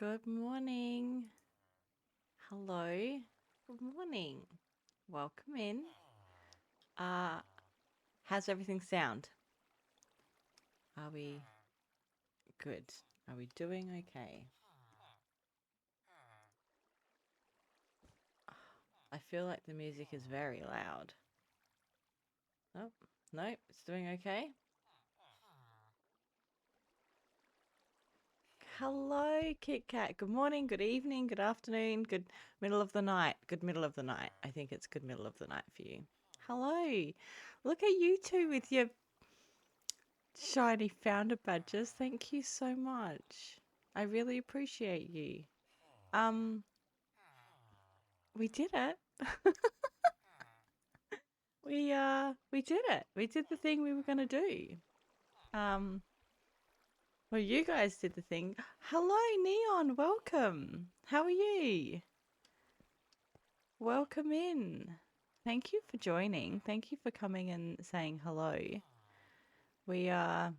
Good morning. Hello. Good morning. Welcome in. Uh, how's everything sound? Are we good? Are we doing okay? I feel like the music is very loud. Oh, no, it's doing okay. Hello, Kit Kat. Good morning, good evening, good afternoon, good middle of the night. Good middle of the night. I think it's good middle of the night for you. Hello. Look at you two with your shiny founder badges. Thank you so much. I really appreciate you. Um, we did it. We did it. We did the thing we were gonna do. Um, well, you guys did the thing. Hello, Neon. Welcome. How are you? Welcome in. Thank you for joining. Thank you for coming and saying hello. We I'm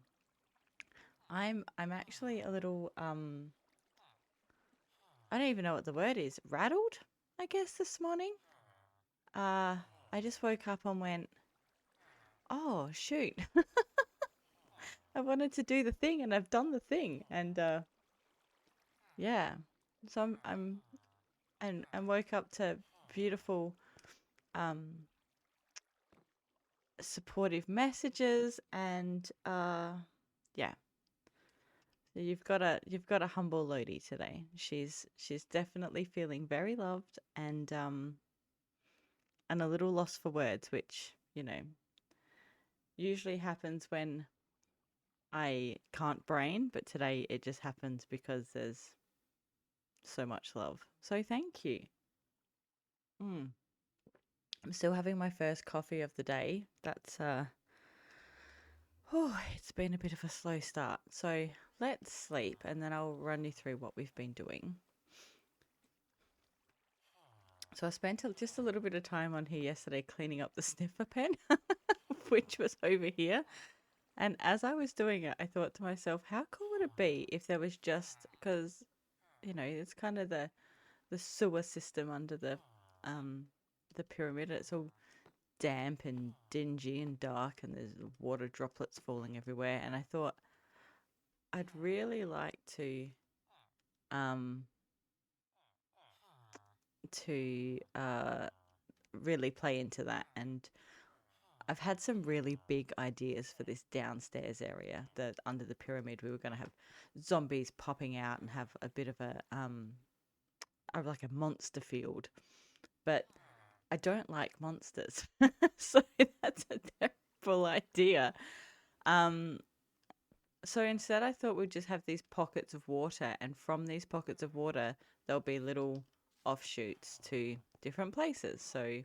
actually a little I don't even know what the word is. Rattled, I guess, this morning. Uh, I just woke up and went, oh, shoot. I wanted to do the thing and I've done the thing. And yeah. So and woke up to beautiful um supportive messages and yeah. So you've got a humble Lodi today. She's definitely feeling very loved and a little lost for words, which, usually happens when I can't brain, but today it just happens because there's so much love. So thank you. Mm. I'm still having my first coffee of the day. That's oh, it's been a bit of a slow start. So let's sleep and then I'll run you through what we've been doing. So I spent just a little bit of time on here yesterday cleaning up the sniffer pen, which was over here. And as I was doing it, I thought to myself, how cool would it be if there was just because it's kind of the sewer system under the pyramid. It's all damp and dingy and dark, and there's water droplets falling everywhere. And I thought I'd really like um to really play into that. And I've had some really big ideas for this downstairs area. That under the pyramid, we were going to have zombies popping out and have a bit of like a monster field, but I don't like monsters. So that's a terrible idea. Um, so instead, I thought we'd just have these pockets of water, and from these pockets of water, there'll be little offshoots to different places. So,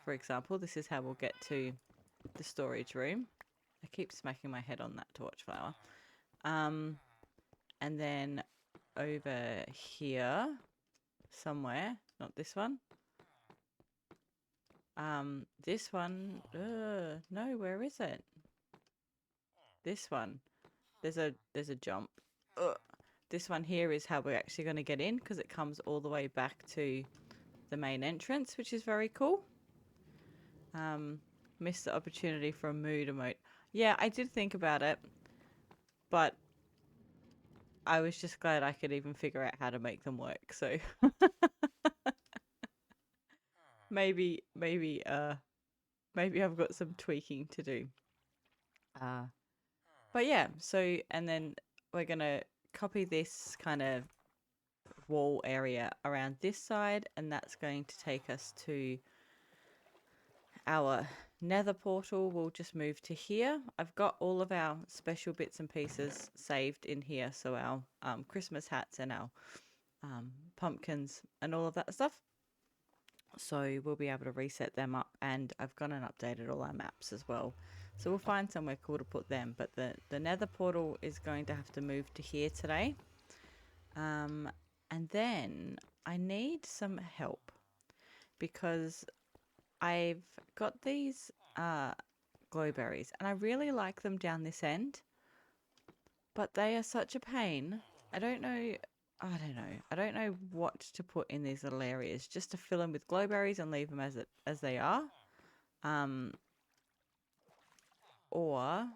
for example, this is how we'll get to the storage room. I keep smacking my head on that torch flower. And then over here, somewhere, not this one, this one, no, where is it? This one. There's a jump. Ugh. This one here is how we're actually going to get in because it comes all the way back to the main entrance, which is very cool. Missed the opportunity for a mood emote. Yeah, I did think about it, but I was just glad I could even figure out how to make them work. So maybe I've got some tweaking to do. Uh, but yeah, so and then we're gonna copy this kind of wall area around this side, and that's going to take us to our nether portal. We'll just move to here. I've got all of our special bits and pieces saved in here, so our Christmas hats and our pumpkins and all of that stuff. So we'll be able to reset them up, and I've gone and updated all our maps as well. So we'll find somewhere cool to put them. But the nether portal is going to have to move to here today. And then I need some help because I've got these glowberries and I really like them down this end, but they are such a pain. I don't know I don't know. I don't know what to put in these little areas. Just to fill them with glowberries and leave them as they are. Or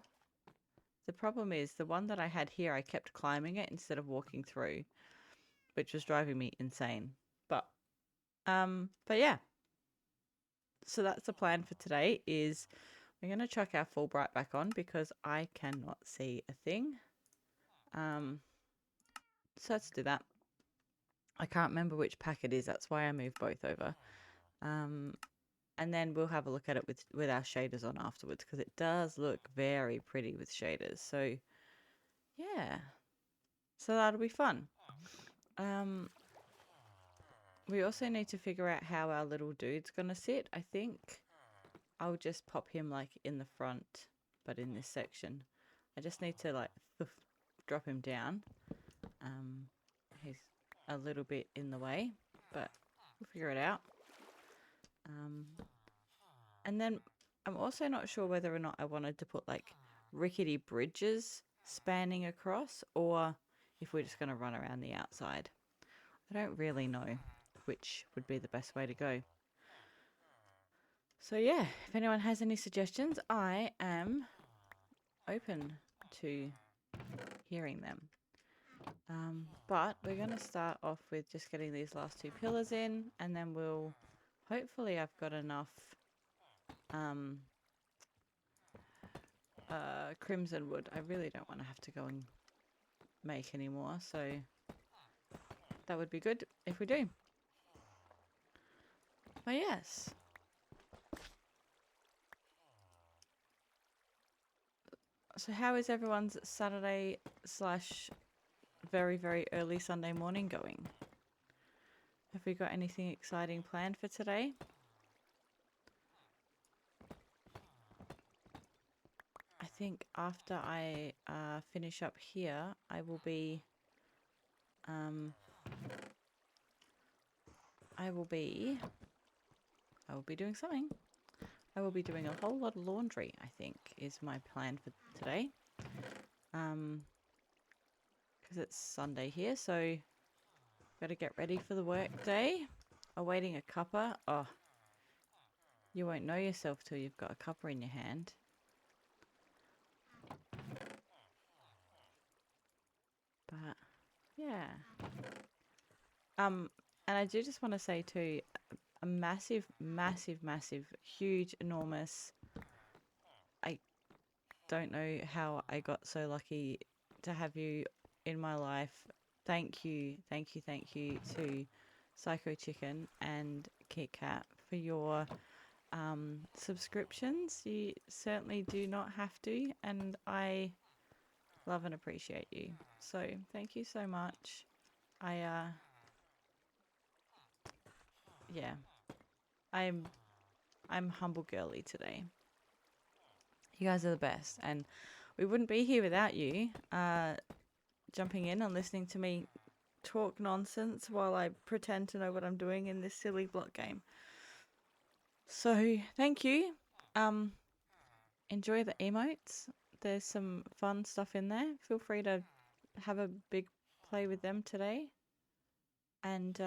the problem is the one that I had here, I kept climbing it instead of walking through, which was driving me insane. But yeah. So that's the plan for today is we're going to chuck our Fulbright back on because I cannot see a thing. So let's do that. I can't remember which pack it is. That's why I moved both over. And then we'll have a look at it with our shaders on afterwards because it does look very pretty with shaders. So, yeah. So that'll be fun. We also need to figure out how our little dude's going to sit. I think I'll just pop him like in the front, but in this section. I just need to like drop him down. He's a little bit in the way, but we'll figure it out. And then I'm also not sure whether or not I wanted to put like rickety bridges spanning across or if we're just going to run around the outside. I don't really know which would be the best way to go. So yeah, if anyone has any suggestions, I am open to hearing them. But we're going to start off with just getting these last two pillars in, and then we'll hopefully I've got enough crimson wood. I really don't want to have to go and make any more, so that would be good if we do. But yes. So how is everyone's Saturday / very, very early Sunday morning going? Have we got anything exciting planned for today? I think after I finish up here, I will be doing something. I will be doing a whole lot of laundry, I think, is my plan for today. Because it's Sunday here, so got to get ready for the work day. Awaiting a cuppa. Oh, you won't know yourself till you've got a cuppa in your hand. But yeah. And I do just want to say too, a massive, massive, massive, huge, enormous. I don't know how I got so lucky to have you in my life. Thank you, thank you, thank you to Psycho Chicken and Kit Kat for your subscriptions. You certainly do not have to, and I love and appreciate you. So thank you so much. Yeah, I'm humble girly today. You guys are the best, and we wouldn't be here without you jumping in and listening to me talk nonsense while I pretend to know what I'm doing in this silly block game. So thank you. Enjoy the emotes. There's some fun stuff in there. Feel free to have a big play with them today. And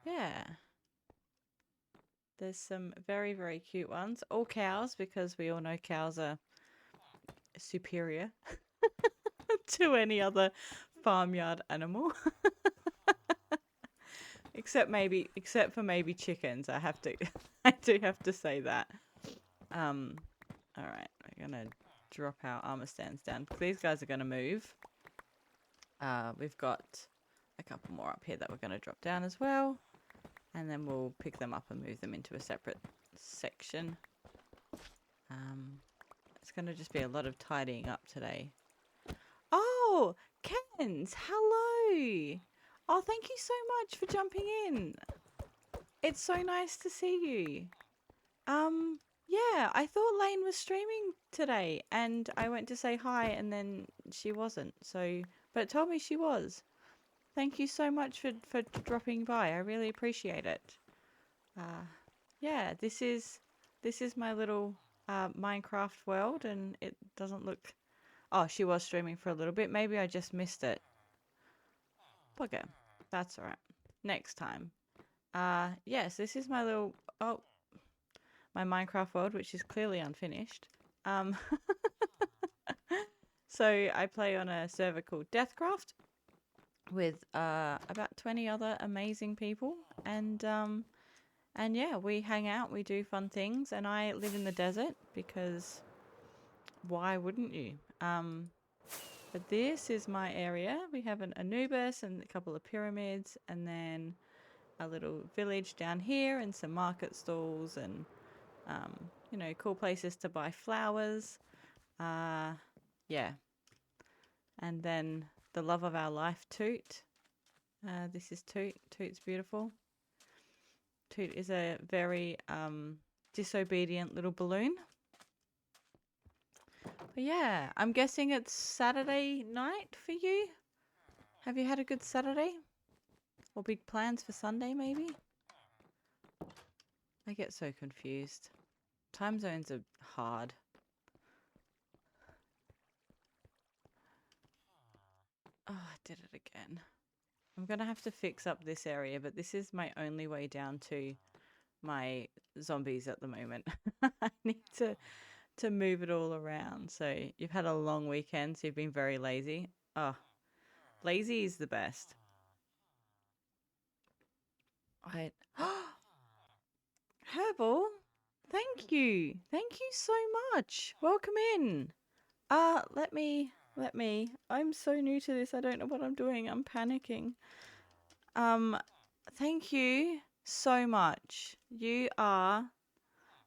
yeah. There's some very, very cute ones. All cows, because we all know cows are superior to any other farmyard animal. except for maybe chickens. I do have to say that. All right, we're gonna drop our armor stands down. These guys are gonna move. We've got a couple more up here that we're gonna drop down as well, and then we'll pick them up and move them into a separate section. It's gonna just be a lot of tidying up today. Oh, Kens, hello. Oh, thank you so much for jumping in. It's so nice to see you. Yeah, I thought Lane was streaming today and I went to say hi and then she wasn't. So, but told me she was. Thank you so much for dropping by. I really appreciate it. Yeah, this is my little Minecraft world and it doesn't look... Oh, she was streaming for a little bit. Maybe I just missed it. bugger. That's alright. Next time. Yes, this is my little... Oh, my Minecraft world, which is clearly unfinished. So I play on a server called Deathcraft with about 20 other amazing people, and yeah, we hang out, we do fun things, and I live in the desert because why wouldn't you? But this is my area. We have an Anubis and a couple of pyramids, and then a little village down here, and some market stalls, and you know, cool places to buy flowers. Yeah. And then the love of our life, Toot. This is Toot. Toot's beautiful. Toot is a very disobedient little balloon. But yeah, I'm guessing it's Saturday night for you. Have you had a good Saturday? Or big plans for Sunday, maybe? I get so confused. Time zones are hard. Oh, I did it again. I'm going to have to fix up this area, but this is my only way down to my zombies at the moment. I need to move it all around. So you've had a long weekend, so you've been very lazy. Oh, lazy is the best. Herbal, thank you. Thank you so much. Welcome in. Let me. I'm so new to this. I don't know what I'm doing. I'm panicking. Thank you so much. You are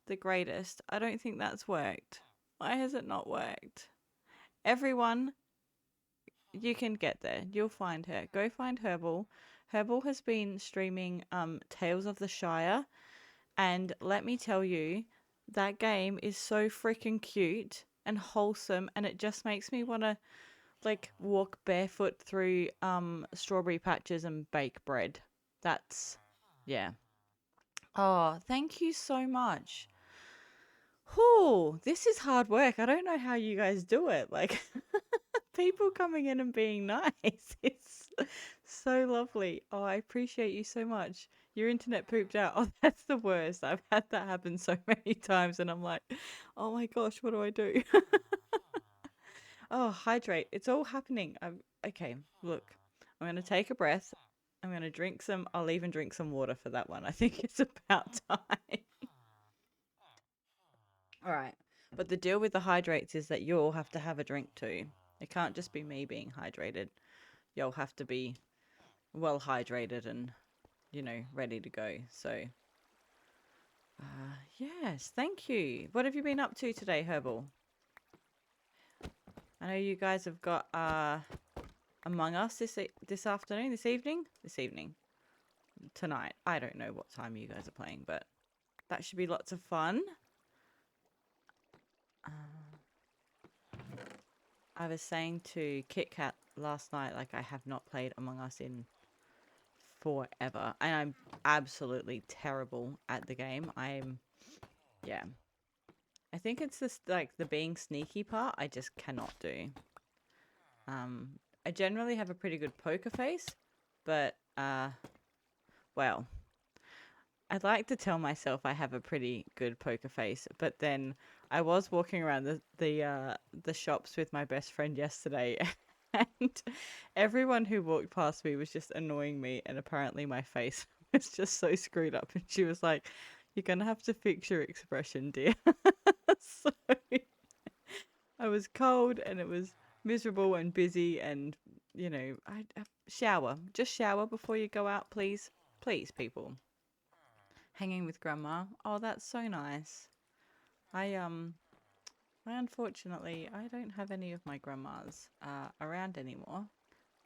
the greatest. I don't think that's worked. Why has it not worked? Everyone, you can get there. You'll find her. Go find Herbal. Herbal has been streaming Tales of the Shire, and let me tell you, that game is so freaking cute and wholesome, and it just makes me want to like walk barefoot through strawberry patches and bake bread. That's yeah. Oh, thank you so much. Oh, this is hard work. I don't know how you guys do it. Like people coming in and being nice. It's so lovely. Oh, I appreciate you so much. Your internet pooped out. Oh, that's the worst. I've had that happen so many times and I'm like, oh my gosh, what do I do? Oh, hydrate. It's all happening. Okay, look. I'm going to take a breath. I'm going to drink some. I'll even drink some water for that one. I think it's about time. All right. But the deal with the hydrates is that you all have to have a drink too. It can't just be me being hydrated. You'll have to be well hydrated and, you know, ready to go. So, yes, thank you. What have you been up to today, Herbal? I know you guys have got Among Us this afternoon, this evening, tonight. I don't know what time you guys are playing, but that should be lots of fun. I was saying to Kit Kat last night, like I have not played Among Us in forever, and I'm absolutely terrible at the game. Yeah. I think it's this like the being sneaky part I just cannot do. I generally have a pretty good poker face, but well, I'd like to tell myself I have a pretty good poker face, but then I was walking around the shops with my best friend yesterday, and everyone who walked past me was just annoying me, and apparently my face was just so screwed up, and she was like, "You're gonna have to fix your expression, dear." So I was cold, and it was miserable and busy, and you know, I just shower before you go out, please, people. Hanging with grandma. Oh, that's so nice. I unfortunately I don't have any of my grandmas around anymore,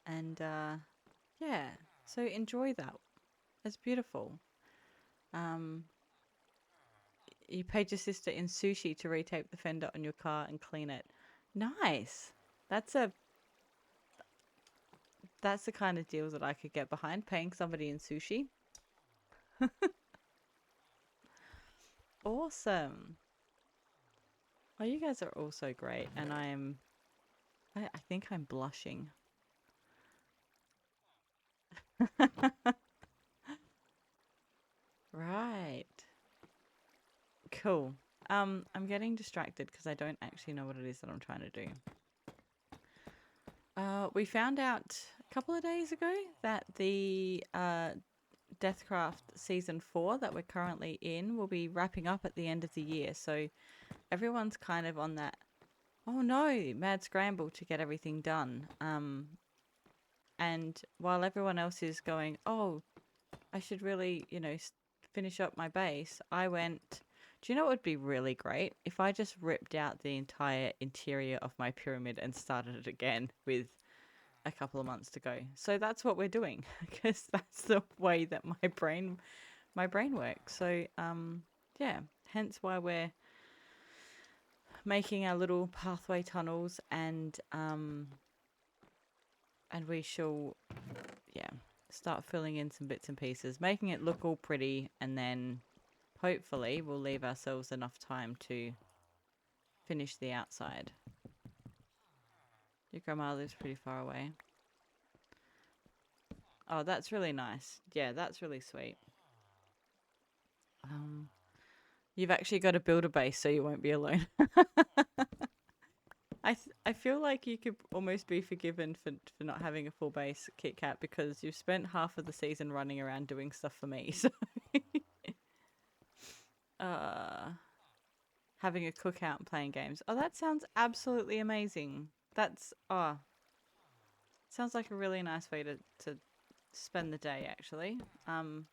and yeah, so enjoy that. It's beautiful. Um, you paid your sister in sushi to retape the fender on your car and clean it. Nice. That's a that's the kind of deal that I could get behind, paying somebody in sushi. Awesome. Oh, you guys are all so great, and I think I'm blushing. Right. Cool. I'm getting distracted because I don't actually know what it is that I'm trying to do. We found out a couple of days ago that the Deathcraft Season 4 that we're currently in will be wrapping up at the end of the year. So everyone's kind of on that, oh no, mad scramble to get everything done. And while everyone else is going, oh, I should really, finish up my base, I went, do you know what would be really great? If I just ripped out the entire interior of my pyramid and started it again with a couple of months to go. So that's what we're doing because that's the way that my brain works. So yeah, hence why we're making our little pathway tunnels and we shall start filling in some bits and pieces, making it look all pretty, and then hopefully we'll leave ourselves enough time to finish the outside. Your grandma lives pretty far away. Oh, that's really nice. Yeah, that's really sweet. You've actually got to build a base so you won't be alone. I feel like you could almost be forgiven for not having a full base, Kit Kat, because you've spent half of the season running around doing stuff for me. So having a cookout and playing games. Oh, that sounds absolutely amazing. Sounds like a really nice way to spend the day, actually. A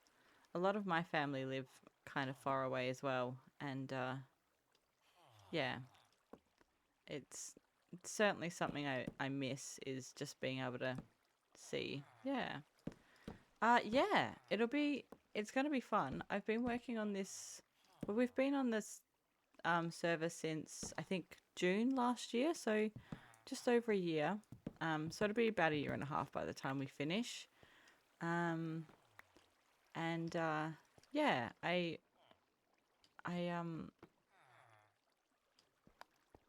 lot of my family live kind of far away as well, and yeah, it's certainly something I miss, is just being able to see. Yeah. Yeah, it's going to be fun. I've been working on this, well, we've been on this server since I think June last year, so just over a year. So it'll be about a year and a half by the time we finish. And yeah, I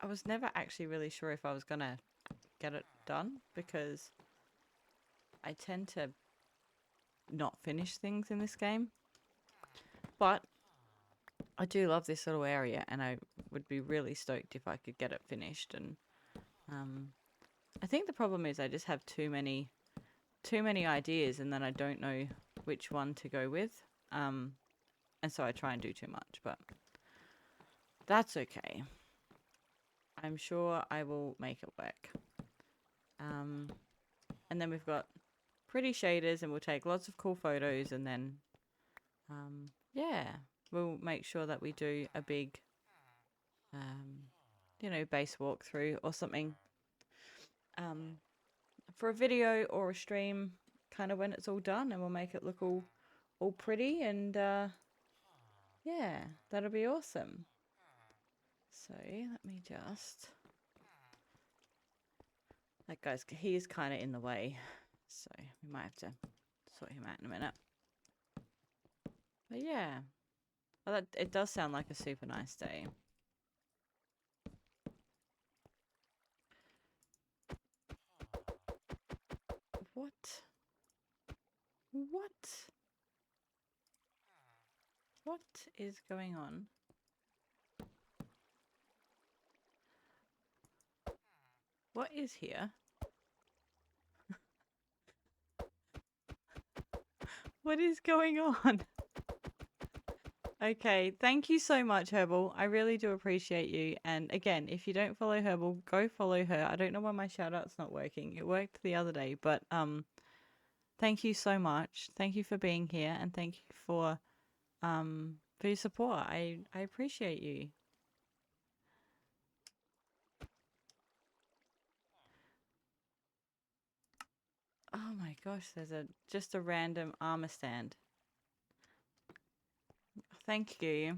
I was never actually really sure if I was gonna get it done because I tend to not finish things in this game. But I do love this little area, and I would be really stoked if I could get it finished. And I think the problem is I just have too many ideas, and then I don't know which one to go with. And so I try and do too much, but that's okay. I'm sure I will make it work. And then we've got pretty shaders, and we'll take lots of cool photos, and then yeah, we'll make sure that we do a big base walkthrough or something for a video or a stream, kind of when it's all done, and we'll make it look all pretty, and yeah, that'll be awesome. So let me just, that guy's, he is kind of in the way, so we might have to sort him out in a minute. But yeah, well, it does sound like a super nice day. What? What is going on? What is here? What is going on? Okay, thank you so much, Herbal. I really do appreciate you. And again, if you don't follow Herbal, go follow her. I don't know why my shout-out's not working. It worked the other day, but thank you so much. Thank you for being here, and thank you for your support. I appreciate you. Oh my gosh, there's just a random armor stand. Thank you.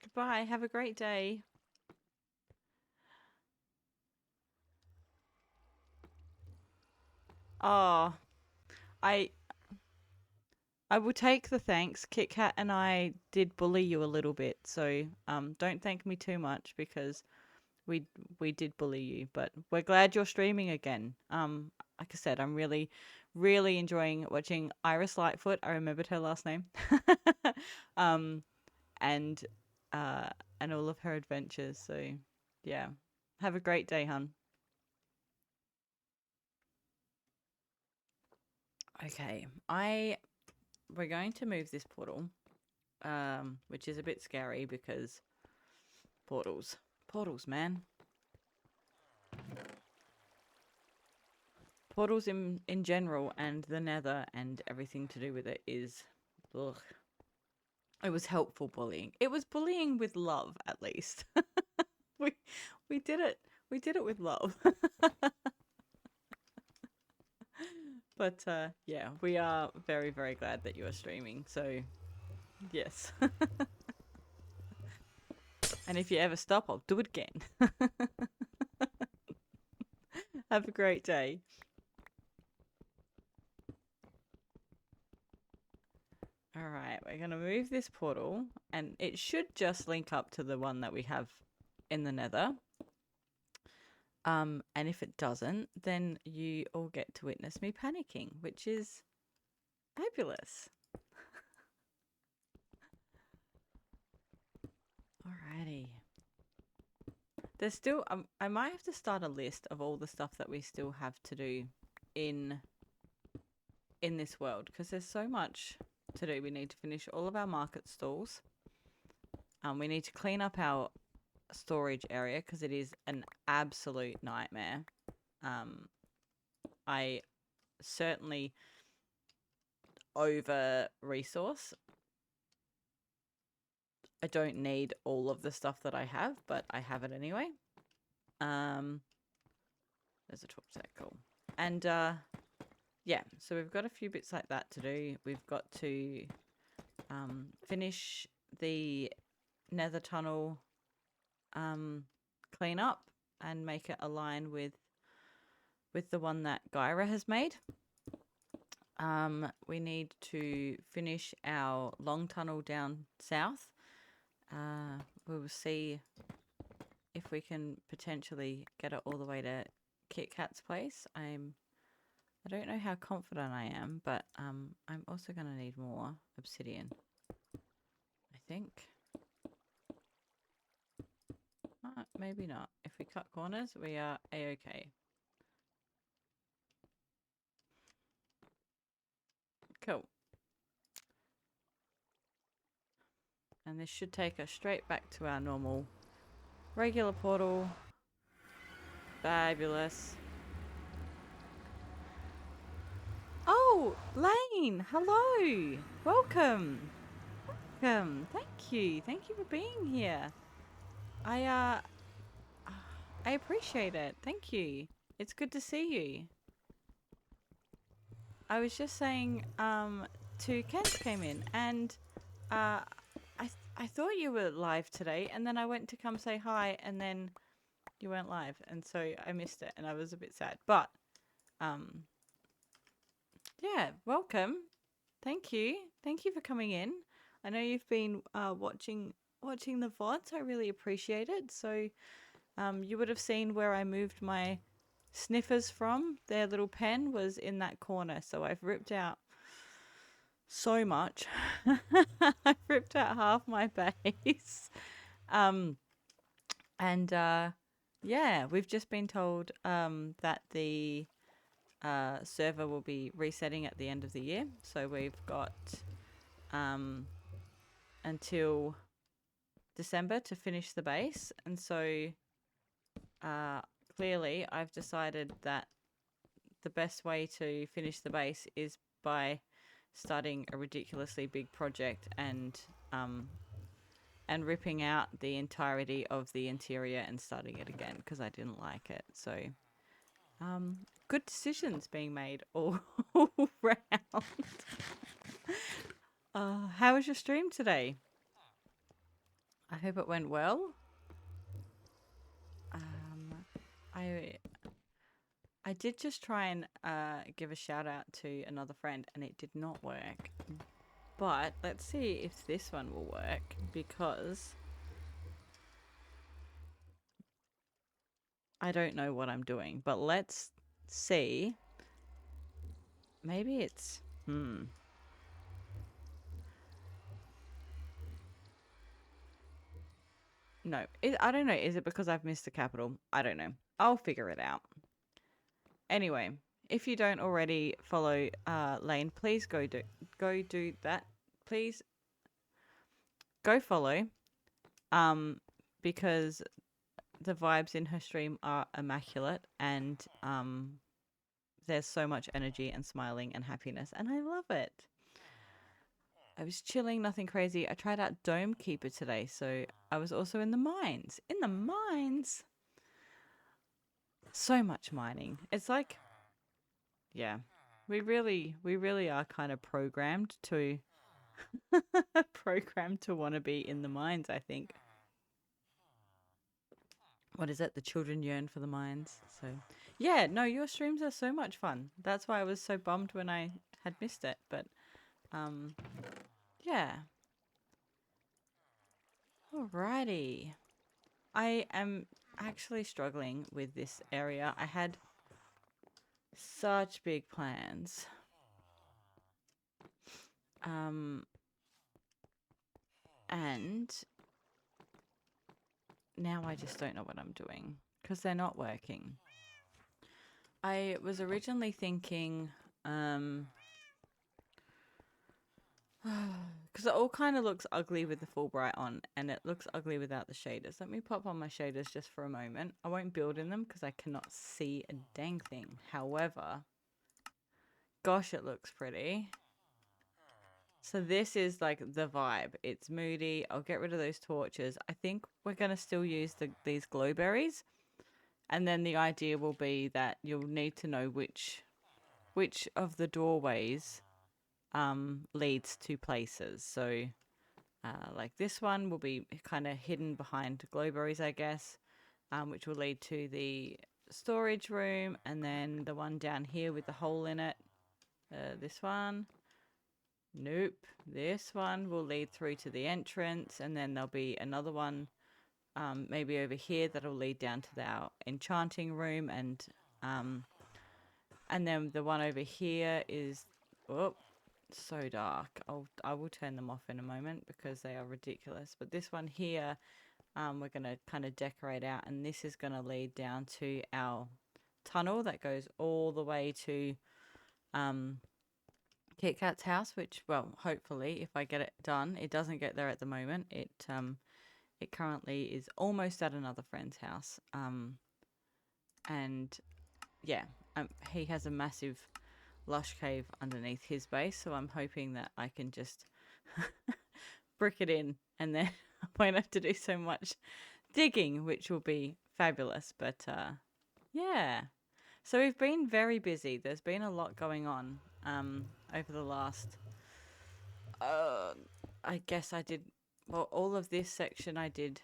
Goodbye. Have a great day. Oh, I will take the thanks. Kit Kat and I did bully you a little bit, so don't thank me too much because we we did bully you, but we're glad you're streaming again. Like I said, I'm really, really enjoying watching Iris Lightfoot. I remembered her last name. um, and uh, and all of her adventures. So, yeah, have a great day, hun. Okay, we're going to move this portal, which is a bit scary because portals, man. Portals in general and the Nether and everything to do with it is, ugh. It was helpful bullying. It was bullying with love, at least. we we did it. We did it with love. But yeah, we are very, very glad that you are streaming. So yes. And if you ever stop, I'll do it again. Have a great day. All right, we're going to move this portal, and it should just link up to the one that we have in the Nether. And if it doesn't, then you all get to witness me panicking, which is fabulous. Alrighty. There's still, I might have to start a list of all the stuff that we still have to do in this world, because there's so much to do. We need to finish all of our market stalls. We need to clean up our storage area because it is an absolute nightmare. I certainly over resource. I don't need all of the stuff that I have, but I have it anyway. There's a torch there, cool. And yeah, so we've got a few bits like that to do. We've got to finish the Nether tunnel clean up and make it align with the one that Gyra has made. We need to finish our long tunnel down south. We will see if we can potentially get it all the way to Kit Kat's place. I don't know how confident I am, but I'm also going to need more obsidian, I think. Maybe not. If we cut corners, we are a-okay. Cool. And this should take us straight back to our normal regular portal. Fabulous. Oh, Lane, hello. Welcome. Welcome. Thank you. Thank you for being here. I appreciate it. Thank you. It's good to see you. I was just saying, two Kents came in, and I thought you were live today, and then I went to come say hi, and then you weren't live, and so I missed it, and I was a bit sad. But, yeah, welcome. Thank you. Thank you for coming in. I know you've been watching the VODs. I really appreciate it. So, you would have seen where I moved my sniffers from. Their little pen was in that corner, so I've ripped out so much. I've ripped out half my base. Yeah, we've just been told that the server will be resetting at the end of the year, so we've got until December to finish the base, and so clearly I've decided that the best way to finish the base is by starting a ridiculously big project and ripping out the entirety of the interior and starting it again because I didn't like it. So good decisions being made all round. How was your stream today? I hope it went well. I did just try and give a shout out to another friend, and it did not work. But let's see if this one will work, because I don't know what I'm doing, but let's see. Maybe it's... No, I don't know. Is it because I've missed the capital? I don't know. I'll figure it out. Anyway, if you don't already follow Lane, please go do that. Please go follow. Because the vibes in her stream are immaculate, and there's so much energy and smiling and happiness, and I love it. I was chilling, nothing crazy. I tried out Dome Keeper today, so I was also in the mines. In the mines? So much mining. It's like, yeah, we really are kind of programmed to programmed to want to be in the mines, I think. What is it? The children yearn for the mines. So, yeah, no, your streams are so much fun. That's why I was so bummed when I had missed it. But, yeah. Alrighty. I am actually struggling with this area. I had such big plans. And now I just don't know what I'm doing because they're not working. I was originally thinking, because it all kind of looks ugly with the full bright on, and it looks ugly without the shaders. Let me pop on my shaders just for a moment. I won't build in them because I cannot see a dang thing. However, gosh, it looks pretty. So this is like the vibe. It's moody. I'll get rid of those torches. I think we're going to still use these glowberries. And then the idea will be that you'll need to know which of the doorways leads to places. So like this one will be kind of hidden behind glowberries, I guess, which will lead to the storage room. And then the one down here with the hole in it, this one. Nope. This one will lead through to the entrance, and then there'll be another one maybe over here that'll lead down to our enchanting room, and then the one over here is so dark. I will turn them off in a moment because they are ridiculous. But this one here, we're gonna kind of decorate out, and this is gonna lead down to our tunnel that goes all the way to Kit Kat's house, which, well, hopefully, if I get it done, it doesn't get there at the moment. It currently is almost at another friend's house. And yeah, he has a massive lush cave underneath his base, so I'm hoping that I can just brick it in, and then I won't have to do so much digging, which will be fabulous. But yeah, so we've been very busy. There's been a lot going on over the last I guess I did, well, all of this section I did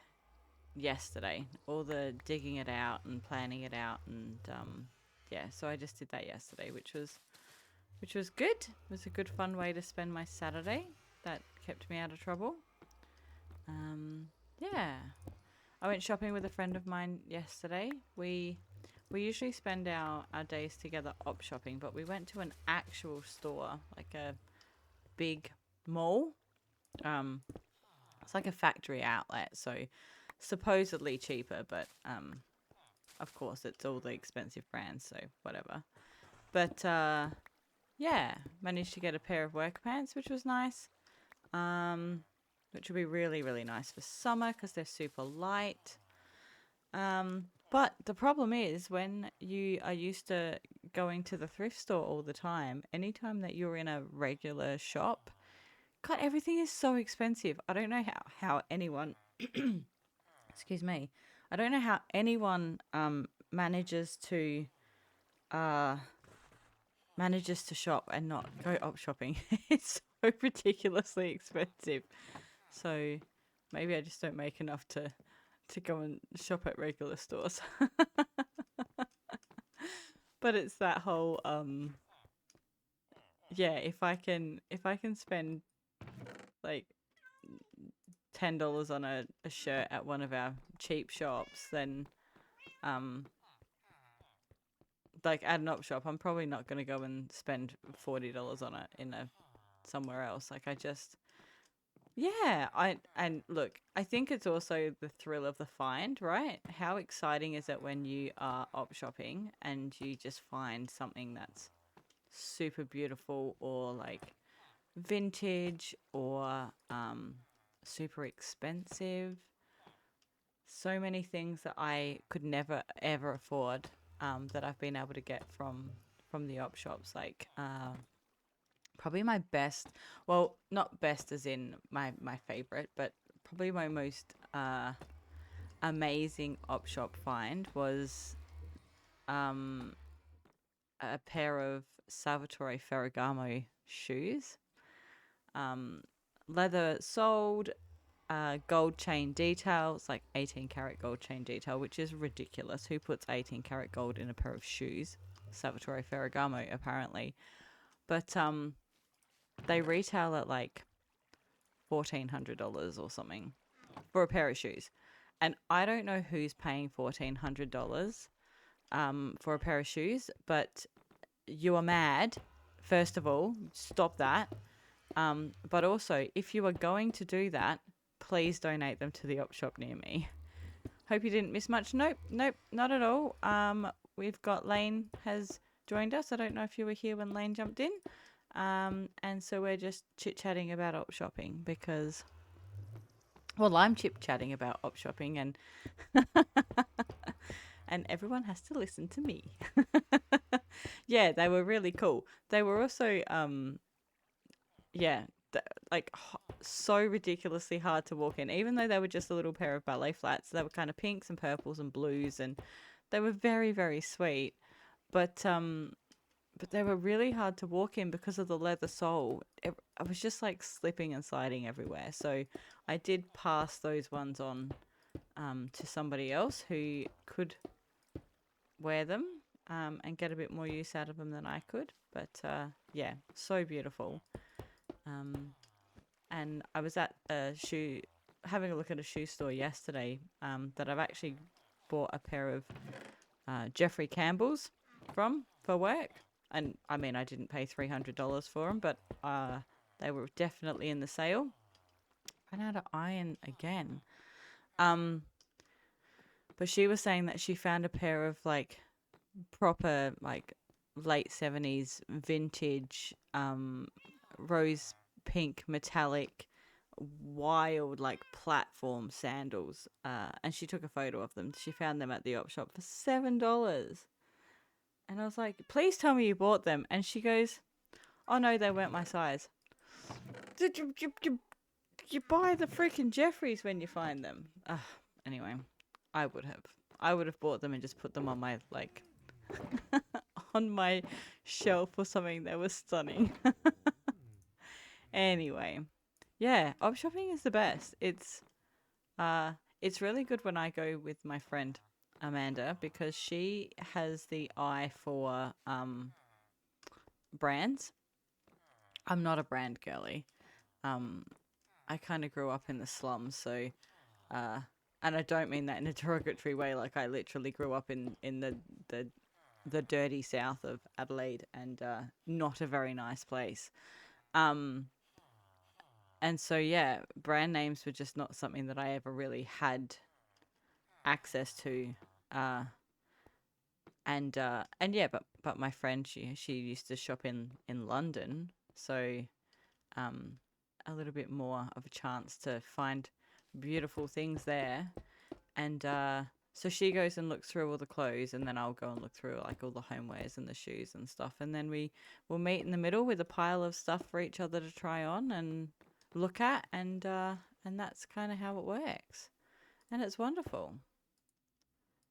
yesterday, all the digging it out and planning it out, and yeah, so I just did that yesterday, which was good. It was a good fun way to spend my Saturday. That kept me out of trouble. Yeah, I went shopping with a friend of mine yesterday. We usually spend our days together op shopping, but we went to an actual store, like a big mall. It's like a factory outlet, so supposedly cheaper, but of course it's all the expensive brands, so whatever. But yeah, managed to get a pair of work pants, which was nice. Which will be really, really nice for summer because they're super light. But the problem is when you are used to going to the thrift store all the time, anytime that you're in a regular shop, God, everything is so expensive. I don't know how anyone, excuse me, I don't know how anyone manages to shop and not go op shopping. It's so ridiculously expensive. So maybe I just don't make enough to go and shop at regular stores. But it's that whole yeah, if I can spend like $10 on a shirt at one of our cheap shops, then like at an op shop, I'm probably not going to go and spend $40 on it in a somewhere else. Like I just, yeah, and look, I think it's also the thrill of the find, right? How exciting is it when you are op shopping and you just find something that's super beautiful or like vintage or super expensive. So many things that I could never ever afford that I've been able to get from the op shops. Like probably my best, well, not best as in my favorite, but probably my most amazing op shop find was um, a pair of Salvatore Ferragamo shoes. Um, Leather soled, gold chain detail. It's like 18 karat gold chain detail, which is ridiculous. Who puts 18 karat gold in a pair of shoes? Salvatore Ferragamo, apparently. But they retail at like $1,400 or something for a pair of shoes. And I don't know who's paying $1,400 for a pair of shoes, but you are mad. First of all, stop that. But also, if you are going to do that, please donate them to the op shop near me. Hope you didn't miss much. Nope, not at all. We've got Lane has joined us. I don't know if you were here when Lane jumped in. And so we're just chit-chatting about op shopping because, well, I'm chit-chatting about op shopping and and everyone has to listen to me. Yeah, they were really cool. They were also, yeah, like so ridiculously hard to walk in, even though they were just a little pair of ballet flats. They were kind of pinks and purples and blues, and they were very, very sweet. But they were really hard to walk in because of the leather sole. I was just like slipping and sliding everywhere. So I did pass those ones on to somebody else who could wear them and get a bit more use out of them than I could. But yeah, so beautiful. And I was at having a look at a shoe store yesterday that I've actually bought a pair of Jeffrey Campbell's for work. And I mean, I didn't pay $300 for them, but they were definitely in the sale. Ran out of iron again. But she was saying that she found a pair of like proper like late 70s vintage rose pink metallic wild like platform sandals, and she took a photo of them. She found them at the op shop for $7. And I was like, please tell me you bought them. And she goes, oh no, they weren't my size. Did you buy the freaking Jeffries when you find them? Anyway, I would have bought them and just put them on my like on my shelf or something. They were stunning. Anyway, yeah, op shopping is the best. It's really good when I go with my friend Amanda because she has the eye for brands. I'm not a brand girly. I kind of grew up in the slums, so and I don't mean that in a derogatory way. Like I literally grew up in the dirty south of Adelaide, and not a very nice place. And so yeah, brand names were just not something that I ever really had access to. And yeah, but my friend, she used to shop in London, so a little bit more of a chance to find beautiful things there. And so she goes and looks through all the clothes, and then I'll go and look through like all the homewares and the shoes and stuff, and then we'll meet in the middle with a pile of stuff for each other to try on and look at, and that's kind of how it works, and it's wonderful.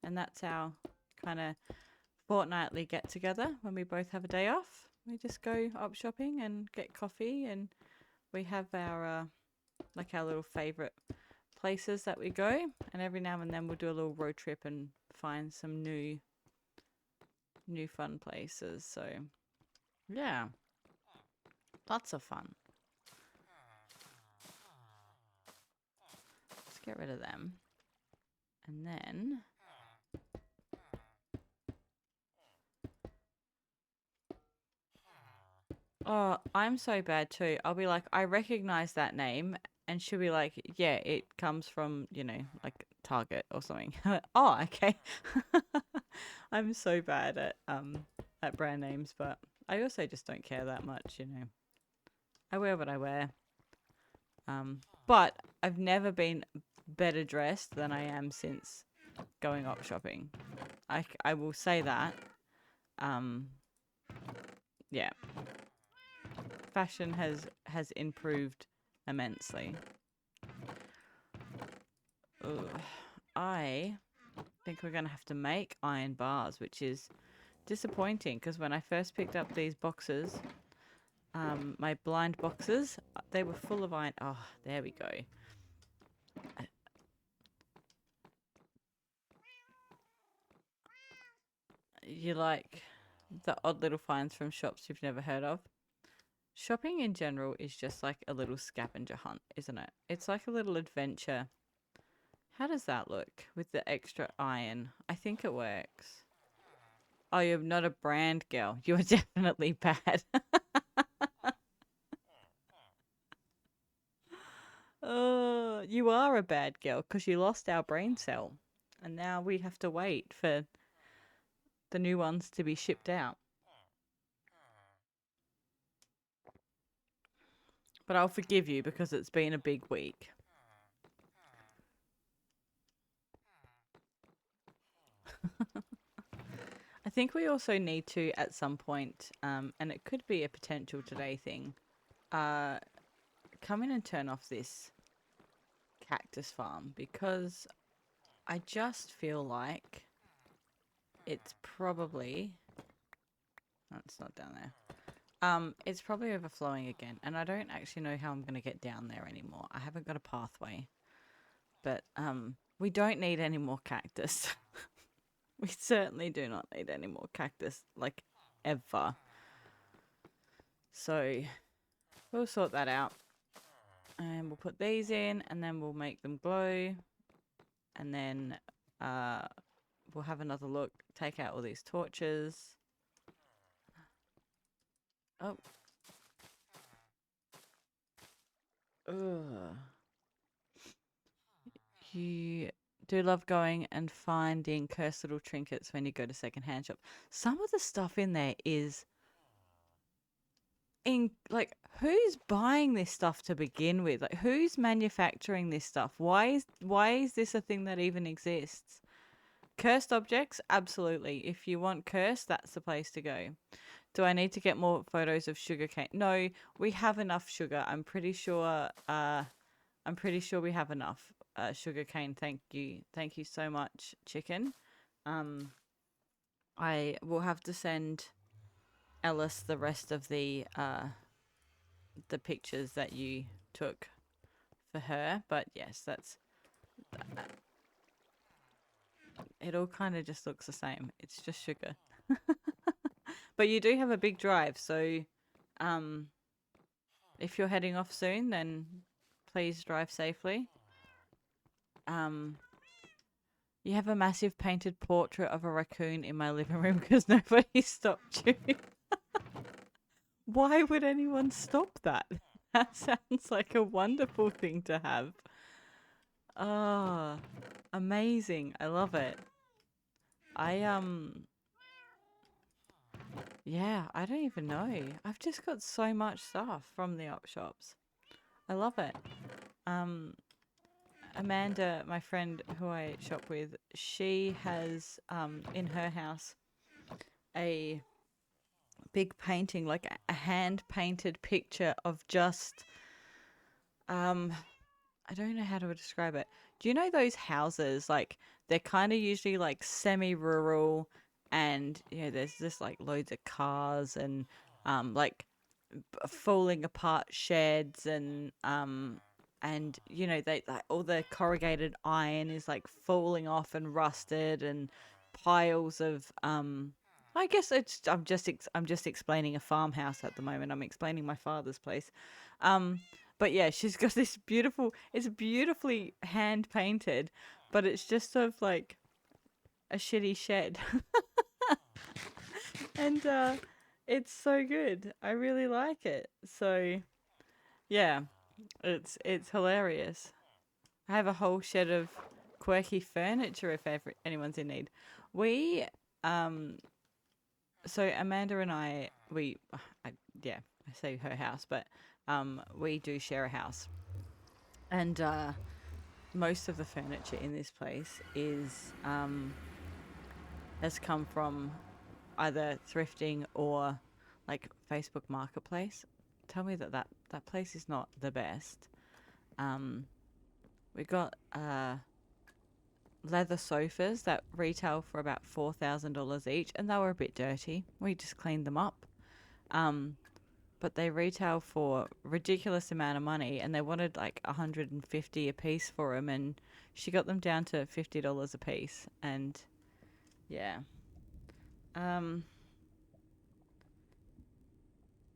And that's our kind of fortnightly get together when we both have a day off. We just go op shopping and get coffee, and we have our like our little favorite places that we go, and every now and then we'll do a little road trip and find some new fun places. So yeah, lots of fun. Let's get rid of them, and then Oh, I'm so bad too. I'll be like, I recognize that name, and she'll be like, yeah, it comes from, like Target or something. Oh, okay. I'm so bad at brand names, but I also just don't care that much. I wear what I wear. But I've never been better dressed than I am since going op shopping. I will say that. Um, yeah, fashion has improved immensely. Ugh. I think we're gonna have to make iron bars, which is disappointing because when I first picked up these boxes, my blind boxes, they were full of iron. Oh, there we go. You like the odd little finds from shops you've never heard of? Shopping in general is just like a little scavenger hunt, isn't it? It's like a little adventure. How does that look with the extra iron? I think it works. Oh, you're not a brand girl. You're definitely bad. Oh, you are a bad girl because you lost our brain cell. And now we have to wait for the new ones to be shipped out. But I'll forgive you because it's been a big week. I think we also need to, at some point, and it could be a potential today thing, come in and turn off this cactus farm because I just feel like it's probably... Oh, it's not down there. It's probably overflowing again, and I don't actually know how I'm going to get down there anymore. I haven't got a pathway. But, we don't need any more cactus. We certainly do not need any more cactus, like, ever. So, we'll sort that out. And we'll put these in, and then we'll make them glow. And then, we'll have another look, take out all these torches. Oh. Ugh. You do love going and finding cursed little trinkets when you go to secondhand shop. Some of the stuff in there is like, who's buying this stuff to begin with? Like, who's manufacturing this stuff? Why is this a thing that even exists? Cursed objects, absolutely. If you want cursed, that's the place to go. Do I need to get more photos of sugarcane? No, we have enough sugar. I'm pretty sure we have enough sugarcane. Thank you so much, chicken. I will have to send Ellis the rest of the pictures that you took for her, but yes, that's it. All kind of just looks the same. It's just sugar. But you do have a big drive, so if you're heading off soon, then please drive safely. You have a massive painted portrait of a raccoon in my living room because nobody stopped you. Why would anyone stop that? That sounds like a wonderful thing to have. Oh, amazing. I love it. Yeah, I don't even know. I've just got so much stuff from the op shops. I love it. Amanda, my friend who I shop with, she has in her house a big painting, like a hand painted picture of just I don't know how to describe it. Do you know those houses, like they're kind of usually like semi-rural, and there's just like loads of cars and like falling apart sheds, and they like all the corrugated iron is like falling off and rusted, and piles of I guess I'm just explaining a farmhouse at the moment. I'm explaining my father's place. But yeah, she's got this it's beautifully hand painted, but it's just sort of like a shitty shed. And It's so good. I really like it. So yeah, it's hilarious. I have a whole shed of quirky furniture if ever anyone's in need. We um so Amanda and I yeah, I say her house, but we do share a house. And most of the furniture in this place is has come from either thrifting or like Facebook Marketplace. Tell me that place is not the best. Um, we got leather sofas that retail for about $4,000 each, and they were a bit dirty. We just cleaned them up. Um, but they retail for ridiculous amount of money, and they wanted like 150 a piece for them, and she got them down to $50 a piece, and yeah. Um,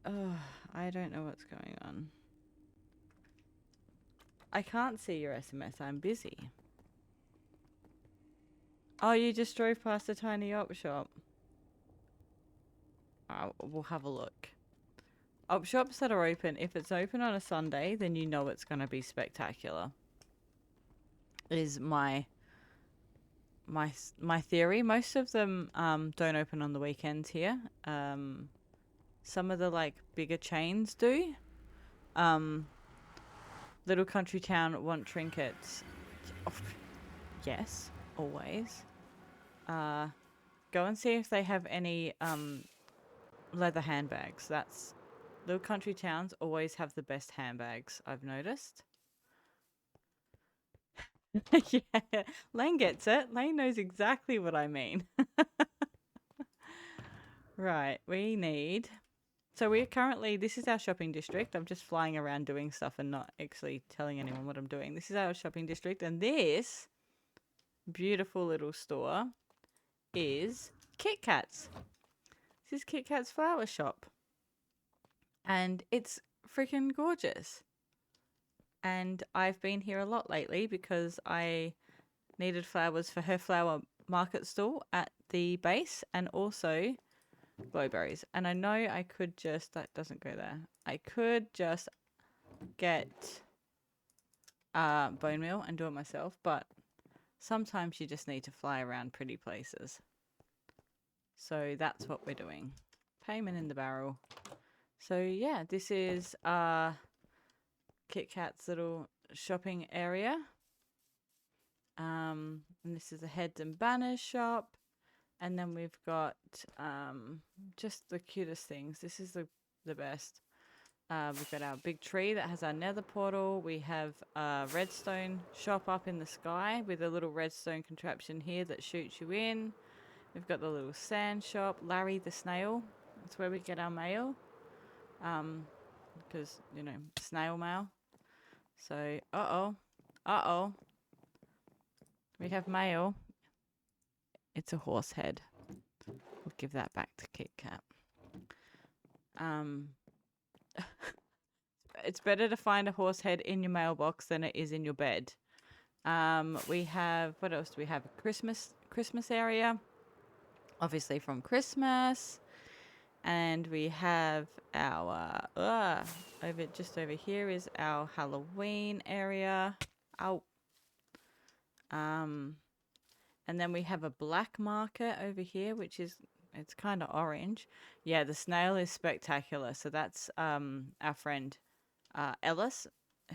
oh, I don't know what's going on. I can't see your SMS. I'm busy. Oh, you just drove past a tiny op shop. We'll have a look. Op shops that are open, if it's open on a Sunday, then you know it's going to be spectacular. Is my theory. Most of them don't open on the weekends here. Some of the like bigger chains do. Little country town want trinkets. Oh, yes, always. Go and see if they have any leather handbags. That's little country towns always have the best handbags, I've noticed. Yeah, Lane gets it. Lane knows exactly what I mean. Right, we need. So we're currently, this is our shopping district. I'm just flying around doing stuff and not actually telling anyone what I'm doing. This is our shopping district, and this beautiful little store is Kit Kat's. This is Kit Kat's flower shop, and it's freaking gorgeous. And I've been here a lot lately because I needed flowers for her flower market stall at the base, and also glowberries. And I know I could just, that doesn't go there. I could just get bone meal and do it myself, but sometimes you just need to fly around pretty places. So that's what we're doing. Payment in the barrel. So yeah, this is Kit Kat's little shopping area. And this is a heads and banners shop. And then we've got just the cutest things. This is the best. We've got our big tree that has our nether portal. We have a redstone shop up in the sky with a little redstone contraption here that shoots you in. We've got the little sand shop. Larry the snail. That's where we get our mail. Because, you know, snail mail. So, uh-oh. We have mail. It's a horse head. We'll give that back to Kit Kat. It's better to find a horse head in your mailbox than it is in your bed. We have, what else do we have? A Christmas area. Obviously from Christmas. And we have our, over here is our Halloween area. Oh. And then we have a black market over here, which is, it's kind of orange. Yeah, the snail is spectacular. So that's our friend Ellis,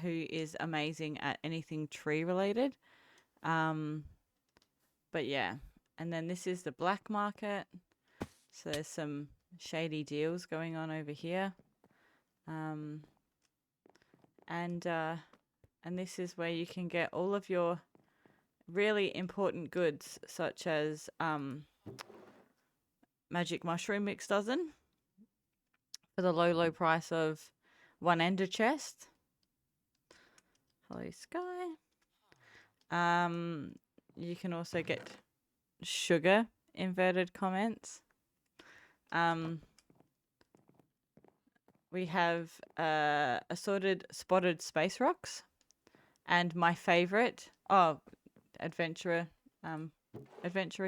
who is amazing at anything tree related. But yeah, and then this is the black market. So there's some shady deals going on over here. And this is where you can get all of your really important goods, such as magic mushroom mix dozen for the low price of one ender chest. Hello Sky. You can also get sugar, inverted comments. We have assorted spotted space rocks, and my favorite, adventurer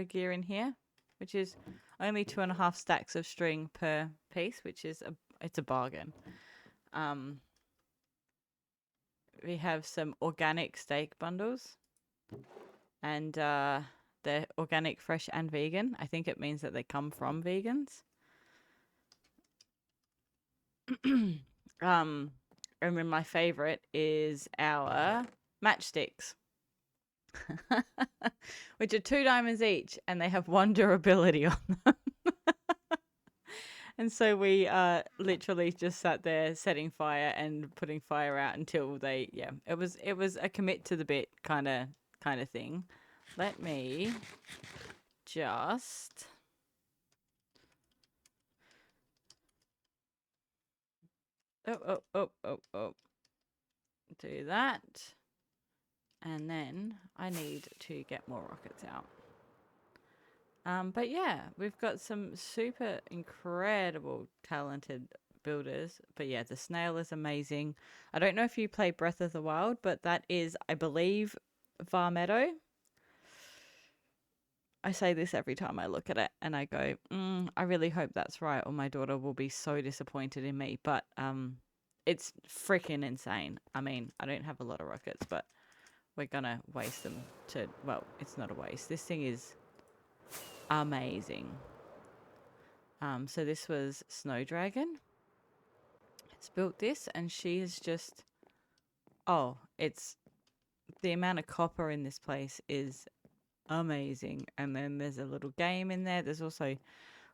gear in here, which is, only 2.5 stacks of string per piece, which is it's a bargain. We have some organic steak bundles, and they're organic, fresh, and vegan. I think it means that they come from vegans. And then my favorite is our matchsticks, which are 2 diamonds each, and they have 1 durability on them. And so we literally just sat there setting fire and putting fire out until they, it was a commit to the bit kind of thing. Let me just do that, and then I need to get more rockets out. But yeah, we've got some super incredible talented builders. But yeah, the snail is amazing. I don't know if you play Breath of the Wild, but that is, I believe, Varmeadow. I say this every time I look at it, and I go, I really hope that's right, or my daughter will be so disappointed in me. But it's freaking insane. I mean, I don't have a lot of rockets, but we're gonna waste them to, well, it's not a waste. This thing is amazing. So this was Snow Dragon. It's built this, and she is just, it's, the amount of copper in this place is amazing. And then there's a little game in there. There's also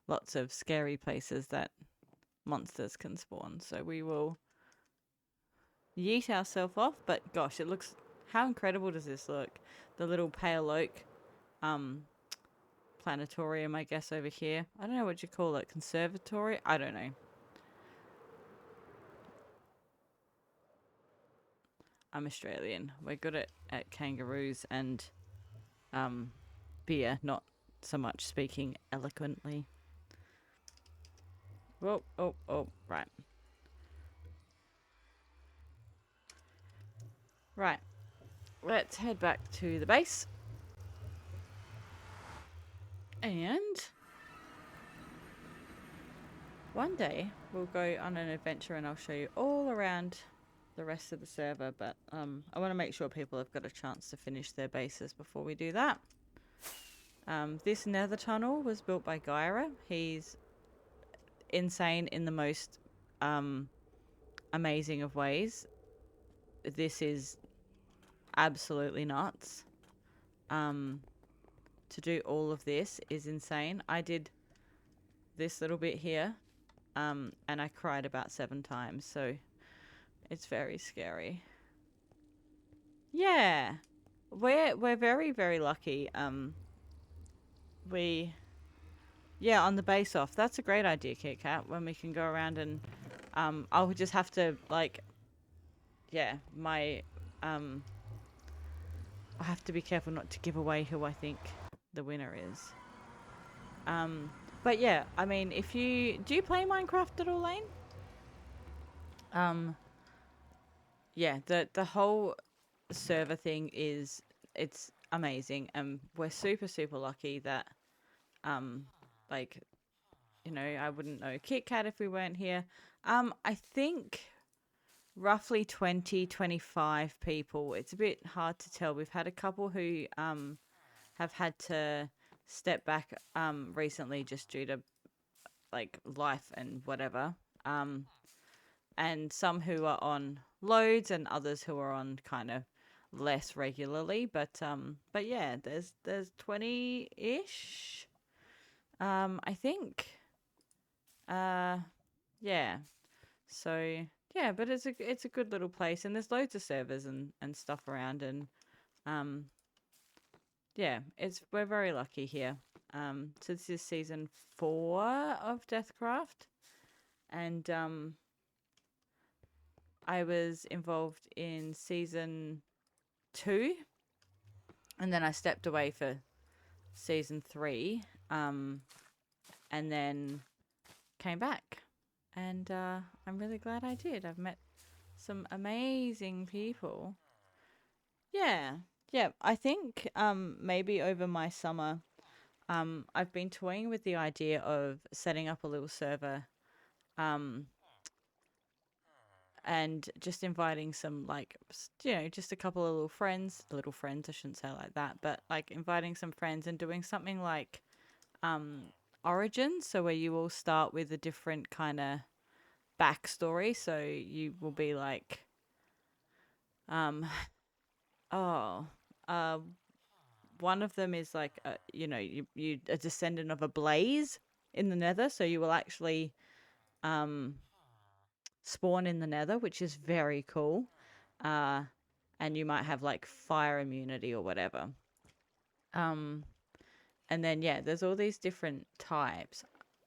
lots of scary places that monsters can spawn. So we will yeet ourselves off. But gosh, it looks, how incredible does this look? The little pale oak planetarium, I guess, over here. I don't know what you call it. Conservatory? I don't know. I'm Australian. We're good at kangaroos and beer, not so much speaking eloquently. Whoa, right. Right. Let's head back to the base. And one day we'll go on an adventure and I'll show you all around the rest of the server, but I want to make sure people have got a chance to finish their bases before we do that. This nether tunnel was built by Gyra. He's insane in the most amazing of ways. This is absolutely nuts. To do all of this is insane. I did this little bit here, and I cried about 7 times, so it's very scary. Yeah, we're very, very lucky. On the base off. That's a great idea, Kit Kat, when we can go around and I'll just have to, like, I have to be careful not to give away who I think the winner is. But yeah, I mean, do you play Minecraft at all, Lane? Yeah, the whole server thing it's amazing, and we're super, super lucky that, like, you know, I wouldn't know Kit Kat if we weren't here. I think roughly 20-25 people. It's a bit hard to tell. We've had a couple who have had to step back recently just due to, like, life and whatever. And some who are on loads and others who are on kind of less regularly. But yeah, there's 20-ish. I think. Yeah. So yeah, but it's a good little place, and there's loads of servers and stuff around, and yeah, we're very lucky here. So this is season 4 of Deathcraft, and I was involved in season 2, and then I stepped away for season 3, and then came back, and I'm really glad I did. I've met some amazing people. Yeah, I think maybe over my summer I've been toying with the idea of setting up a little server, um, and just inviting some like just a couple of little friends, I shouldn't say it like that, but like inviting some friends and doing something like um Origins, so where you all start with a different kind of backstory. So you will be like um oh uh one of them is like you a descendant of a blaze in the nether, so you will actually um spawn in the nether, which is very cool. Uh, and you might have like fire immunity or whatever. Um, and then yeah, there's all these different types,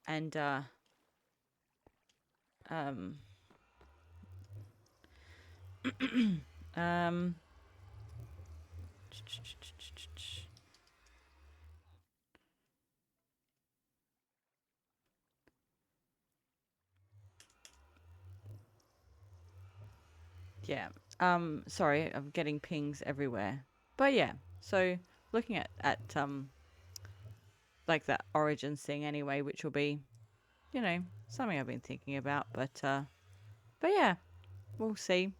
and um, um, yeah. Sorry, I'm getting pings everywhere, but yeah. So looking at like that origins thing anyway, which will be something I've been thinking about, but yeah, we'll see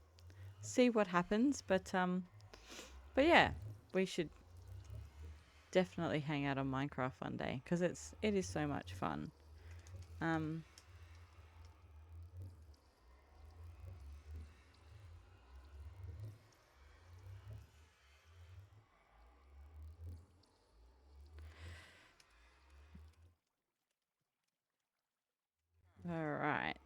what happens, but yeah, we should definitely hang out on Minecraft one day because it is so much fun. Um, all right.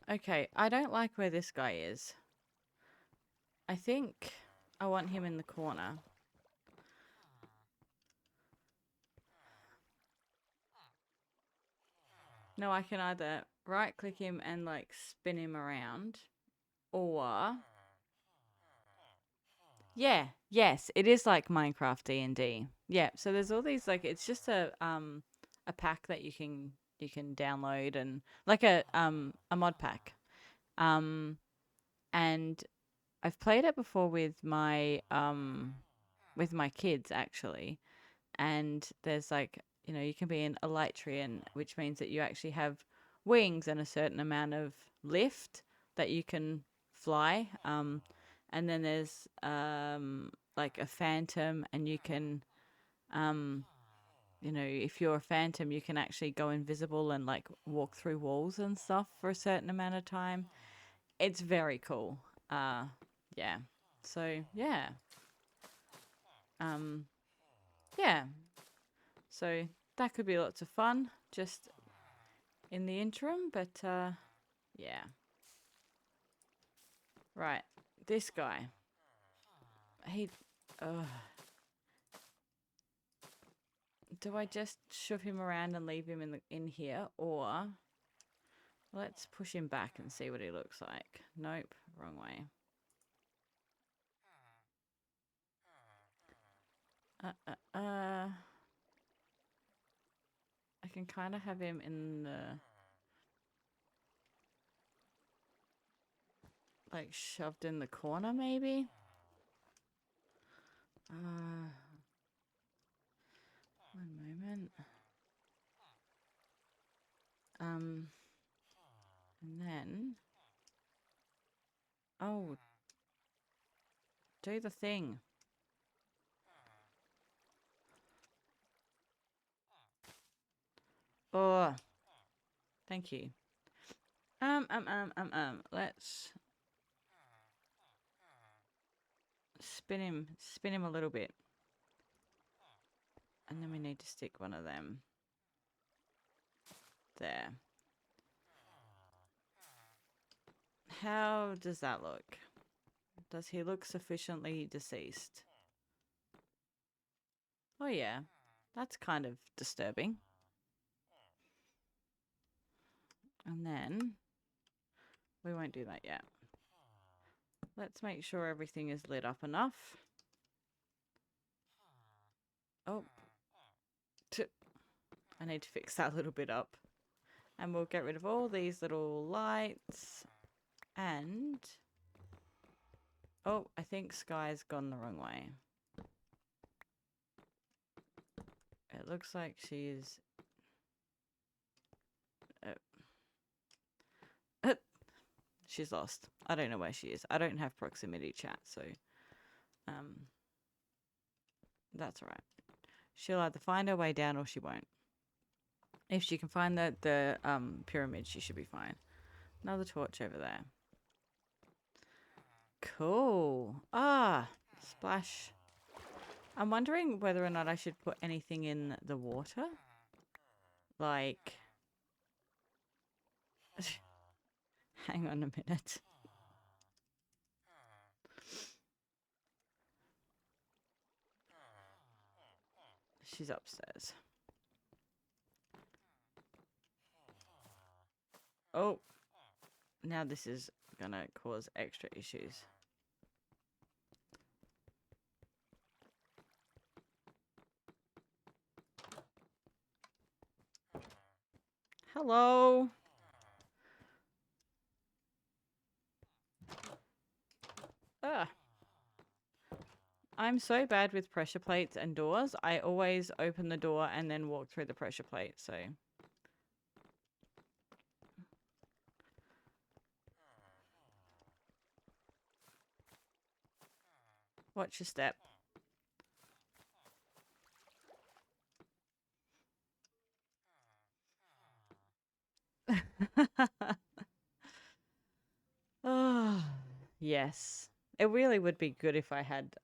Okay, I don't like where this guy is. I think I want him in the corner. No, I can either right click him and like spin him around, or yeah, yes, it is like Minecraft D&D. Yeah, so there's all these like it's just a pack that you can download, and like a mod pack. Um and I've played it before with my kids actually, and there's like you can be an elytrian, which means that you actually have wings and a certain amount of lift that you can fly. And then there's like a phantom, and you can if you're a phantom, you can actually go invisible and like walk through walls and stuff for a certain amount of time. It's very cool. Uh, yeah. So yeah, um, yeah. So that could be lots of fun just in the interim. But yeah. Right. This guy. He. Uh, do I just shove him around and leave him in here, or let's push him back and see what he looks like? Nope, wrong way. I can kind of have him in the like shoved in the corner, maybe. One moment. Um, and then oh, do the thing. Oh, thank you. Let's spin him a little bit, and then we need to stick one of them there. How does that look? Does he look sufficiently deceased? Oh yeah, that's kind of disturbing. And then we won't do that yet. Let's make sure everything is lit up enough. Oh, I need to fix that a little bit up. And we'll get rid of all these little lights. And Oh, I think Sky's gone the wrong way. It looks like she is... she's lost. I don't know where she is. I don't have proximity chat, so... that's all right. She'll either find her way down or she won't. If she can find the pyramid, she should be fine. Another torch over there. Cool. Ah, splash. I'm wondering whether or not I should put anything in the water. Like... hang on a minute. She's upstairs. Oh. Now this is gonna cause extra issues. Hello. Ah. I'm so bad with pressure plates and doors. I always open the door and then walk through the pressure plate, so... watch your step. Oh, yes. It really would be good if I had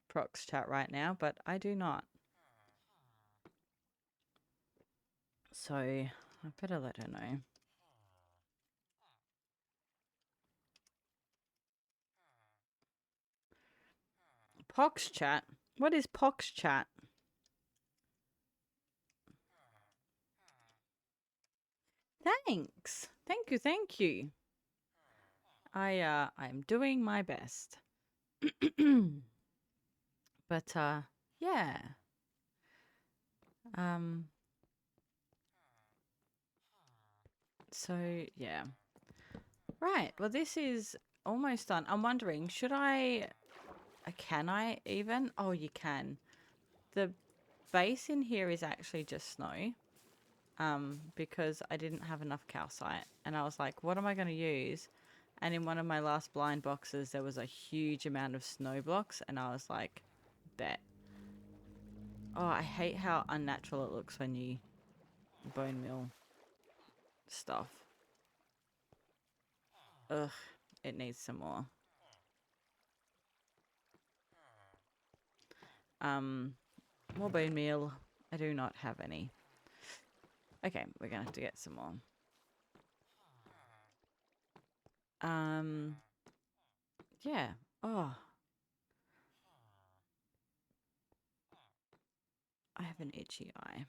prox chat right now, but I do not. So, I better let her know. Pox chat? What is pox chat? Thanks. Thank you, thank you. I'm doing my best. But yeah. So yeah. Right. Well, this is almost done. I'm wondering, should I can I even? Oh, you can. The base in here is actually just snow. Because I didn't have enough calcite and I was like, what am I going to use? And in one of my last blind boxes, there was a huge amount of snow blocks and I was like, bet. Oh, I hate how unnatural it looks when you bone mill stuff. Ugh, it needs some more. More bone meal. I do not have any. Okay, we're gonna have to get some more. Yeah. Oh. I have an itchy eye.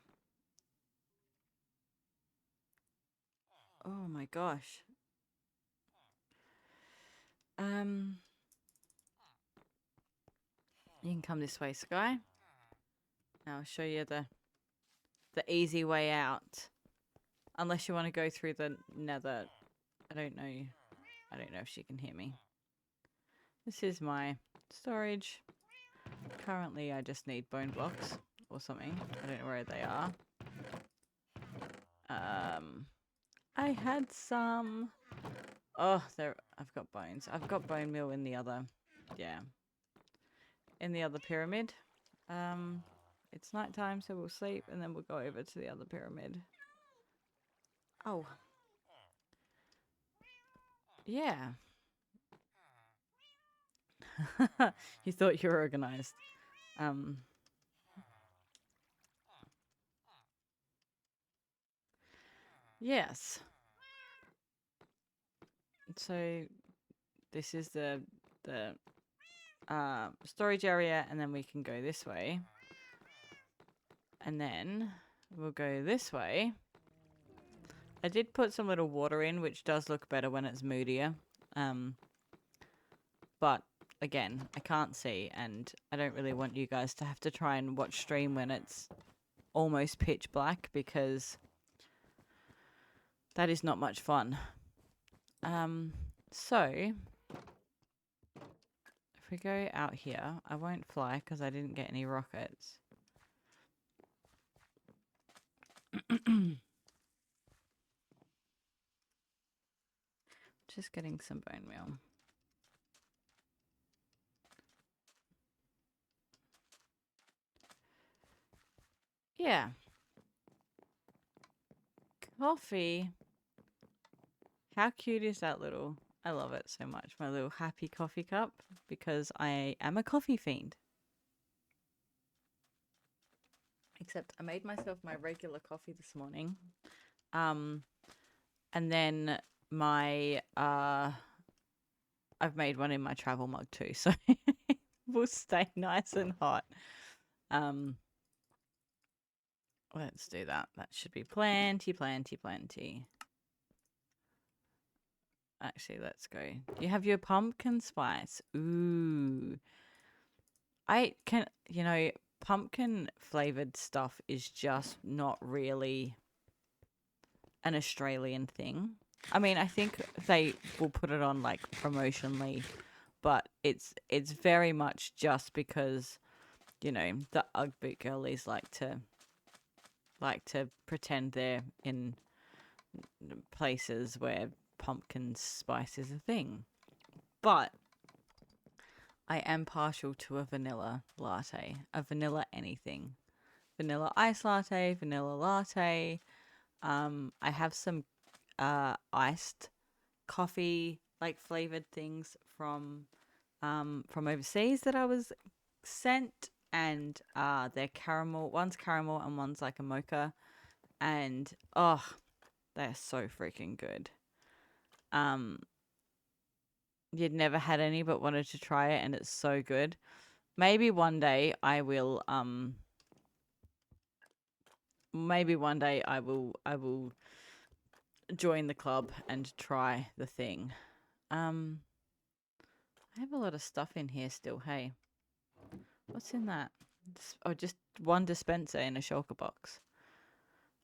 Oh my gosh. You can come this way, Sky. I'll show you the easy way out. Unless you want to go through the nether. I don't know. I don't know if she can hear me. This is my storage. Currently, I just need bone blocks or something. I don't know where they are. I had some. Oh, there. I've got bones. I've got bone meal in the other. Yeah. In the other pyramid. It's nighttime, so we'll sleep and then we'll go over to the other pyramid. Oh. Yeah. You thought you were organized. Yes. So this is the storage area, and then we can go this way. And then we'll go this way. I did put some little water in, which does look better when it's moodier. But again, I can't see, and I don't really want you guys to have to try and watch stream when it's almost pitch black, because that is not much fun. So we go out here, I won't fly because I didn't get any rockets. Just getting some bone meal. Yeah. Coffee. How cute is that little? I love it so much. My little happy coffee cup because I am a coffee fiend. Except I made myself my regular coffee this morning. And then my I've made one in my travel mug too, so it will stay nice and hot. Let's do that. That should be plenty. Actually, let's go. You have your pumpkin spice. Ooh. I can, pumpkin flavored stuff is just not really an Australian thing. I mean, I think they will put it on like promotionally, but it's very much just because, the Ugg boot girlies like to pretend they're in places where pumpkin spice is a thing. But I am partial to a vanilla latte, a vanilla anything. Vanilla ice latte, vanilla latte. I have some iced coffee like flavored things from overseas that I was sent, and they're caramel. One's caramel and one's like a mocha, and oh, they're so freaking good. You'd never had any but wanted to try it, and it's so good. Maybe one day I will I will join the club and try the thing. I have a lot of stuff in here still, hey. What's in that? Just one dispenser in a shulker box.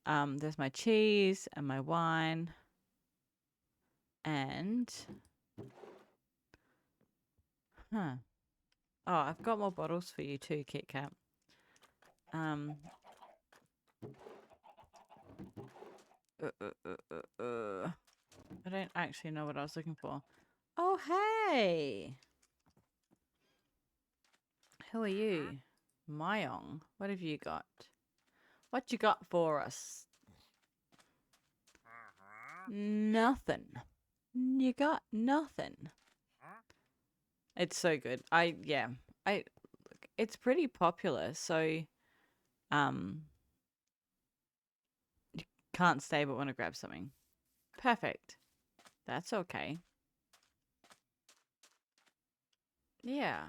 There's my cheese and my wine. And oh, I've got more bottles for you too, Kit Kat. I don't actually know what I was looking for. Oh, hey! Who are you? Mayong. What have you got? What you got for us? Nothing. You got nothing. It's so good. It's pretty popular, so you can't stay but want to grab something. Perfect. That's okay. Yeah.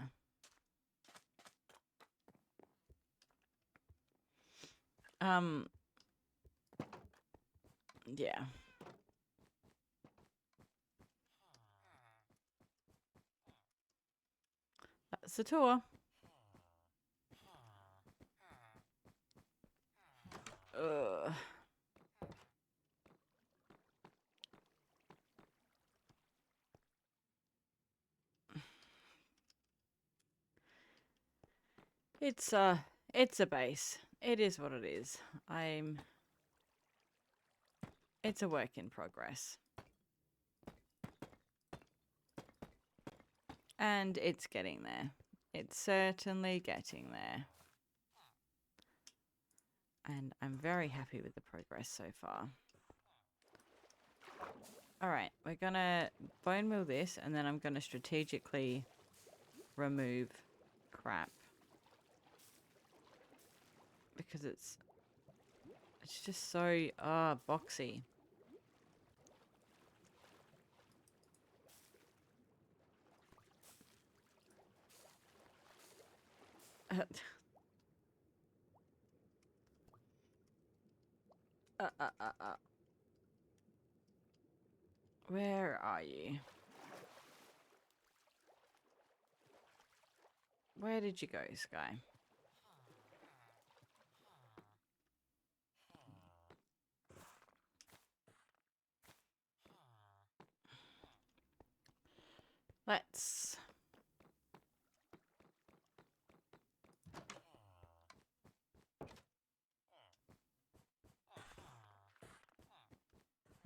Yeah. That's the tour. Ugh. It's a base. It is what it is. It's a work in progress. And it's getting there. It's certainly getting there. And I'm very happy with the progress so far. Alright, we're gonna bone meal this, and then I'm gonna strategically remove crap. Because it's just so, boxy. Where are you? Where did you go, Sky? Let's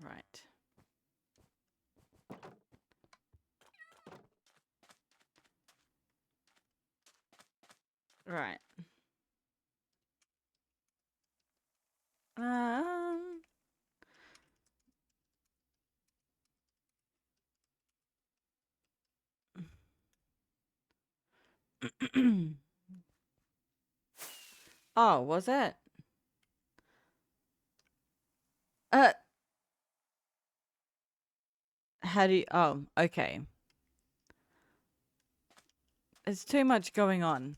Right. Right. Um. Oh, was it? Uh, how do you... Oh, okay. There's too much going on.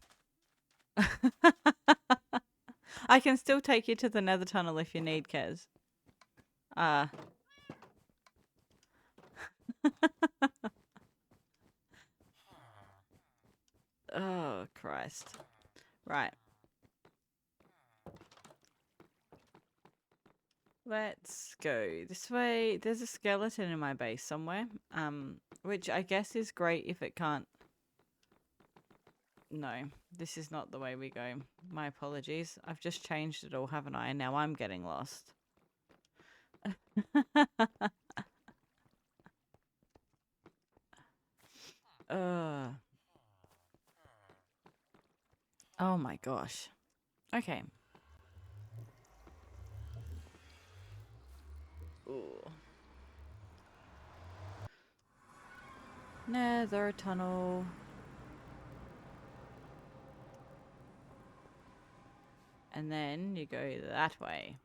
I can still take you to the nether tunnel if you need, Kez. Oh, Christ. Right. Let's go this way. There's a skeleton in my base somewhere, which I guess is great if it can't... No, this is not the way we go. My apologies. I've just changed it all, haven't I? And now I'm getting lost. Oh my gosh. Okay. Ooh. Nether tunnel. And then you go that way.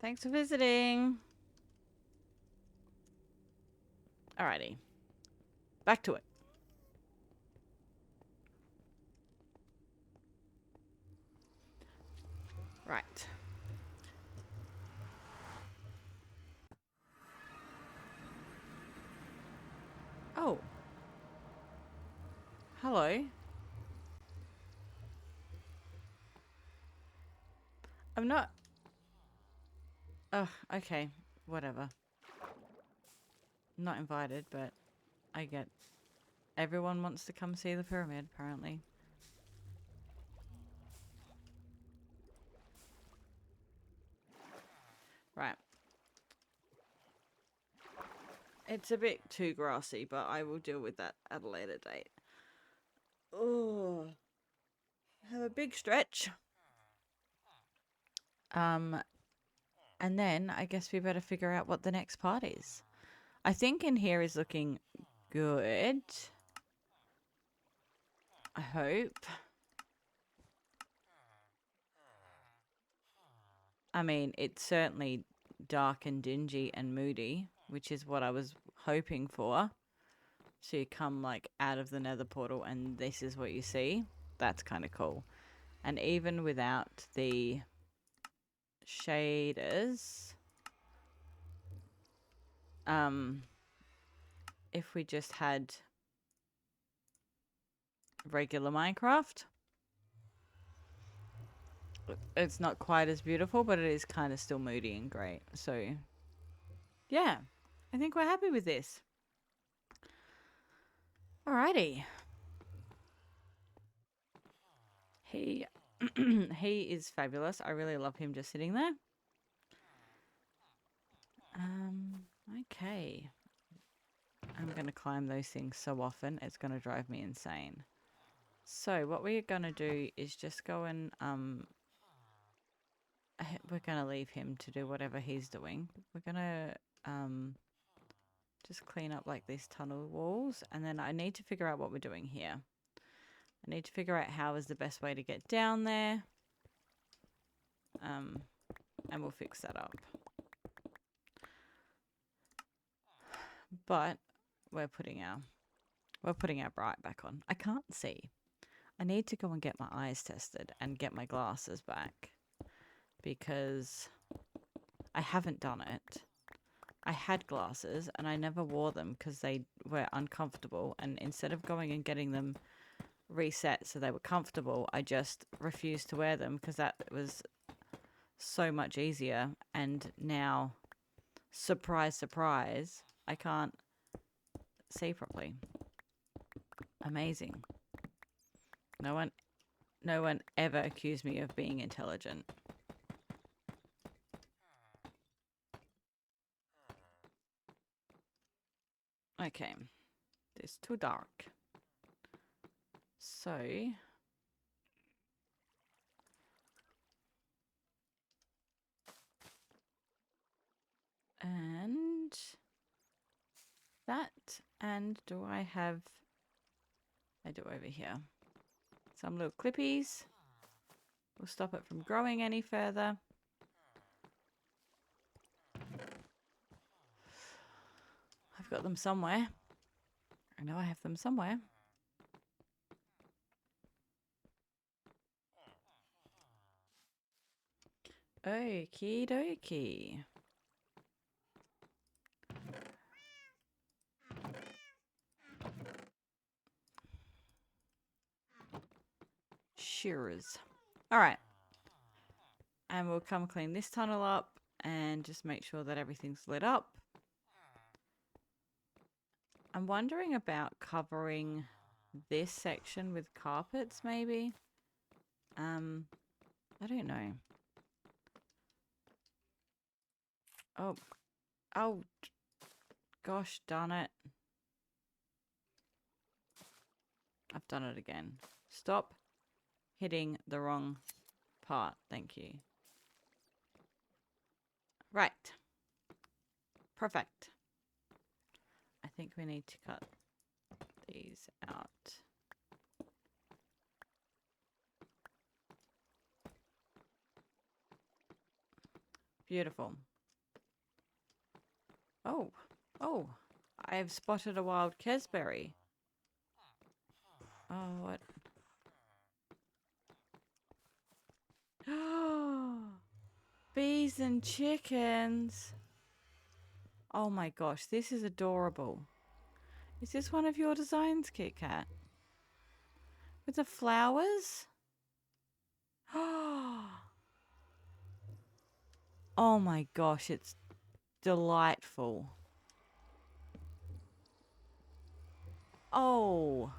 Thanks for visiting. Alrighty. Back to it. Right. Oh. Hello. I'm not... Ugh, okay. Whatever. Not invited, but I get... Everyone wants to come see the pyramid, apparently. Right. It's a bit too grassy, but I will deal with that at a later date. Oh. Have a big stretch. And then I guess we better figure out what the next part is. I think in here is looking good. I hope. I mean, it's certainly dark and dingy and moody, which is what I was hoping for. So you come like out of the nether portal and this is what you see. That's kind of cool. And even without the shaders, if we just had regular Minecraft, it's not quite as beautiful, but it is kind of still moody and great. So yeah, I think we're happy with this. Alrighty. He he is fabulous. I really love him just sitting there. Okay. I'm going to climb those things so often, it's going to drive me insane. So what we're going to do is just go and, we're going to leave him to do whatever he's doing. We're going to, just clean up like these tunnel walls. And then I need to figure out what we're doing here. I need to figure out how is the best way to get down there. And we'll fix that up. But we're putting our bright back on. I can't see. I need to go and get my eyes tested and get my glasses back because I haven't done it. I had glasses and I never wore them because they were uncomfortable, and instead of going and getting them reset so they were comfortable, I just refused to wear them because that was so much easier. And now, surprise, surprise, I can't see properly. Amazing. No one ever accused me of being intelligent. Okay. It's too dark. So and that, and do I have, I do over here, some little clippies. We'll stop it from growing any further. I've got them somewhere. I know I have them somewhere. Okie dokie. Shearers. All right. And we'll come clean this tunnel up and just make sure that everything's lit up. I'm wondering about covering this section with carpets, maybe. I don't know. Oh, gosh darn it. I've done it again. Stop hitting the wrong part. Thank you. Right. Perfect. I think we need to cut these out. Beautiful. Oh, I have spotted a wild kesberry. Oh, what? Oh, bees and chickens. Oh my gosh, this is adorable. Is this one of your designs, Kit Kat? With the flowers? Oh my gosh, it's delightful. Oh,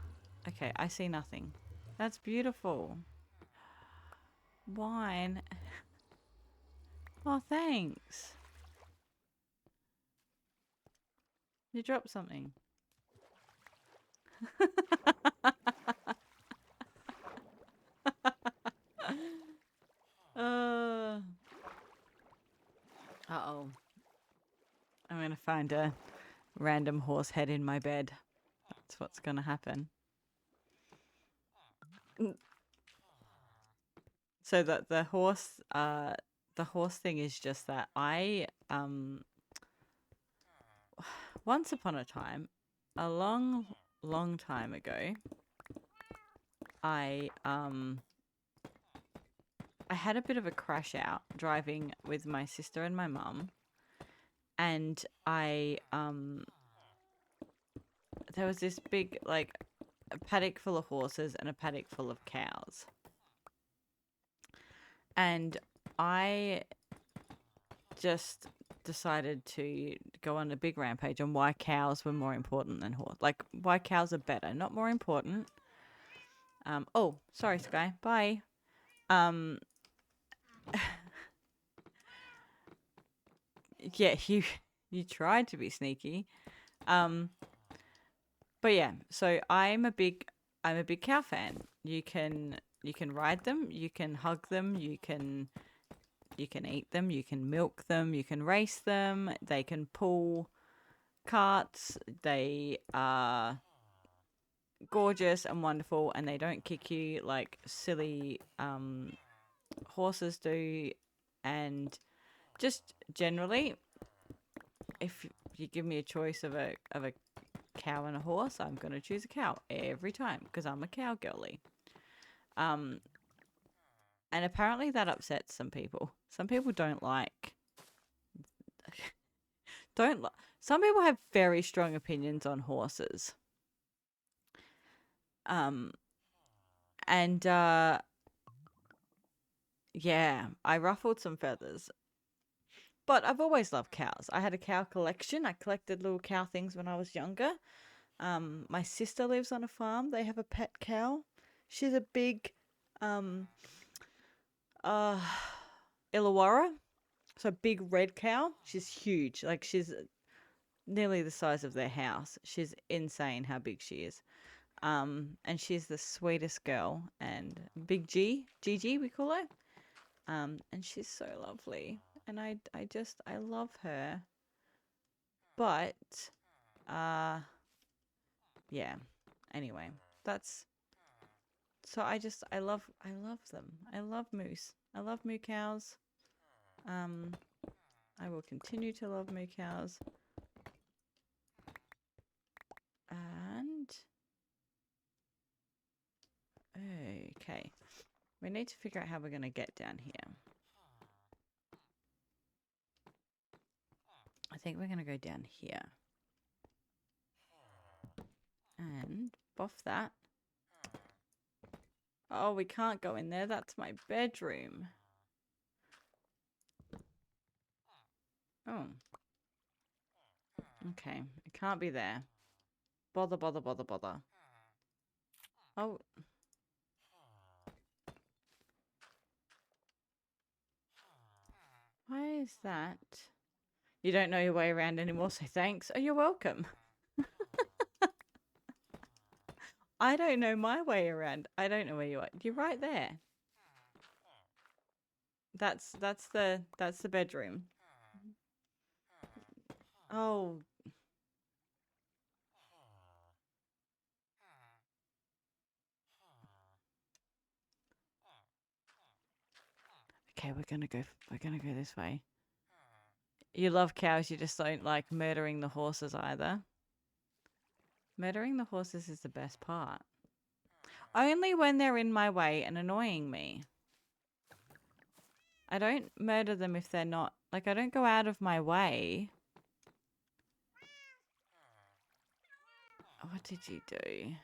okay, I see nothing. That's beautiful. Wine. Oh, thanks. You dropped something. Uh-oh. I'm going to find a random horse head in my bed. That's what's going to happen. So that the horse thing is just that I once upon a time, a long time ago, I had a bit of a crash out driving with my sister and my mum, and there was this big, like, a paddock full of horses and a paddock full of cows. And I just decided to go on a big rampage on why cows were more important than horse. Like, why cows are better, not more important. Oh, sorry, Sky. Bye. Yeah, you tried to be sneaky. But yeah, so I'm a big cow fan. You can ride them, you can hug them, you can eat them, you can milk them, you can race them, they can pull carts, they are gorgeous and wonderful, and they don't kick you like silly horses do. And just generally, if you give me a choice of a cow and a horse, I'm going to choose a cow every time because I'm a cow girly. And apparently that upsets some people. Some people don't like some people have very strong opinions on horses. And yeah, I ruffled some feathers. But I've always loved cows. I had a cow collection. I collected little cow things when I was younger. My sister lives on a farm. They have a pet cow. She's a big uh Illawarra. So big red cow. She's huge. Like she's nearly the size of their house. She's insane how big she is. And she's the sweetest girl, and Big Gigi we call her. And she's so lovely. And I love her. But yeah. Anyway, that's so I love them. I love moose. I love moo cows. I will continue to love moo cows. And okay. We need to figure out how we're going to get down here. I think we're going to go down here. And buff that. Oh, we can't go in there. That's my bedroom. Oh. Okay. It can't be there. Bother. Oh. Why is that? You don't know your way around anymore, so thanks. Oh, you're welcome. I don't know my way around. I don't know where you are. You're right there. That's the bedroom. Oh. Okay, we're gonna go this way. You love cows, you just don't like murdering the horses either. Murdering the horses is the best part. Only when they're in my way and annoying me. I don't murder them if they're not... Like, I don't go out of my way. What did you do?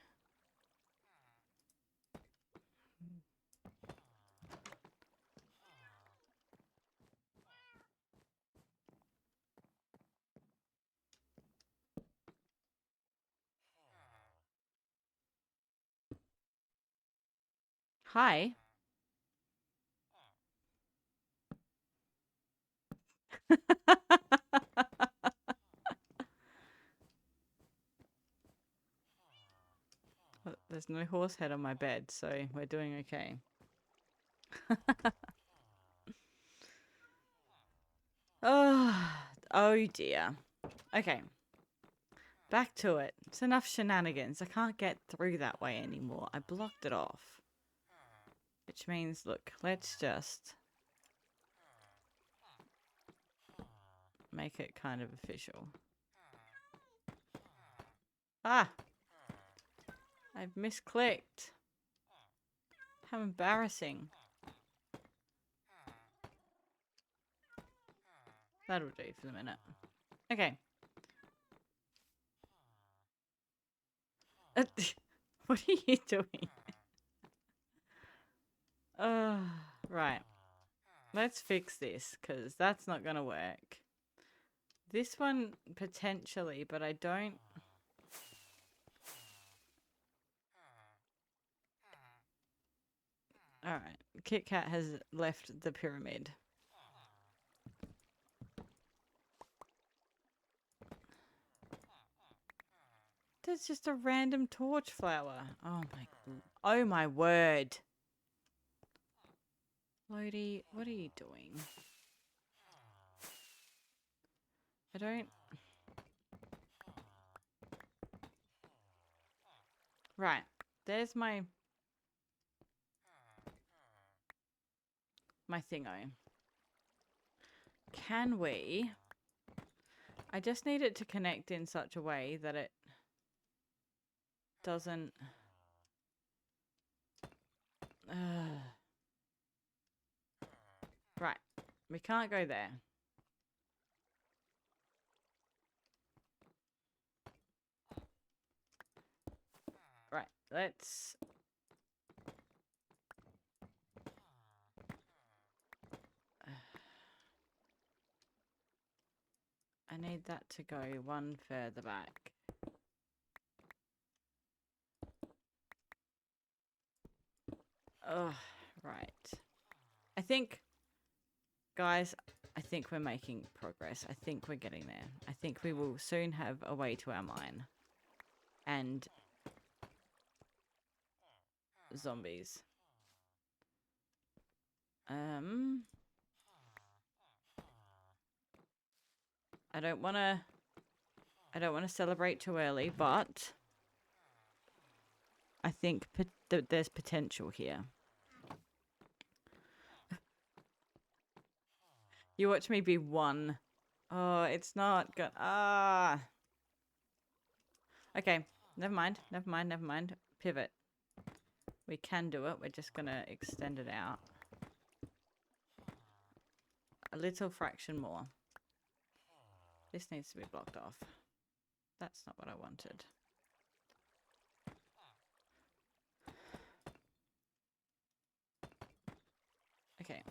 Hi. There's no horse head on my bed, so we're doing okay. Oh dear. Okay. Back to it. It's enough shenanigans. I can't get through that way anymore. I blocked it off. Which means, look, let's just make it kind of official. Ah! I've misclicked. How embarrassing. That'll do for the minute. Okay. What are you doing? Right. Let's fix this, because that's not going to work. This one, potentially, but I don't... Alright. Kit Kat has left the pyramid. There's just a random torch flower. Oh my word. Lodi, what are you doing? I don't... Right. There's my thingo. Can we... I just need it to connect in such a way that it doesn't... Right. We can't go there. Right. Let's... I need that to go one further back. Oh, right. I think, guys, I think we're making progress. I think we're getting there. I think we will soon have a way to our mine. And zombies. I don't want to celebrate too early, but I think there's potential here. You watch me be one. Oh, it's not good. Ah. Okay, never mind. Never mind. Never mind. Pivot. We can do it. We're just going to extend it out. A little fraction more. This needs to be blocked off. That's not what I wanted. Okay.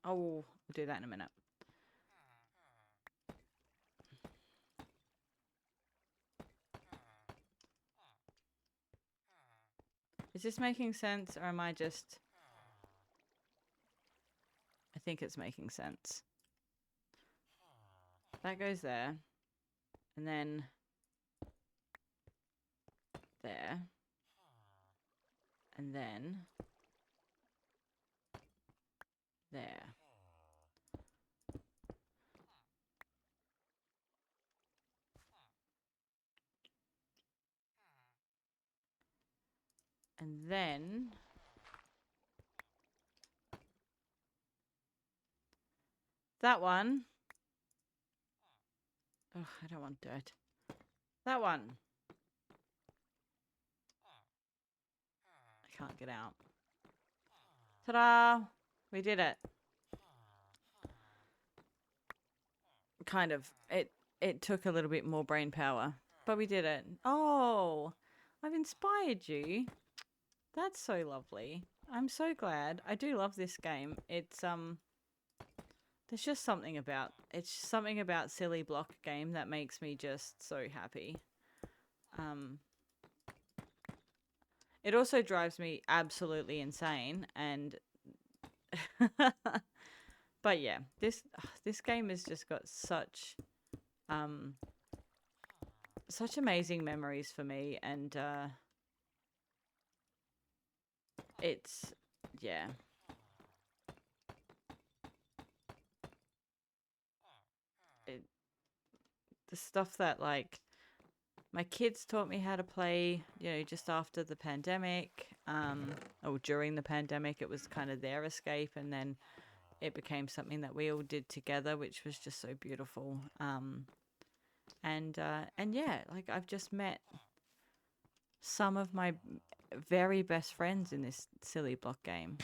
Oh, we'll do that in a minute. Is this making sense, or am I just... I think it's making sense. That goes there. And then... there. And then... there. And then... that one... oh, I don't want dirt. That one. I can't get out. Ta-da! We did it. Kind of. It took a little bit more brain power, but we did it. Oh, I've inspired you. That's so lovely. I'm so glad. I do love this game. It's there's just something about silly block game that makes me just so happy. It also drives me absolutely insane, and but yeah, this game has just got such amazing memories for me, and it's yeah. The stuff that, like, my kids taught me how to play, you know, just after the pandemic, or during the pandemic. It was kind of their escape, and then it became something that we all did together, which was just so beautiful. And yeah, like, I've just met some of my very best friends in this silly block game.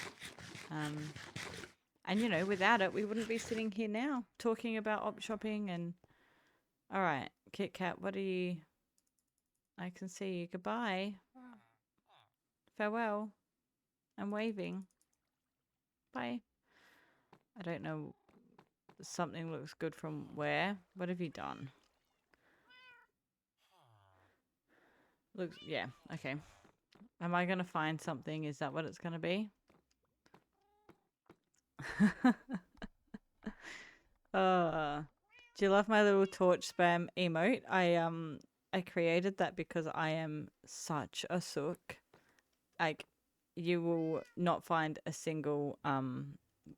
And, you know, without it, we wouldn't be sitting here now talking about op shopping. And all right, Kit Kat, what are you... I can see you. Goodbye. Farewell. I'm waving. Bye. I don't know. Something looks good from where? What have you done? Looks... yeah, okay. Am I going to find something? Is that what it's going to be? Do you love my little torch spam emote? I created that because I am such a sook. Like, you will not find a single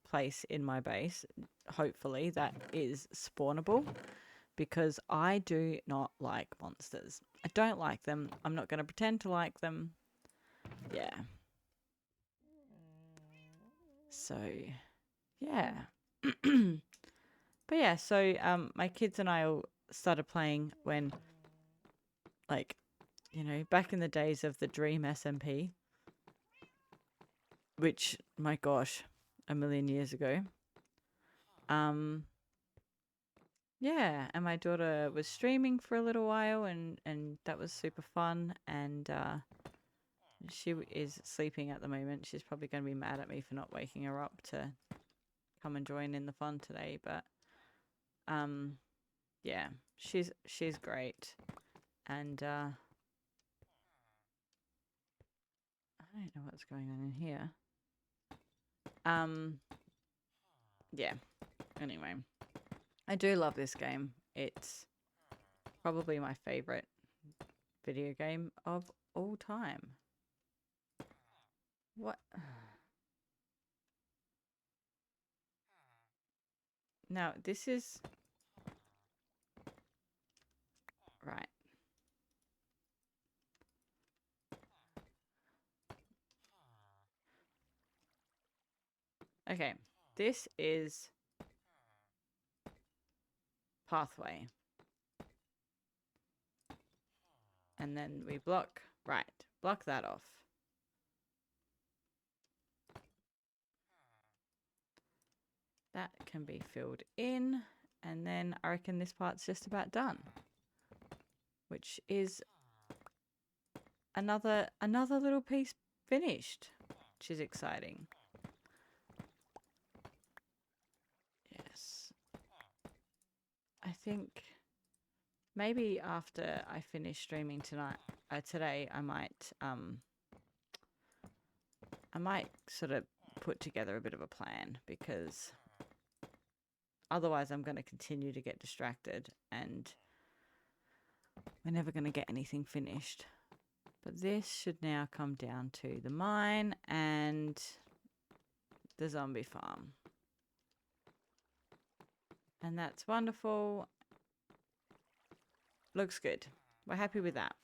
place in my base, hopefully, that is spawnable, because I do not like monsters. I don't like them. I'm not going to pretend to like them. Yeah. So, yeah. But yeah, so my kids and I all started playing when, like, you know, back in the days of the Dream SMP, which, my gosh, a million years ago. Yeah, and my daughter was streaming for a little while, and that was super fun. And she is sleeping at the moment. She's probably going to be mad at me for not waking her up to come and join in the fun today. But yeah, she's great. And I don't know what's going on in here. Yeah. Anyway, I do love this game. It's probably my favorite video game of all time. What? Now, this is... Right. Okay. This is pathway. And then we block. Right. Block that off. That can be filled in. And then I reckon this part's just about done. Which is another little piece finished. Which is exciting. Yes. I think maybe after I finish streaming today, I might sort of put together a bit of a plan, because otherwise I'm going to continue to get distracted and we're never going to get anything finished. But this should now come down to the mine and the zombie farm. And that's wonderful. Looks good. We're happy with that.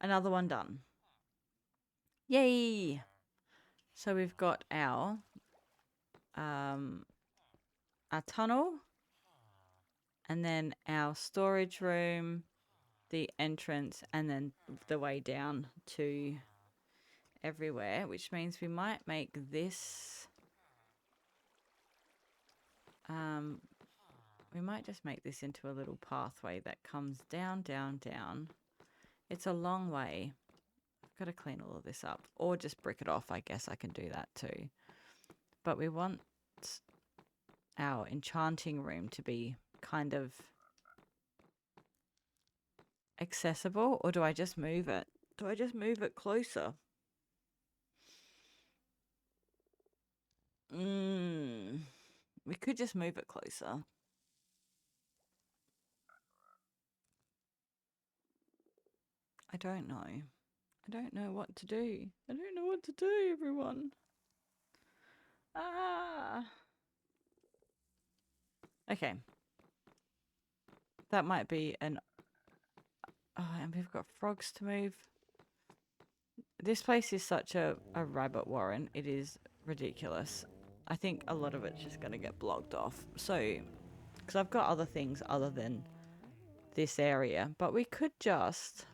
Another one done. Yay! So we've got our tunnel, and then our storage room, the entrance, and then the way down to everywhere, which means we might make this... we might just make this into a little pathway that comes down, down, down. It's a long way. I've got to clean all of this up, or just brick it off. I guess I can do that too. But we want our enchanting room to be kind of accessible, or do I just move it? Do I just move it closer? We could just move it closer. I don't know. I don't know what to do. I don't know what to do, everyone. Okay. That might be an... Oh, and we've got frogs to move. This place is such a rabbit warren. It is ridiculous. I think a lot of it's just going to get blocked off. So, because I've got other things other than this area. But we could just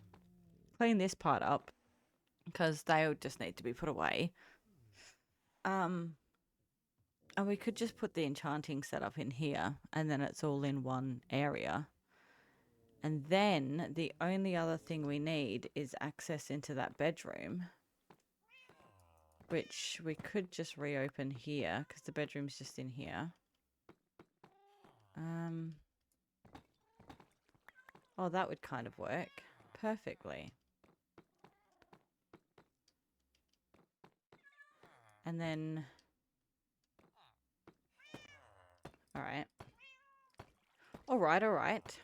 clean this part up, because they'll just need to be put away. And we could just put the enchanting setup in here, and then it's all in one area. And then the only other thing we need is access into that bedroom, which we could just reopen here, because the bedroom's just in here. Oh, that would kind of work perfectly. And then... All right. All right, all right.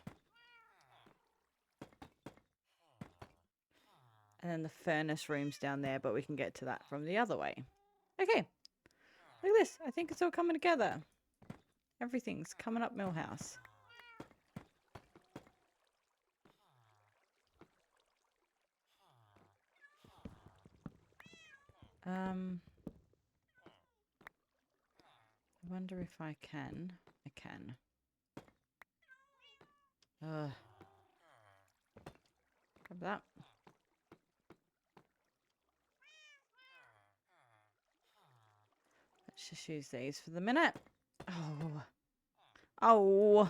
And then the furnace room's down there, but we can get to that from the other way. Okay. Look at this. I think it's all coming together. Everything's coming up Millhouse. I wonder if I can. I can. Grab that. Let's just use these for the minute. Oh. Oh.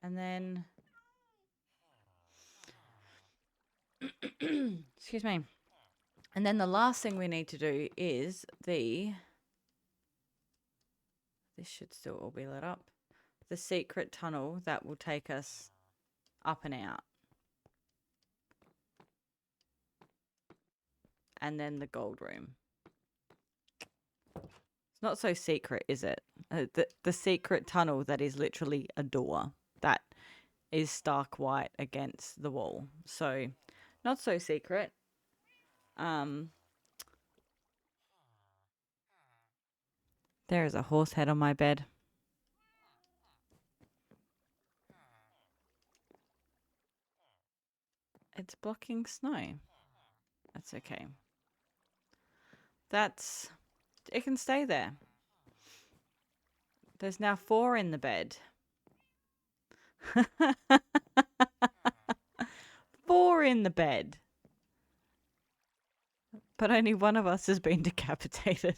And then... Excuse me. And then the last thing we need to do is the... This should still all be lit up. the secret tunnel that will take us up and out. And then the gold room. It's not so secret, is it? The secret tunnel that is literally a door that is stark white against the wall. So, not so secret. There is a horse head on my bed. It's blocking snow. That's okay. It can stay there. There's now 4 in the bed. 4 in the bed. But only one of us has been decapitated.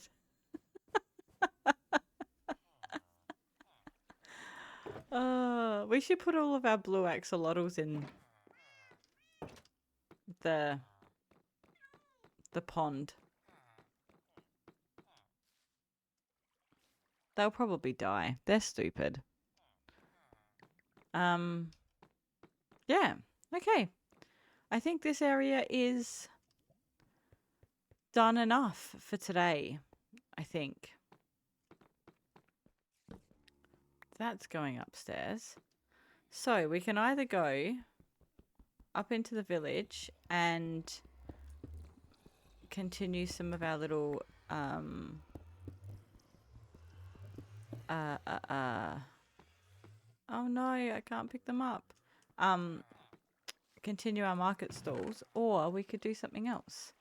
We should put all of our blue axolotls in the pond. They'll probably die. They're stupid. Yeah. Okay. I think this area is done enough for today, I think. That's going upstairs. So we can either go up into the village and continue some of our little oh no, I can't pick them up. Continue our market stalls, or we could do something else.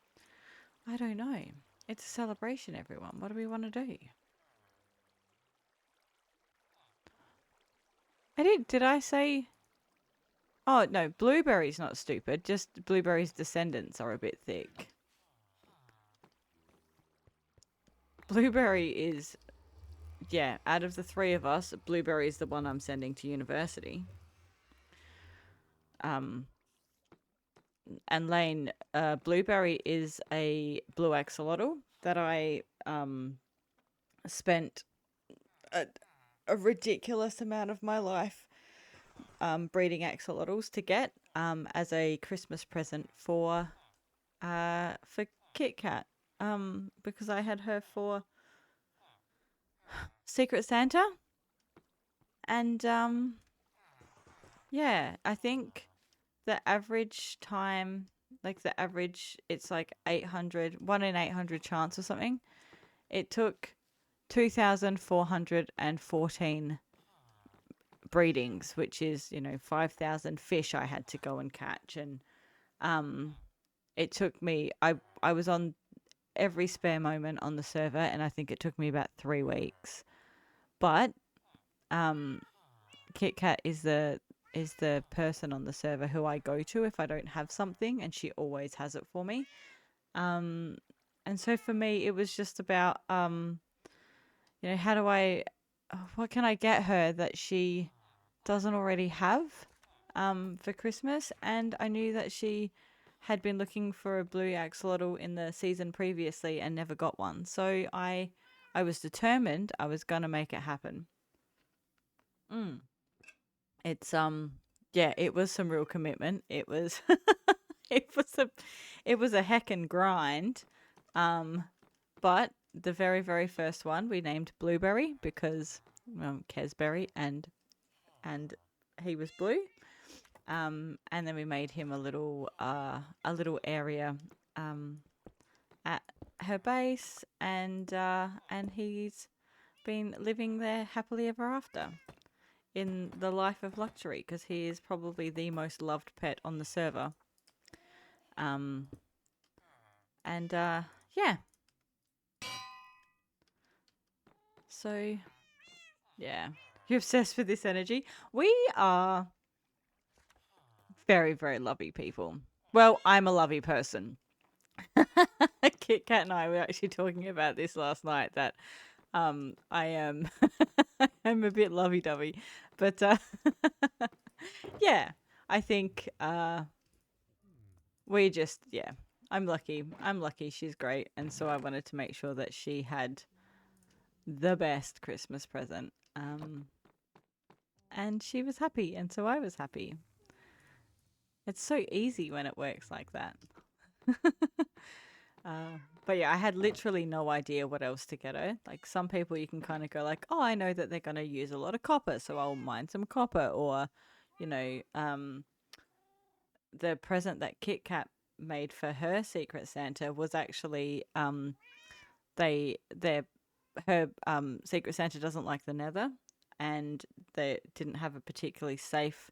I don't know. It's a celebration, everyone. What do we want to do? Did I say? Oh, no, Blueberry's not stupid. Just Blueberry's descendants are a bit thick. Blueberry is, yeah, out of the 3 of us, Blueberry is the one I'm sending to university. And Lane, Blueberry is a blue axolotl that I spent a ridiculous amount of my life breeding axolotls to get as a Christmas present for Kit Kat, because I had her for Secret Santa, and yeah, I think the average time, like the average, it's like 1 in 800 chance or something. It took 2,414 breedings, which is, 5,000 fish I had to go and catch. And it took me, I was on every spare moment on the server, and I think it took me about 3 weeks. But Kit Kat is the person on the server who I go to if I don't have something, and she always has it for me. And so for me, it was just about, what can I get her that she doesn't already have for Christmas? And I knew that she had been looking for a blue axolotl in the season previously and never got one. So I was determined I was going to make it happen. It's yeah, it was some real commitment. It was it was a heckin' grind. But the very, very first one we named Blueberry because Kesberry and he was blue. And then we made him a little area at her base, and he's been living there happily ever after in the life of luxury, because he is probably the most loved pet on the server. Yeah. So, yeah. You're obsessed with this energy. We are very, very lovey people. Well, I'm a lovey person. Kit Kat and I were actually talking about this last night, that I am I'm a bit lovey-dovey. But yeah, I think we just, yeah, I'm lucky. She's great. And so I wanted to make sure that she had the best Christmas present. and she was happy, and so I was happy. It's so easy when it works like that. But yeah, I had literally no idea what else to get her. Like some people you can kind of go like, oh, I know that they're going to use a lot of copper, so I'll mine some copper. Or, you know, the present that Kit Kat made for her Secret Santa was actually her Secret Santa doesn't like the Nether, and they didn't have a particularly safe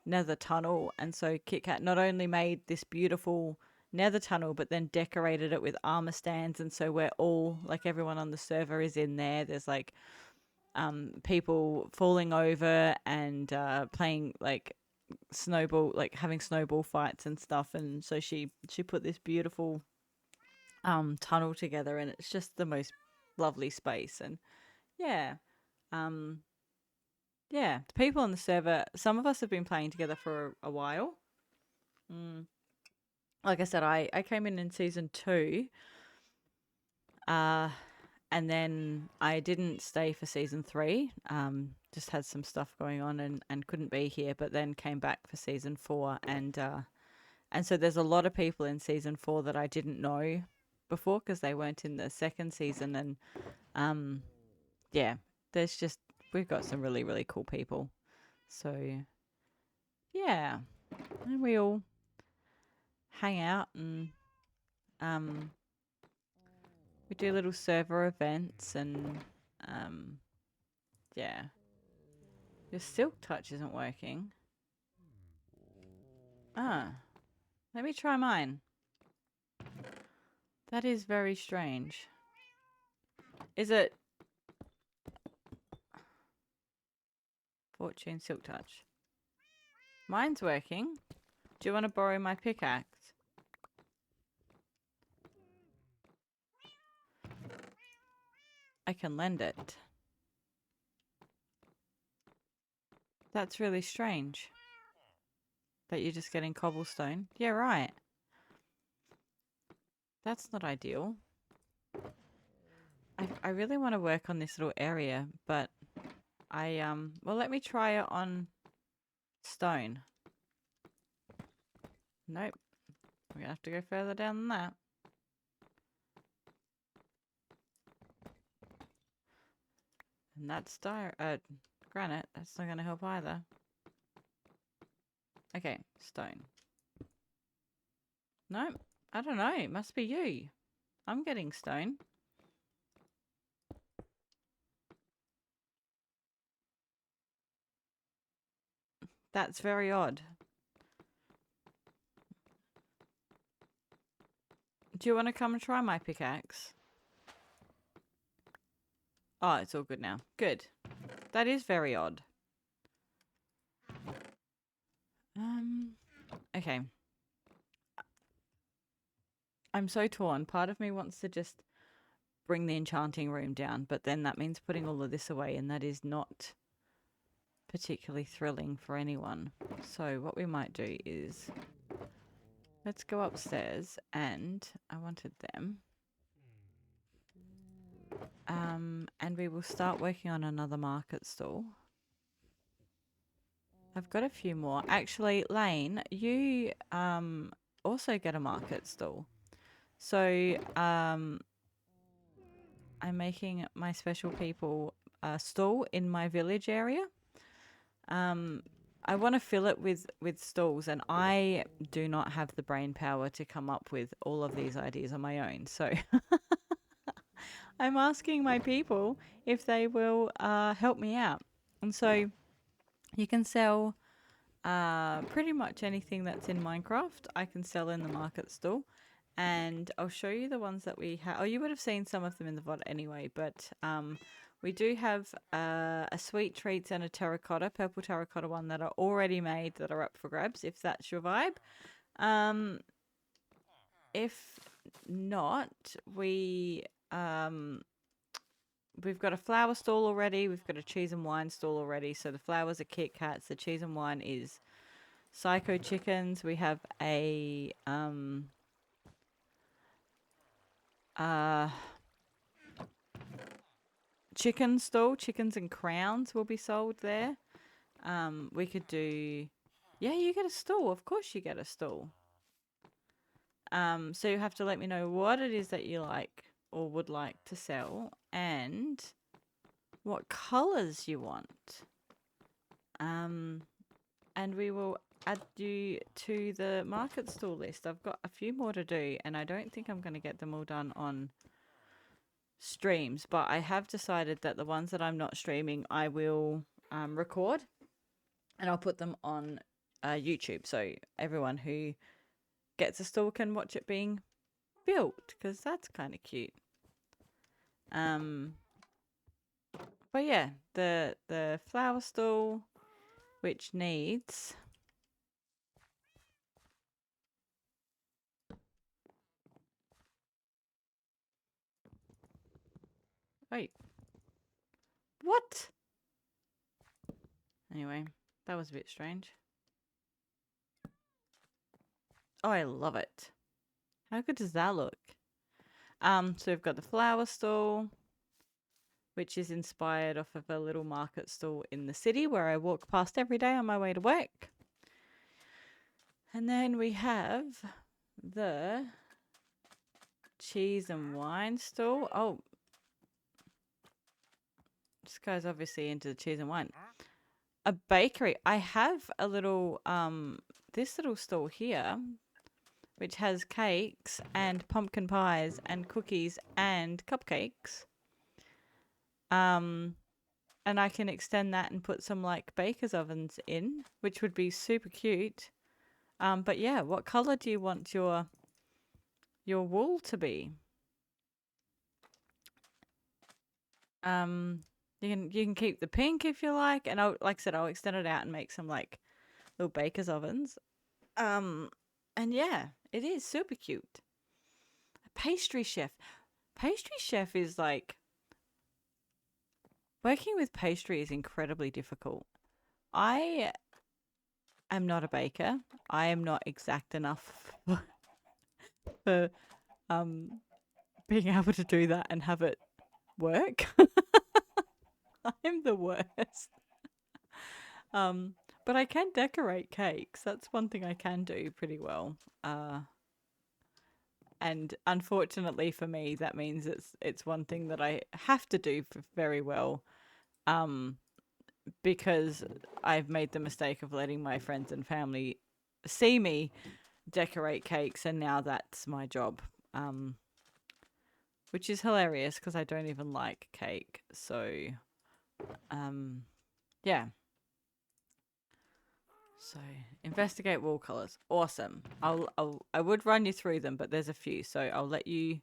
Nether tunnel, and so Kit Kat not only made this beautiful Nether tunnel, but then decorated it with armor stands, and so we're all like everyone on the server is in there. There's like people falling over and playing like snowball, like having snowball fights and stuff, and so she put this beautiful tunnel together, and it's just the most lovely space. And yeah, um yeah, the people on the server, some of us have been playing together for a while. Like I said, I came in season 2, and then I didn't stay for season 3. Just had some stuff going on and couldn't be here, but then came back for season 4, and so there's a lot of people in season 4 that I didn't know before because they weren't in the second season, and yeah, there's just we've got some really really cool people, so yeah, and we all hang out and we do little server events and yeah. Your silk touch isn't working. Ah, let me try mine. That is very strange. Is it Fortune Silk Touch? Mine's working. Do you want to borrow my pickaxe? I can lend it. That's really strange. That you're just getting cobblestone. Yeah, right. That's not ideal. I really want to work on this little area, but well, let me try it on stone. Nope. We're gonna have to go further down than that. And that's granite. That's not gonna help either. Okay, stone. Nope. I don't know. It must be you. I'm getting stone. That's very odd. Do you want to come and try my pickaxe? Oh, it's all good now. Good. That is very odd. Okay. I'm so torn. Part of me wants to just bring the enchanting room down, but then that means putting all of this away, and that is not particularly thrilling for anyone. So what we might do is let's go upstairs, and I wanted them. And we will start working on another market stall. I've got a few more. Actually, Lane, you also get a market stall. So I'm making my special people stall in my village area. I want to fill it with stalls, and I do not have the brain power to come up with all of these ideas on my own. So I'm asking my people if they will help me out. And so you can sell pretty much anything that's in Minecraft. I can sell in the market stall. And I'll show you the ones that we have. Oh, you would have seen some of them in the VOD anyway, but we do have a sweet treats and a terracotta, purple terracotta one that are already made that are up for grabs, if that's your vibe. If not, we've got a flower stall already. We've got a cheese and wine stall already. So the flowers are Kit Kats. The cheese and wine is Psycho Chickens. We have a chicken stall. Chickens and crowns will be sold there. We could do... Yeah, you get a stall. Of course you get a stall. So you have to let me know what it is that you like or would like to sell and what colors you want. And we will add you to the market stall list. I've got a few more to do, and I don't think I'm going to get them all done on streams, but I have decided that the ones that I'm not streaming, I will record, and I'll put them on YouTube, so everyone who gets a stall can watch it being built, because that's kind of cute. But yeah, the flower stall, which needs... Wait. What? Anyway, that was a bit strange. Oh, I love it. How good does that look? So we've got the flower stall, which is inspired off of a little market stall in the city where I walk past every day on my way to work. And then we have the cheese and wine stall. Oh, this guy's obviously into the cheese and wine. A bakery. I have a little, this little stall here, which has cakes and pumpkin pies and cookies and cupcakes. And I can extend that and put some like baker's ovens in, which would be super cute. But yeah, what color do you want your wool to be? You can keep the pink if you like, and like I said, I'll extend it out and make some like little baker's ovens. And yeah, it is super cute. A pastry chef. Pastry chef is like, working with pastry is incredibly difficult. I am not a baker. I am not exact enough for being able to do that and have it work. I'm the worst. But I can decorate cakes. That's one thing I can do pretty well. And unfortunately for me, that means it's one thing that I have to do very well. Because I've made the mistake of letting my friends and family see me decorate cakes, and now that's my job. Which is hilarious because I don't even like cake. So, yeah. So, investigate wall colors. Awesome. I would run you through them, but there's a few, so I'll let you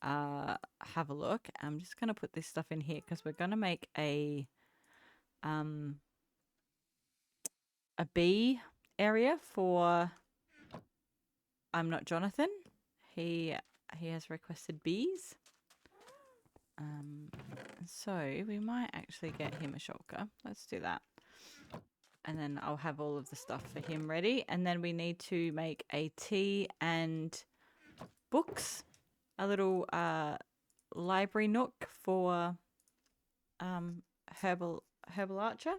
have a look. I'm just gonna put this stuff in here because we're gonna make a bee area for not Jonathan. He has requested bees. So we might actually get him a shulker. Let's do that. And then I'll have all of the stuff for him ready. And then we need to make a tea and books, a little library nook for Herbal Archer.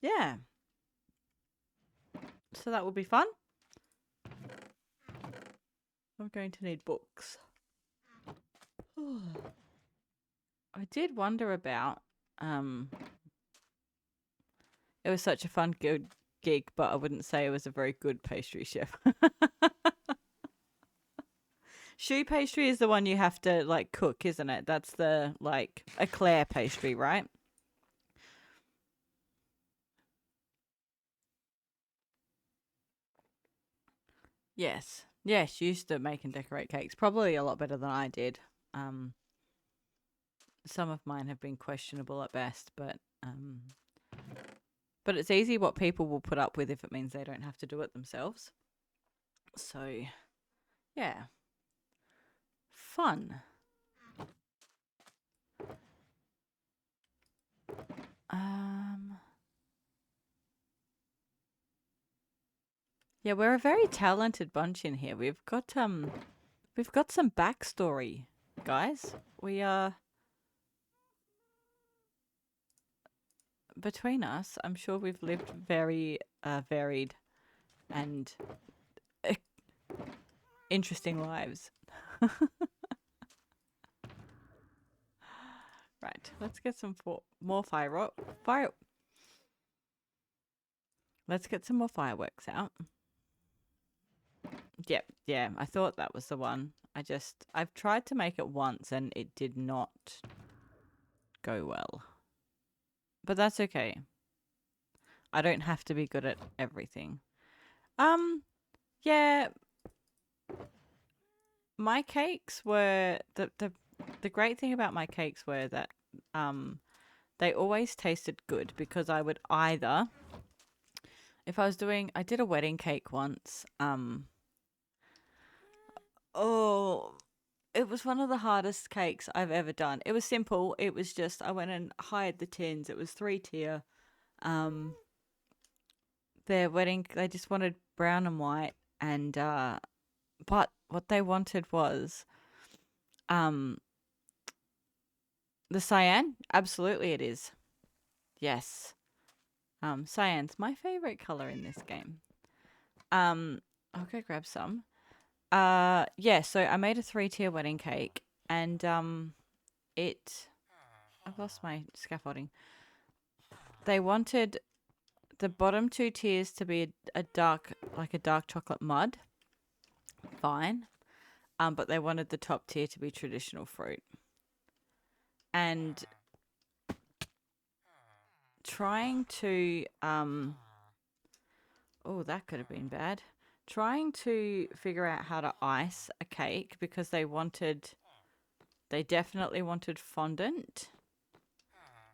Yeah. So that will be fun. I'm going to need books. I did wonder about it was such a fun good gig, but I wouldn't say it was a very good pastry chef. Choux pastry is the one you have to like cook, isn't it? That's the like eclair pastry, right? Yes. Yes, used to make and decorate cakes. Probably a lot better than I did. Some of mine have been questionable at best, but it's easy what people will put up with if it means they don't have to do it themselves. So, yeah. Fun. Yeah, we're a very talented bunch in here. We've got some backstory, guys. We are between us, I'm sure we've lived very varied and interesting lives. Right, let's get some more fire. Let's get some more fireworks out. Yep, yeah, I thought that was the one. I've tried to make it once and it did not go well. But that's okay. I don't have to be good at everything. Yeah, my cakes were the great thing about my cakes were that they always tasted good because I would either, if I did a wedding cake once. Oh, it was one of the hardest cakes I've ever done. It was simple. It was just I went and hired the tins. It was 3-tier. Their wedding, they just wanted brown and white, and but what they wanted was the cyan. Absolutely, it is. Yes. Cyan's my favorite color in this game. I'll go grab some. Yeah, so I made a 3-tier wedding cake, and I've lost my scaffolding. They wanted the bottom 2 tiers to be a dark chocolate mud. Fine. But they wanted the top tier to be traditional fruit. And trying to oh, that could have been bad. Trying to figure out how to ice a cake because they definitely wanted fondant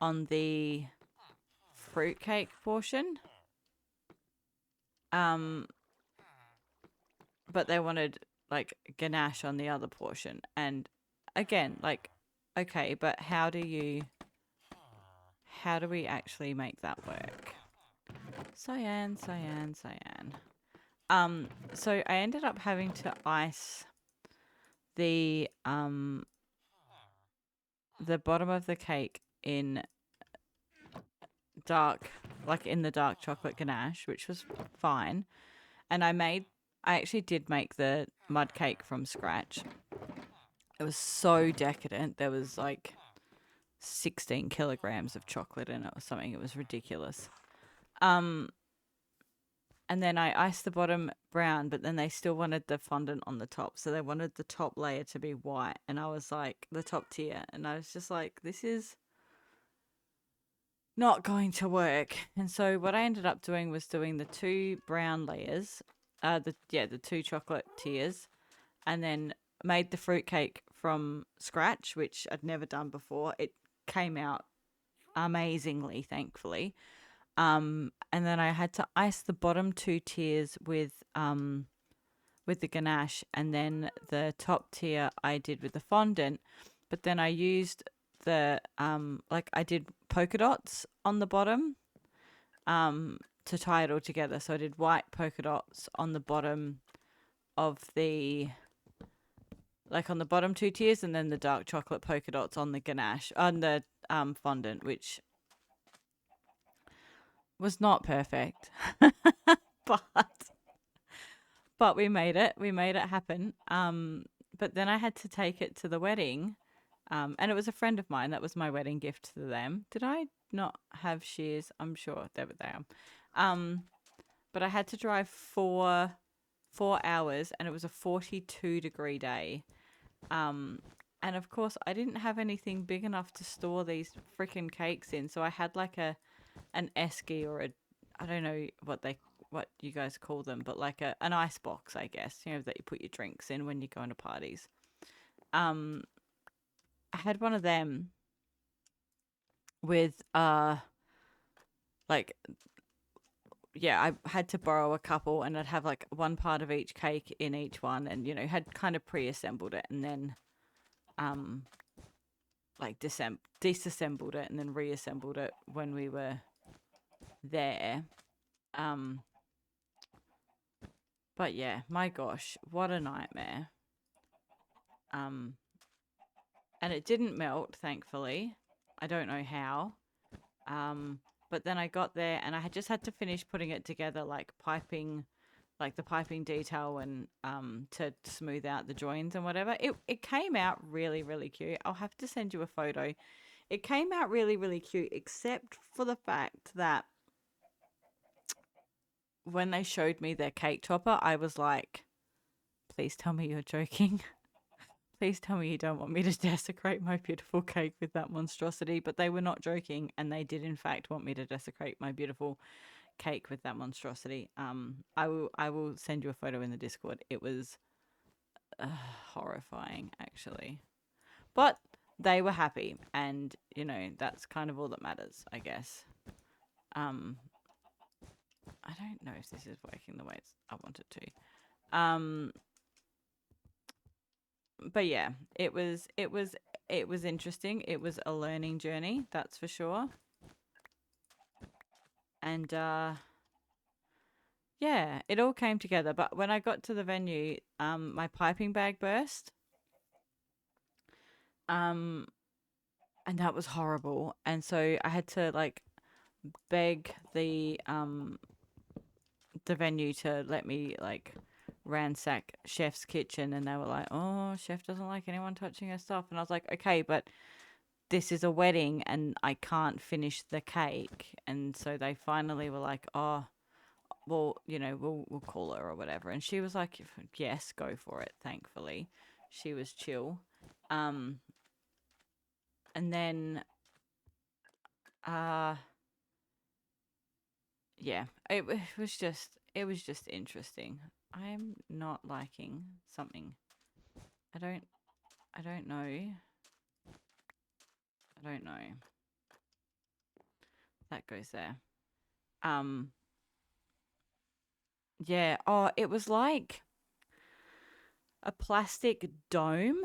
on the fruitcake portion. But they wanted like ganache on the other portion. And again, like, okay, but how do we actually make that work? Cyan. So I ended up having to ice the bottom of the cake in the dark chocolate ganache, which was fine. And I actually did make the mud cake from scratch. It was so decadent. There was like 16 kilograms of chocolate in it or something. It was ridiculous. And then I iced the bottom brown, but then they still wanted the fondant on the top. So they wanted the top layer to be white. And I was like, the top tier. And I was just like, this is not going to work. And so what I ended up doing was doing the 2 brown layers, the 2 chocolate tiers, and then made the fruitcake from scratch, which I'd never done before. It came out amazingly, thankfully. And then I had to ice the bottom 2 tiers with the ganache, and then the top tier I did with the fondant. But then I used the I did polka dots on the bottom to tie it all together. So I did white polka dots on the bottom of the on the bottom 2 tiers, and then the dark chocolate polka dots on the ganache on the fondant, which was not perfect. but we made it. We made it happen. But then I had to take it to the wedding. And it was a friend of mine. That was my wedding gift to them. Did I not have shears? I'm sure they were there. But I had to drive 4 hours, and it was a 42-degree day. And of course, I didn't have anything big enough to store these freaking cakes in. So I had like an esky, or I don't know what you guys call them, but like an ice box, I guess, that you put your drinks in when you're going to parties. I had one of them with I had to borrow a couple, and I'd have like one part of each cake in each one, and had kind of pre-assembled it, and then disassembled it and then reassembled it when we were there. But yeah, my gosh, what a nightmare. And it didn't melt, thankfully. I don't know how. But but then I got there and I had just had to finish putting it together, like the piping detail and to smooth out the joins and whatever. It came out really, really cute. I'll have to send you a photo. It came out really, really cute, except for the fact that when they showed me their cake topper, I was like, please tell me you're joking. Please tell me you don't want me to desecrate my beautiful cake with that monstrosity. But they were not joking, and they did in fact want me to desecrate my beautiful cake with that monstrosity. I will send you a photo in the Discord. It was horrifying, actually. But they were happy, and that's kind of all that matters, I guess. I don't know if this is working the way I want it to. But yeah, it was interesting. It was a learning journey, that's for sure. And yeah, it all came together. But when I got to the venue, my piping bag burst. And that was horrible. And so I had to like beg the venue to let me like ransack chef's kitchen, and they were like, oh, chef doesn't like anyone touching her stuff. And I was like, okay, but this is a wedding and I can't finish the cake. And so they finally were like, oh, well, we'll call her or whatever. And she was like, yes, go for it. Thankfully she was chill. And then yeah, it was just interesting. I'm not liking something. I don't know. That goes there. Yeah. Oh, it was like a plastic dome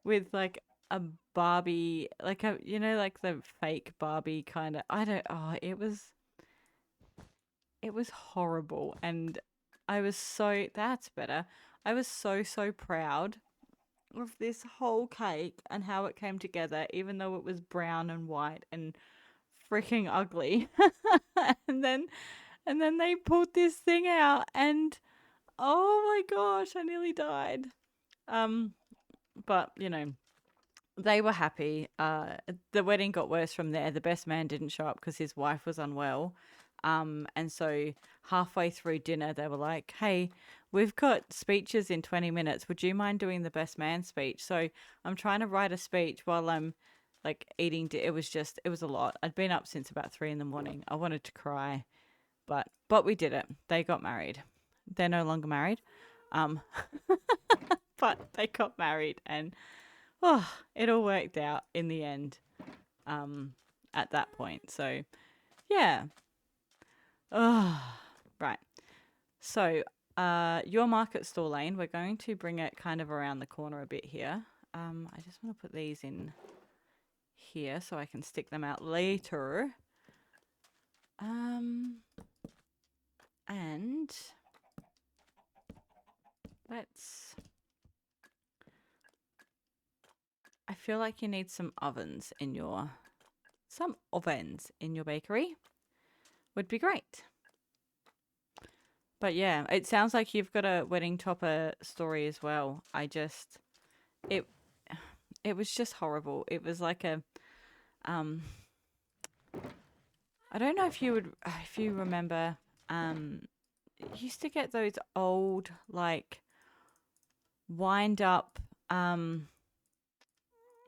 with like a Barbie, like like the fake Barbie kind of. It was horrible, and that's better. I was so proud of this whole cake and how it came together, even though it was brown and white and freaking ugly. and then they pulled this thing out, and oh my gosh, I nearly died. But they were happy. The wedding got worse from there. The best man didn't show up because his wife was unwell. And so halfway through dinner, they were like, hey, we've got speeches in 20 minutes. Would you mind doing the best man speech? So I'm trying to write a speech while I'm like eating. It was a lot. I'd been up since about 3 a.m. I wanted to cry, but we did it. They got married. They're no longer married. But they got married, and it all worked out in the end. At that point. So yeah. Right. So, your market store lane, we're going to bring it kind of around the corner a bit here. I just want to put these in here so I can stick them out later. And I feel like you need some ovens in your bakery. Would be great. But yeah, it sounds like you've got a wedding topper story as well. It was just horrible. It was like a I don't know if you remember, you used to get those old like wind up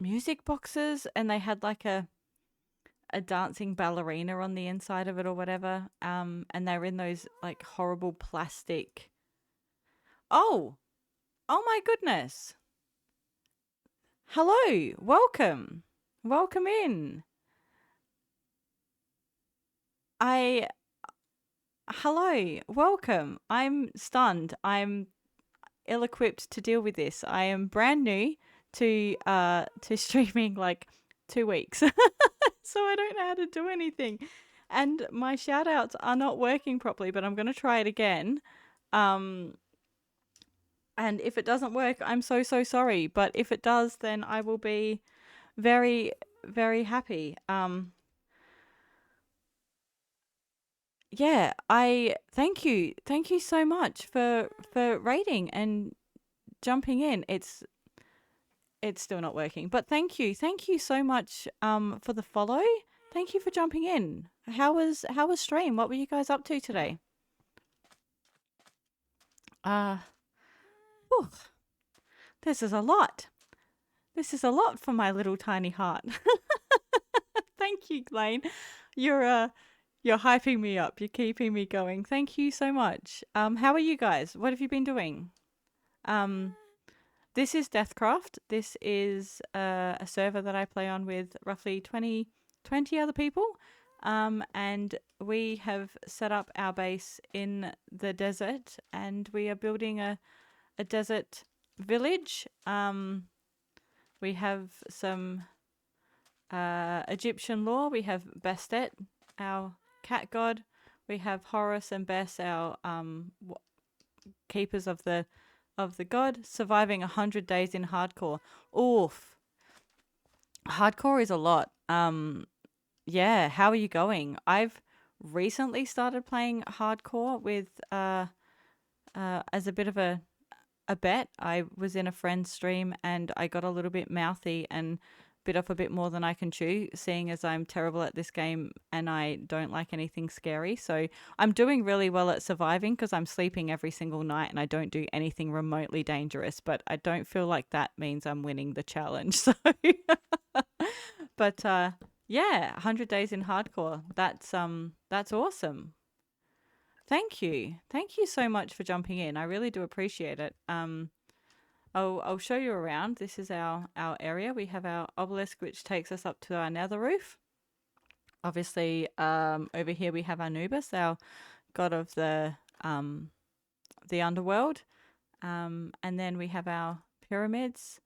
music boxes, and they had like a dancing ballerina on the inside of it or whatever. And they were in those like horrible plastic. Oh my goodness. Hello. Welcome in. Hello. Welcome. I'm stunned. I'm ill-equipped to deal with this. I am brand new to streaming like 2 weeks. So I don't know how to do anything. And my shout outs are not working properly, but I'm going to try it again. And if it doesn't work, I'm so sorry. But if it does, then I will be very, very happy. yeah, I thank you so much for rating and jumping in. It's still not working, but thank you so much for the follow. Thank you for jumping in. How was stream? What were you guys up to today? Uh, whew, this is a lot. This is a lot for my little tiny heart. Thank you, Lane. You're you're hyping me up. You're keeping me going. Thank you so much. How are you guys? What have you been doing? Um, this is Deathcraft. This is a server that I play on with roughly 20 other people. And we have set up our base in the desert and we are building a desert village. We have some Egyptian lore. We have Bastet, our cat god. We have Horus and Bess, our keepers of the god, surviving 100 days in hardcore. Oof, hardcore is a lot. Yeah. How are you going? I've recently started playing hardcore with as a bit of a bet. I was in a friend's stream and I got a little bit mouthy and bit off a bit more than I can chew, seeing as I'm terrible at this game and I don't like anything scary. So I'm doing really well at surviving because I'm sleeping every single night and I don't do anything remotely dangerous, but I don't feel like that means I'm winning the challenge. So but yeah, 100 days in hardcore. That's awesome. Thank you. Thank you so much for jumping in. I really do appreciate it. I'll show you around. This is our area. We have our obelisk, which takes us up to our nether roof. Obviously, over here we have Anubis, our god of the underworld. And then we have our pyramids.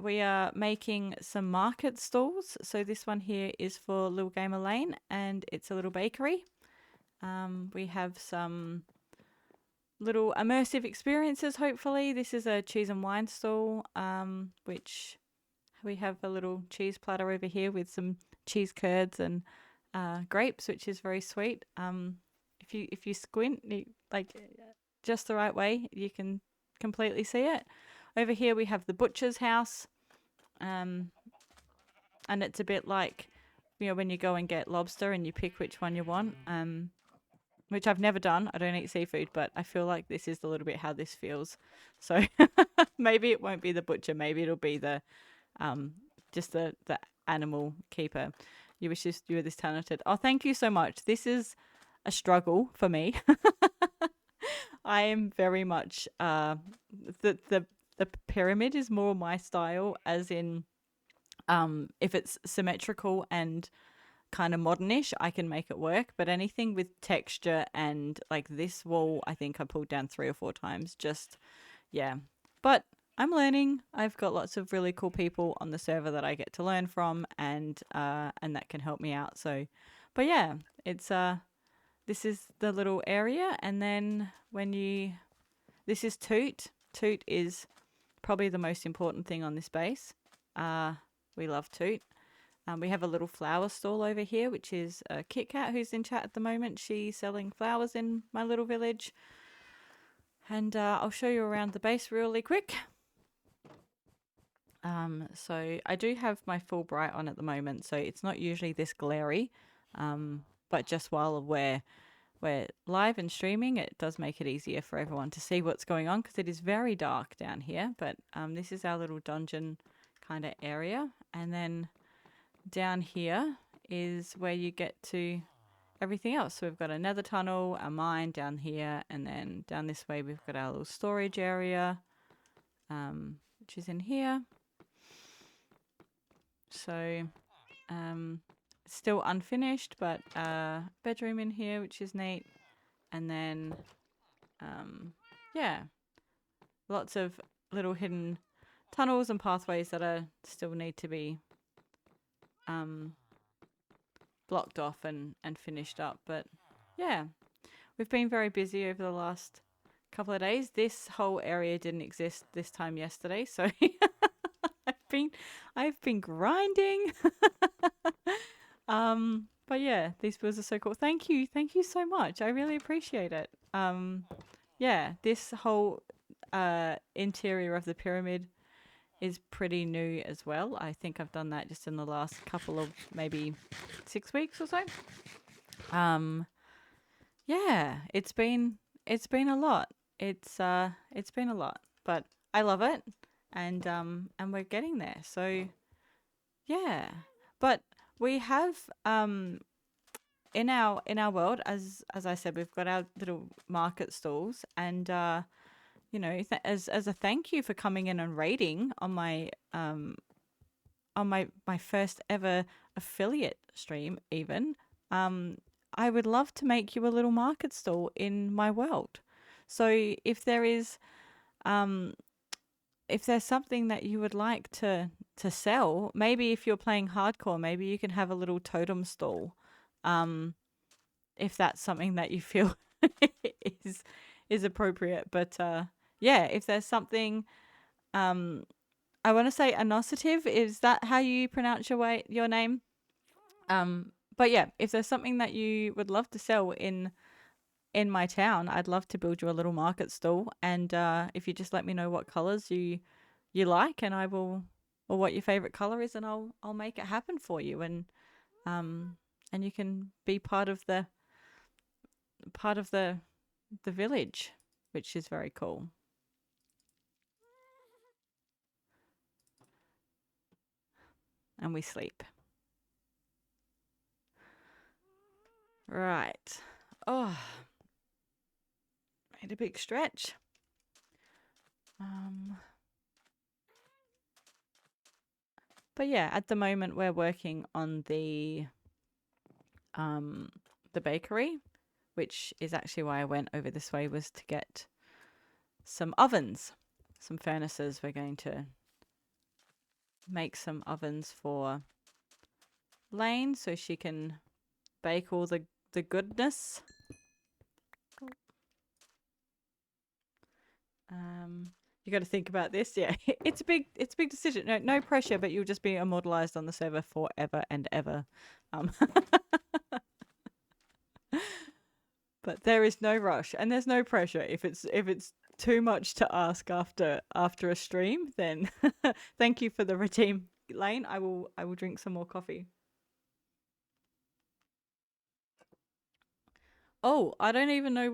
We are making some market stalls. So this one here is for Little Gamer Lane, and it's a little bakery. We have some little immersive experiences, hopefully. This is a cheese and wine stall, which we have a little cheese platter over here with some cheese curds and grapes, which is very sweet. If you squint, like just the right way, you can completely see it. Over here we have the butcher's house, and it's a bit like, you know, when you go and get lobster and you pick which one you want. Which I've never done. I don't eat seafood, but I feel like this is a little bit how this feels. So maybe it won't be the butcher. Maybe it'll be the just the animal keeper. You wish you were this talented. Oh, thank you so much. This is a struggle for me. I am very much the pyramid is more my style, as in if it's symmetrical and kind of modernish, I can make it work. But anything with texture and like this wall, I think I pulled down 3 or 4 times. Just yeah, but I'm learning. I've got lots of really cool people on the server that I get to learn from, and that can help me out. So, but yeah, it's this is the little area, and then this is Toot. Toot is probably the most important thing on this base. We love Toot. We have a little flower stall over here, which is a Kit Kat who's in chat at the moment. She's selling flowers in my little village. And I'll show you around the base really quick. So I do have my full bright on at the moment, so it's not usually this glary. But just while we're live and streaming, it does make it easier for everyone to see what's going on because it is very dark down here. But this is our little dungeon kind of area. And then down here is where you get to everything else. So we've got a nether tunnel, a mine down here, and then down this way we've got our little storage area, which is in here. So still unfinished, but bedroom in here, which is neat. And then yeah, lots of little hidden tunnels and pathways that are still need to be blocked off and finished up. But yeah, we've been very busy over the last couple of days. This whole area didn't exist this time yesterday, so I've been grinding. But yeah, these bills are so cool. Thank you. Thank you so much. I really appreciate it. Yeah, this whole interior of the pyramid is pretty new as well. I think I've done that just in the last couple of maybe 6 weeks or so. Yeah, it's been a lot. It's been a lot, but I love it, and we're getting there. So yeah, but we have in our world, as I said, we've got our little market stalls, and as a thank you for coming in and raiding on my first ever affiliate stream, even, I would love to make you a little market stall in my world. So if there's something that you would like to sell, maybe if you're playing hardcore, maybe you can have a little totem stall. If that's something that you feel is is appropriate. But yeah, if there's something, I want to say Anositive. Is that how you pronounce your name? But yeah, if there's something that you would love to sell in my town, I'd love to build you a little market stall. And if you just let me know what colors you like, and I will, or what your favorite color is, and I'll make it happen for you. And you can be part of the village, which is very cool. And we sleep. Right. Oh, made a big stretch. But yeah, at the moment we're working on the bakery, which is actually why I went over this way, was to get some ovens, some furnaces. We're going to make some ovens for Lane so she can bake all the goodness. You got to think about this. Yeah, it's a big decision. No pressure, but you'll just be immortalized on the server forever and ever. But there is no rush, and there's no pressure. If it's too much to ask after a stream, then thank you for the redeem, Lane. I will drink some more coffee. Oh, I don't even know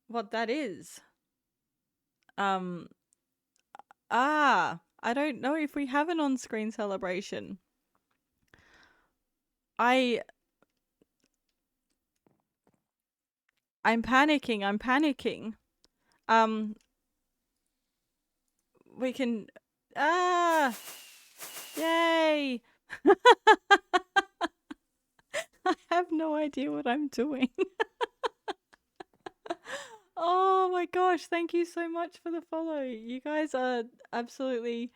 what that is. I don't know if we have an on-screen celebration. I'm panicking. We can yay. I have no idea what I'm doing. Oh my gosh, thank you so much for the follow. You guys are absolutely,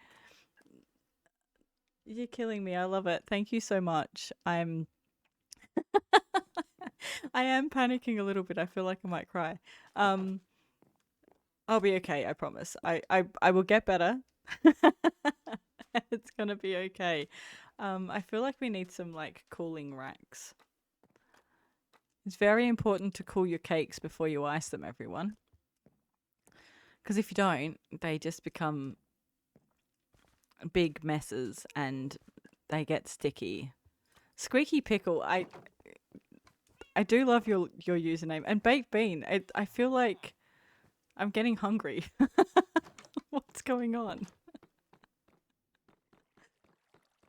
you're killing me. I love it. Thank you so much. I am panicking a little bit. I feel like I might cry. I'll be okay, I promise. I will get better. It's gonna be okay. I feel like we need some like cooling racks. It's very important to cool your cakes before you ice them, everyone. Because if you don't, they just become big messes and they get sticky. Squeaky Pickle, I do love your username. And Baked Bean, I feel like I'm getting hungry. What's going on?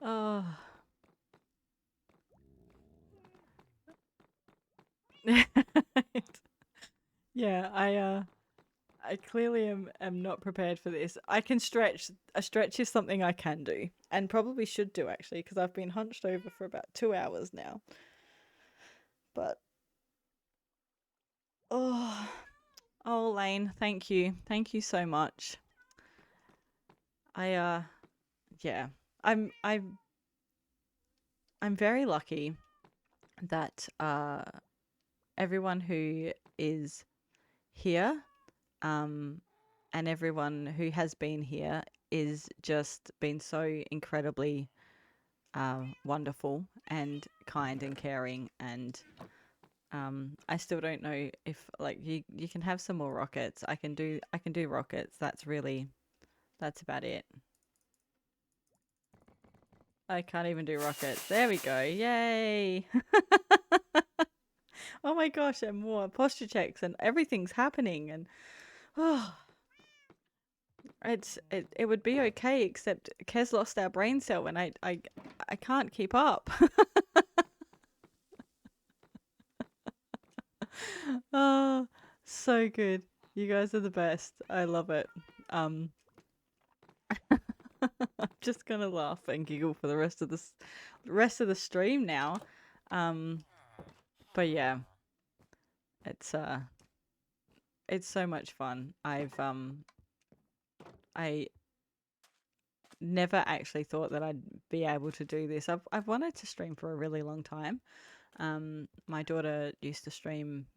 Oh. Yeah, I clearly am not prepared for this. I can stretch. A stretch is something I can do, and probably should do actually, because I've been hunched over for about 2 hours now. But oh, Lane, thank you so much. Yeah, I'm very lucky that everyone who is here, and everyone who has been here is just been so incredibly wonderful and kind and caring, and I still don't know if like you can have some more rockets. I can do rockets. That's about it. I can't even do rockets. There we go. Yay. Oh my gosh, and more posture checks and everything's happening, and oh, it would be okay except Kez lost our brain cell and I can't keep up. Oh, so good. You guys are the best. I love it. I'm just gonna laugh and giggle for the rest of the stream now. But yeah, it's so much fun. I never actually thought that I'd be able to do this. I've wanted to stream for a really long time. My daughter used to stream,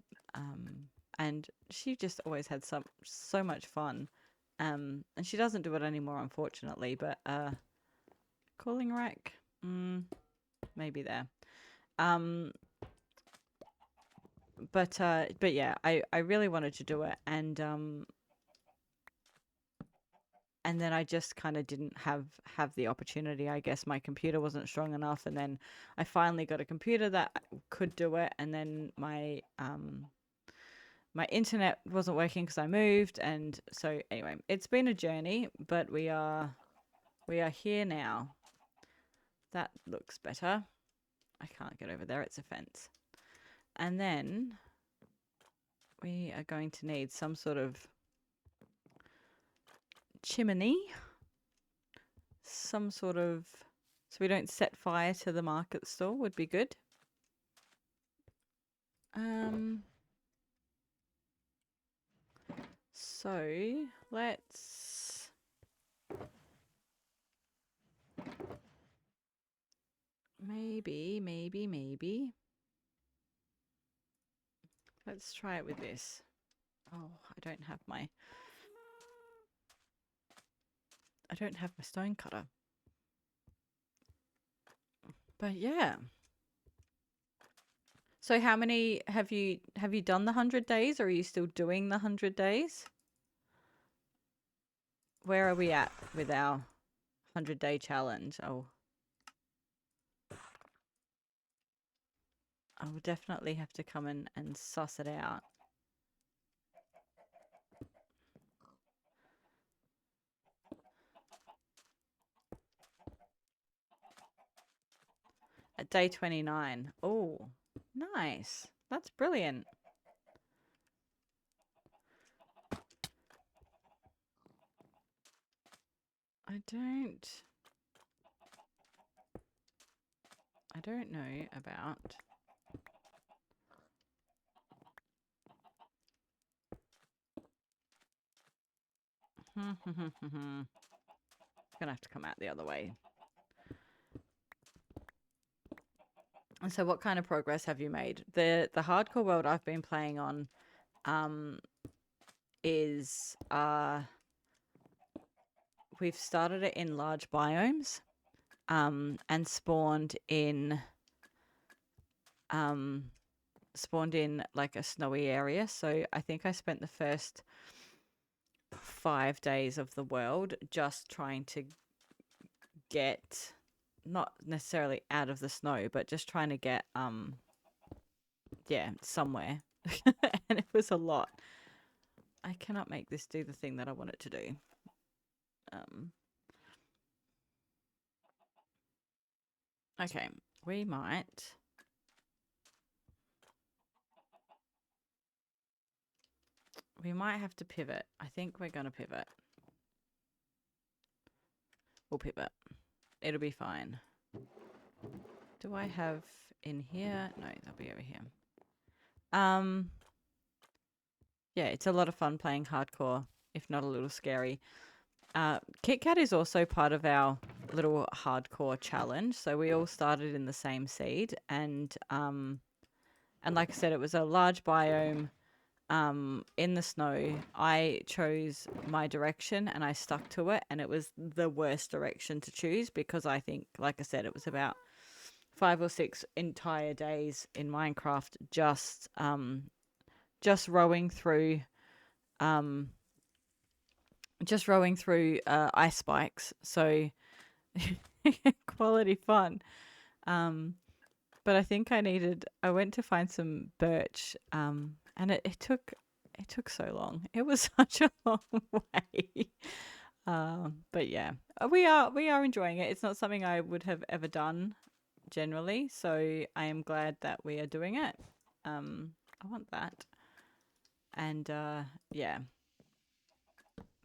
and she just always had so much fun. And she doesn't do it anymore, unfortunately. But cooling rack, maybe there. But yeah, I really wanted to do it, and then I just kind of didn't have the opportunity. I guess my computer wasn't strong enough, and then I finally got a computer that could do it, and then my internet wasn't working because I moved, and so anyway, it's been a journey, but we are here now. That looks better. I can't get over there, it's a fence. And then we are going to need some sort of chimney, some sort of, so we don't set fire to the market stall, would be good. So let's maybe let's try it with this. Oh, I don't have my stone cutter. But yeah. So how many have you done the 100 days, or are you still doing the 100 days? Where are we at with our 100-day challenge? Oh, I will definitely have to come in and suss it out. At day 29. Oh, nice. That's brilliant. I don't know about gonna have to come out the other way. And so what kind of progress have you made? The hardcore world I've been playing on is we've started it in large biomes and spawned in like a snowy area. So I think I spent the first 5 days of the world just trying to get, not necessarily out of the snow, but just trying to get somewhere. And it was a lot. I cannot make this do the thing that I want it to do. Okay, we might have to pivot. I think we're going to pivot. We'll pivot. It'll be fine. Do I have in here? No, they'll be over here. Yeah, it's a lot of fun playing hardcore, if not a little scary. Kit Kat is also part of our little hardcore challenge. So we all started in the same seed, and like I said, it was a large biome. in the snow, I chose my direction and I stuck to it, and it was the worst direction to choose because I think, like I said, it was about 5 or 6 entire days in Minecraft just rowing through um ice spikes. So quality fun. But I think I went to find some birch, and it took so long. It was such a long way. But yeah, we are enjoying it. It's not something I would have ever done generally, so I am glad that we are doing it. I want that. And yeah,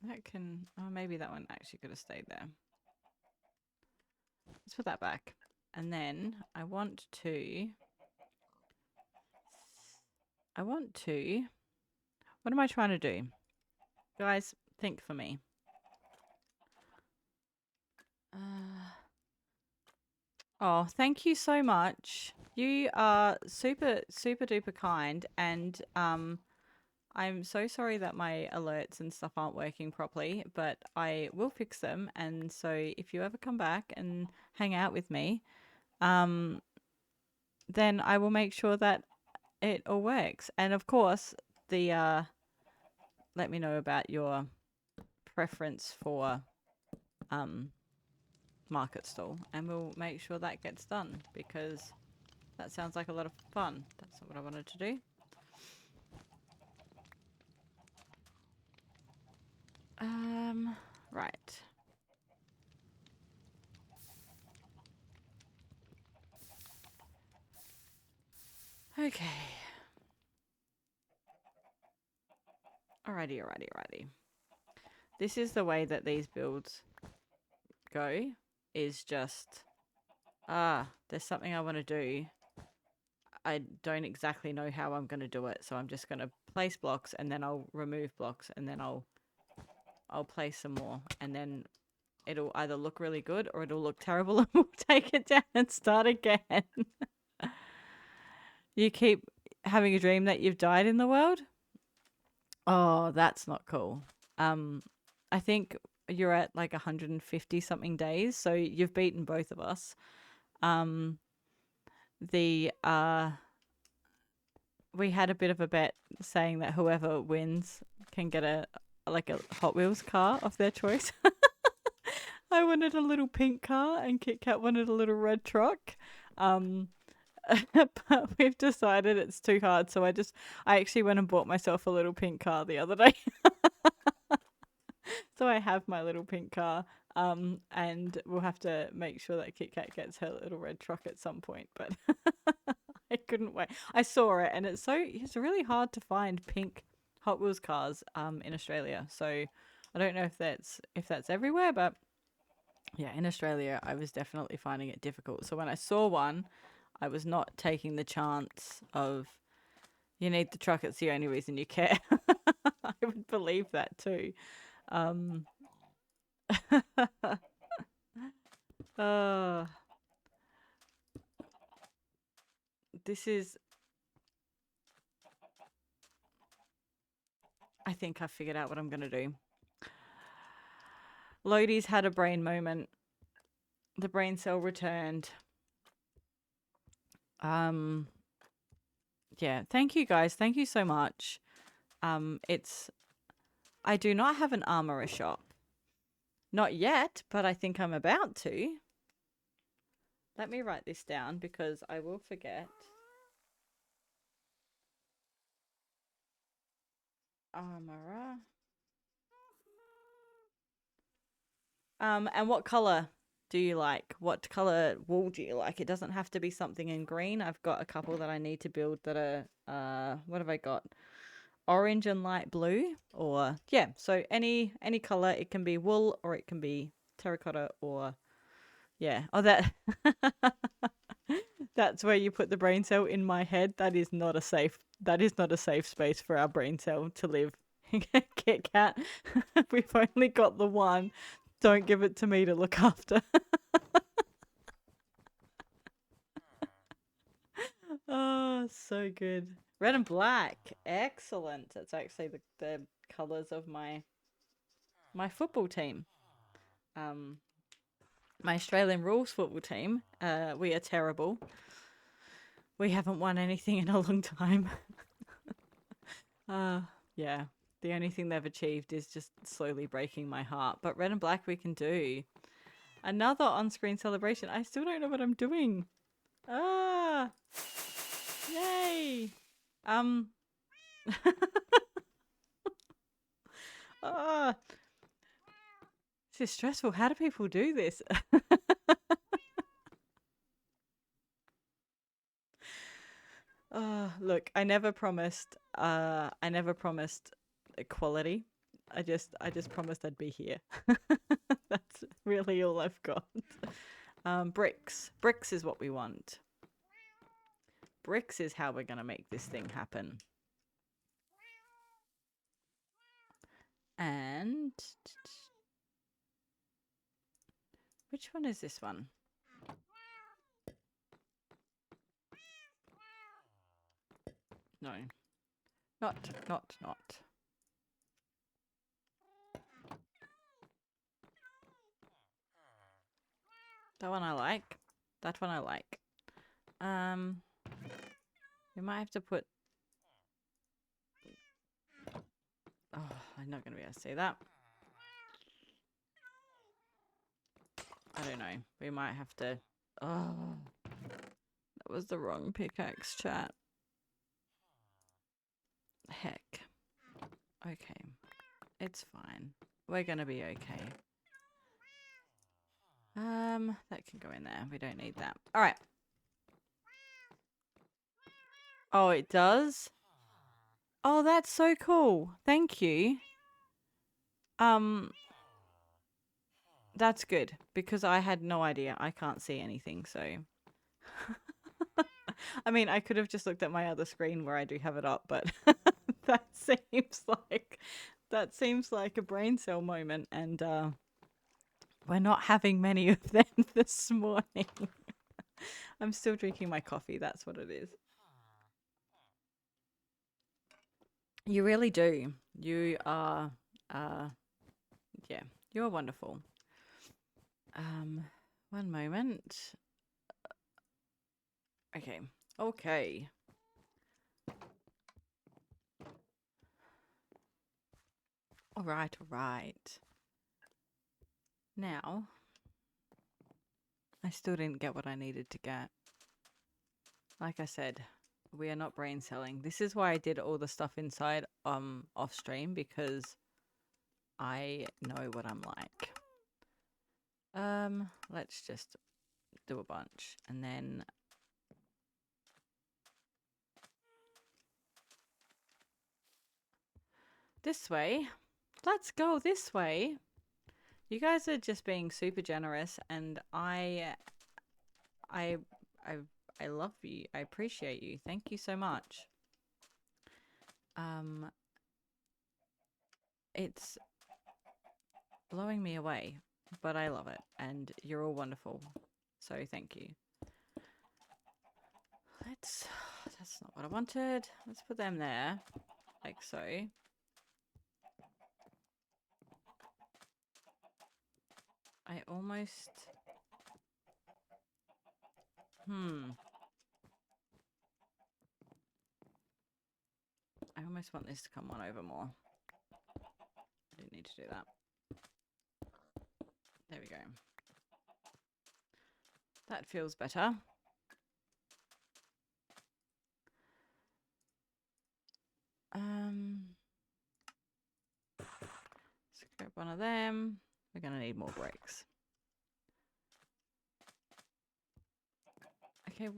that can, oh, maybe that one actually could have stayed there. Let's put that back. And then I want to, what am I trying to do? Guys, think for me. Oh, thank you so much. You are super, super duper kind. And I'm so sorry that my alerts and stuff aren't working properly, but I will fix them. And so if you ever come back and hang out with me, then I will make sure that it all works. And of course, let me know about your preference for market stall, and we'll make sure that gets done because that sounds like a lot of fun. That's not what I wanted to do. Right. Okay. Alrighty. This is the way that these builds go, is just, there's something I want to do. I don't exactly know how I'm going to do it, so I'm just going to place blocks, and then I'll remove blocks, and then I'll place some more, and then it'll either look really good or it'll look terrible, and we'll take it down and start again. You keep having a dream that you've died in the world? Oh, that's not cool. I think you're at like 150 something days, so you've beaten both of us. We had a bit of a bet saying that whoever wins can get a Hot Wheels car of their choice. I wanted a little pink car and Kit Kat wanted a little red truck. But we've decided it's too hard, so I actually went and bought myself a little pink car the other day. So I have my little pink car, and we'll have to make sure that Kit Kat gets her little red truck at some point, but I couldn't wait. I saw it, and it's really hard to find pink Hot Wheels cars in Australia. So I don't know if that's everywhere, but yeah, in Australia I was definitely finding it difficult. So when I saw one, I was not taking the chance of, you need the truck, it's the only reason you care. I would believe that too. This is, I think I figured out what I'm going to do. Lodi's had a brain moment. The brain cell returned. Yeah, thank you guys. Thank you so much. I do not have an armorer shop. Not yet, but I think I'm about to. Let me write this down because I will forget. Armorer. And what color do you like? What color wool do you like? It doesn't have to be something in green. I've got a couple that I need to build that are, what have I got? Orange and light blue, or yeah, so any color. It can be wool or it can be terracotta, or yeah. Oh, that's where you put the brain cell in my head. That is not a safe space for our brain cell to live. Kit Kat, we've only got the one. Don't give it to me to look after. Oh, so good. Red and black. Excellent. That's actually the colors of my football team. Um, my Australian rules football team. We are terrible. We haven't won anything in a long time. Yeah. The only thing they've achieved is just slowly breaking my heart. But red and black we can do. Another on-screen celebration. I still don't know what I'm doing. Ah! Yay! Ah! This is stressful. How do people do this? Look, I never promised equality. I just promised I'd be here. That's really all I've got. Bricks. Bricks is what we want. Bricks is how we're gonna make this thing happen. And which one is this one? No. Not. That one I like. That one I like. We might have to put... Oh, I'm not going to be able to see that. I don't know. We might have to... Oh, that was the wrong pickaxe, chat. Heck. Okay. It's fine. We're going to be okay. That can go in there. We don't need that. All right. Oh, it does? Oh, that's so cool. Thank you. That's good because I had no idea. I can't see anything, so I mean, I could have just looked at my other screen where I do have it up, but that seems like a brain cell moment, and we're not having many of them this morning. I'm still drinking my coffee. That's what it is. You really do. You are, yeah, you're wonderful. One moment. Okay. Okay. All right. Now, I still didn't get what I needed to get. Like I said, we are not brain selling. This is why I did all the stuff inside off stream, because I know what I'm like. Let's just do a bunch and then this way. Let's go this way. You guys are just being super generous, and I love you. I appreciate you. Thank you so much. It's blowing me away, but I love it, and you're all wonderful. So thank you. That's not what I wanted. Let's put them there, like so. I almost... I almost want this to come on over more. I didn't need to do that. There we go. That feels better. Let's grab one of them. We're going to need more bricks. Okay.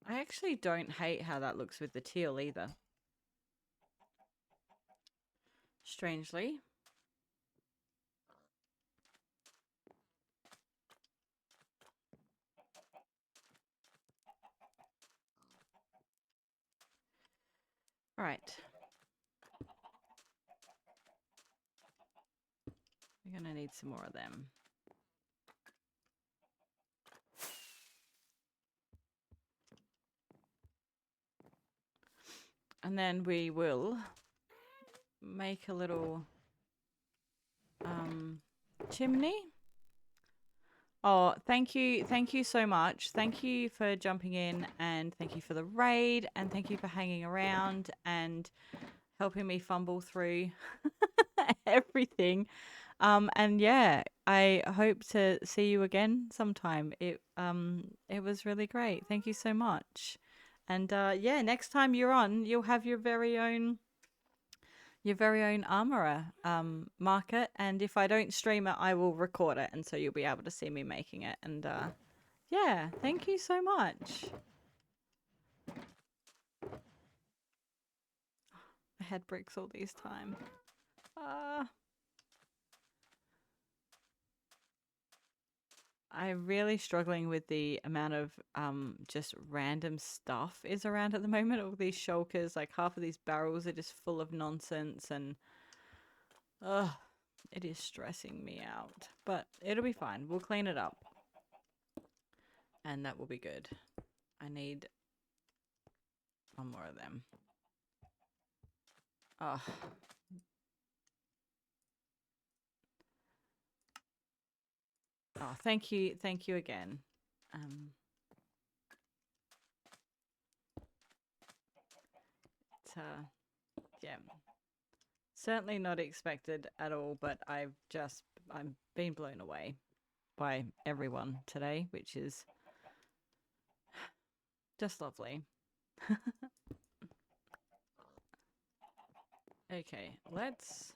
I actually don't hate how that looks with the teal either. Strangely. All right. We're going to need some more of them. And then we will make a little chimney. Oh, thank you so much. Thank you for jumping in, and thank you for the raid, and thank you for hanging around and helping me fumble through everything. And yeah, I hope to see you again sometime. It was really great. Thank you so much. And yeah, next time you're on, you'll have your very own armorer market, and if I don't stream it, I will record it, and so you'll be able to see me making it. And yeah, thank you so much. I had bricks all this time. I'm really struggling with the amount of just random stuff is around at the moment. All these shulkers, like half of these barrels are just full of nonsense, and it is stressing me out. But it'll be fine. We'll clean it up, and that will be good. I need one more of them. Oh. Oh, thank you again. It's yeah, certainly not expected at all, but I'm been blown away by everyone today, which is just lovely. Okay, let's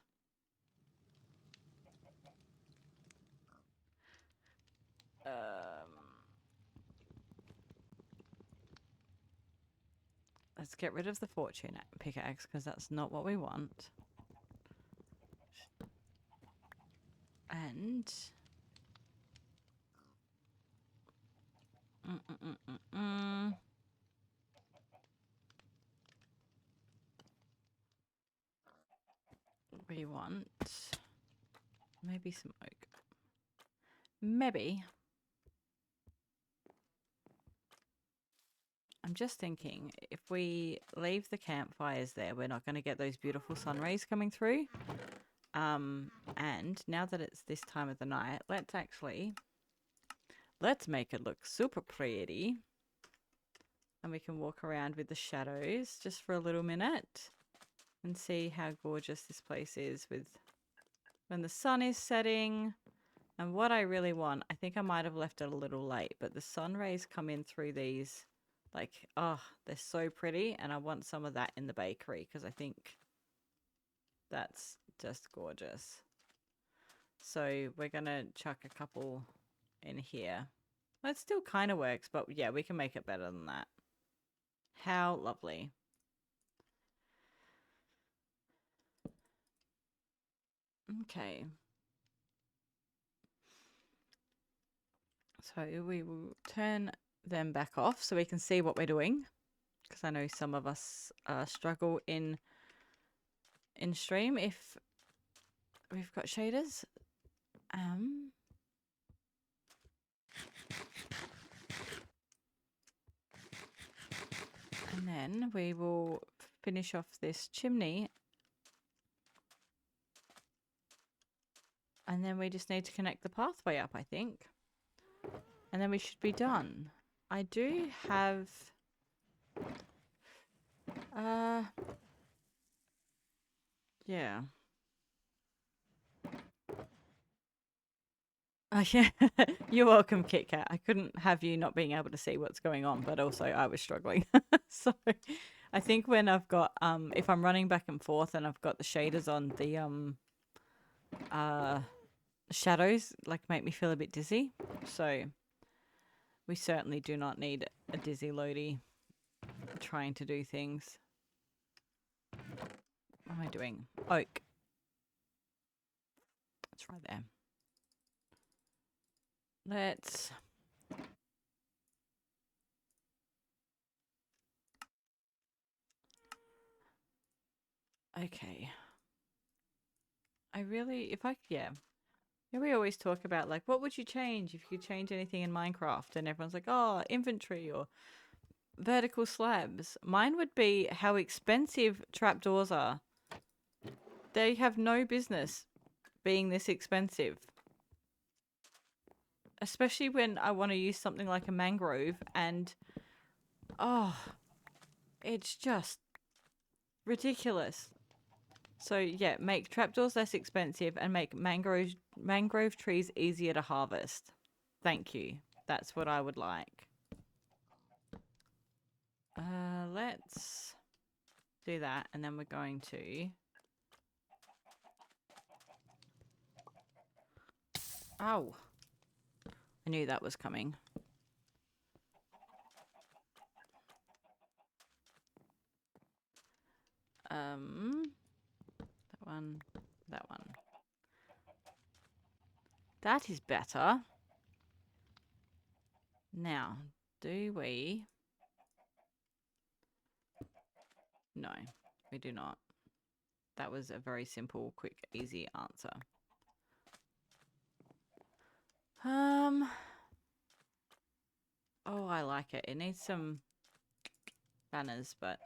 get rid of the fortune pickaxe, because that's not what we want. And we want maybe some oak. Maybe. I'm just thinking, if we leave the campfires there, we're not going to get those beautiful sun rays coming through. And now that it's this time of the night, let's make it look super pretty. And we can walk around with the shadows just for a little minute and see how gorgeous this place is with when the sun is setting. And what I really want, I think I might have left it a little late, but the sun rays come in through these, like, oh, they're so pretty. And I want some of that in the bakery, because I think that's just gorgeous. So we're going to chuck a couple in here. Well, it still kind of works, but yeah, we can make it better than that. How lovely. Okay. So we will turn them back off so we can see what we're doing, because I know some of us struggle in stream if we've got shaders. And then we will finish off this chimney, and then we just need to connect the pathway up, I think, and then we should be done. I do have yeah. Yeah. You're welcome, Kit Kat. I couldn't have you not being able to see what's going on, but also I was struggling. So I think when I've got if I'm running back and forth and I've got the shaders on, the shadows like make me feel a bit dizzy. So we certainly do not need a dizzy loady trying to do things. What am I doing? Oak. It's right there. Let's okay. We always talk about, like, what would you change if you could change anything in Minecraft? And everyone's like, oh, inventory or vertical slabs. Mine would be how expensive trapdoors are. They have no business being this expensive. Especially when I want to use something like a mangrove and, oh, it's just ridiculous. So yeah, make trapdoors less expensive and make mangrove trees easier to harvest. Thank you. That's what I would like. Let's do that, and then we're going to... Oh, I knew that was coming. That one, that one. That is better. Now, do we... No, we do not. That was a very simple, quick, easy answer. Oh, I like it. It needs some banners, but...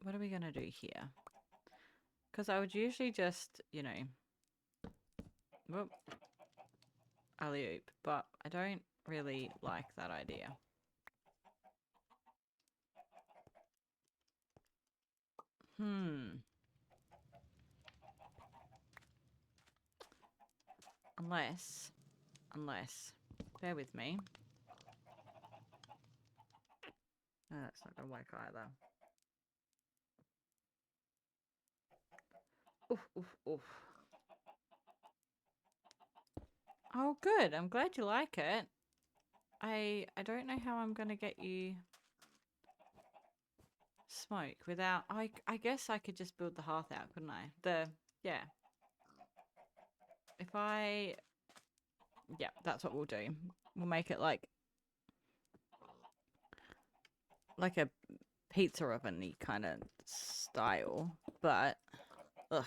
What are we going to do here? Because I would usually just, you know... Whoop. Alley-oop. But I don't really like that idea. Unless, bear with me. No, that's not going to work either. Oof, oof, oof. Oh, good. I'm glad you like it. I don't know how I'm going to get you smoke without... I guess I could just build the hearth out, couldn't I? Yeah. If I... Yeah, that's what we'll do. We'll make it like a pizza oven-y kind of style, but... Ugh.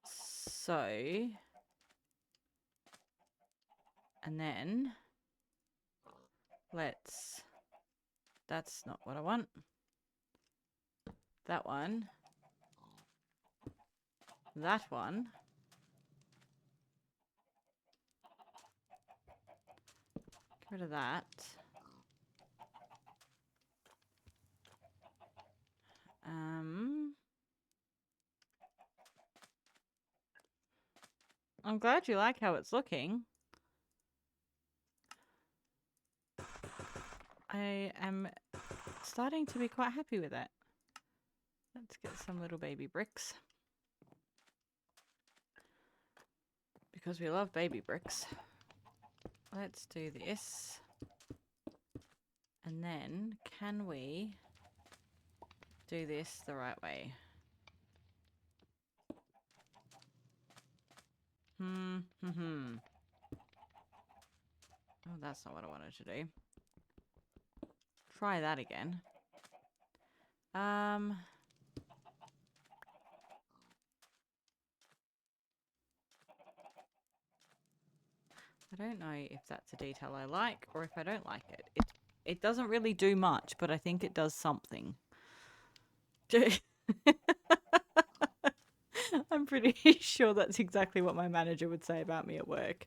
So... And then... Let's... That's not what I want. That one. That one. Get rid of that. I'm glad you like how it's looking. I am starting to be quite happy with it. Let's get some little baby bricks. Because we love baby bricks. Let's do this. And then, can we do this the right way? Oh, that's not what I wanted to do. Try that again. I don't know if that's a detail I like or if I don't like it. It doesn't really do much, but I think it does something. I'm pretty sure that's exactly what my manager would say about me at work.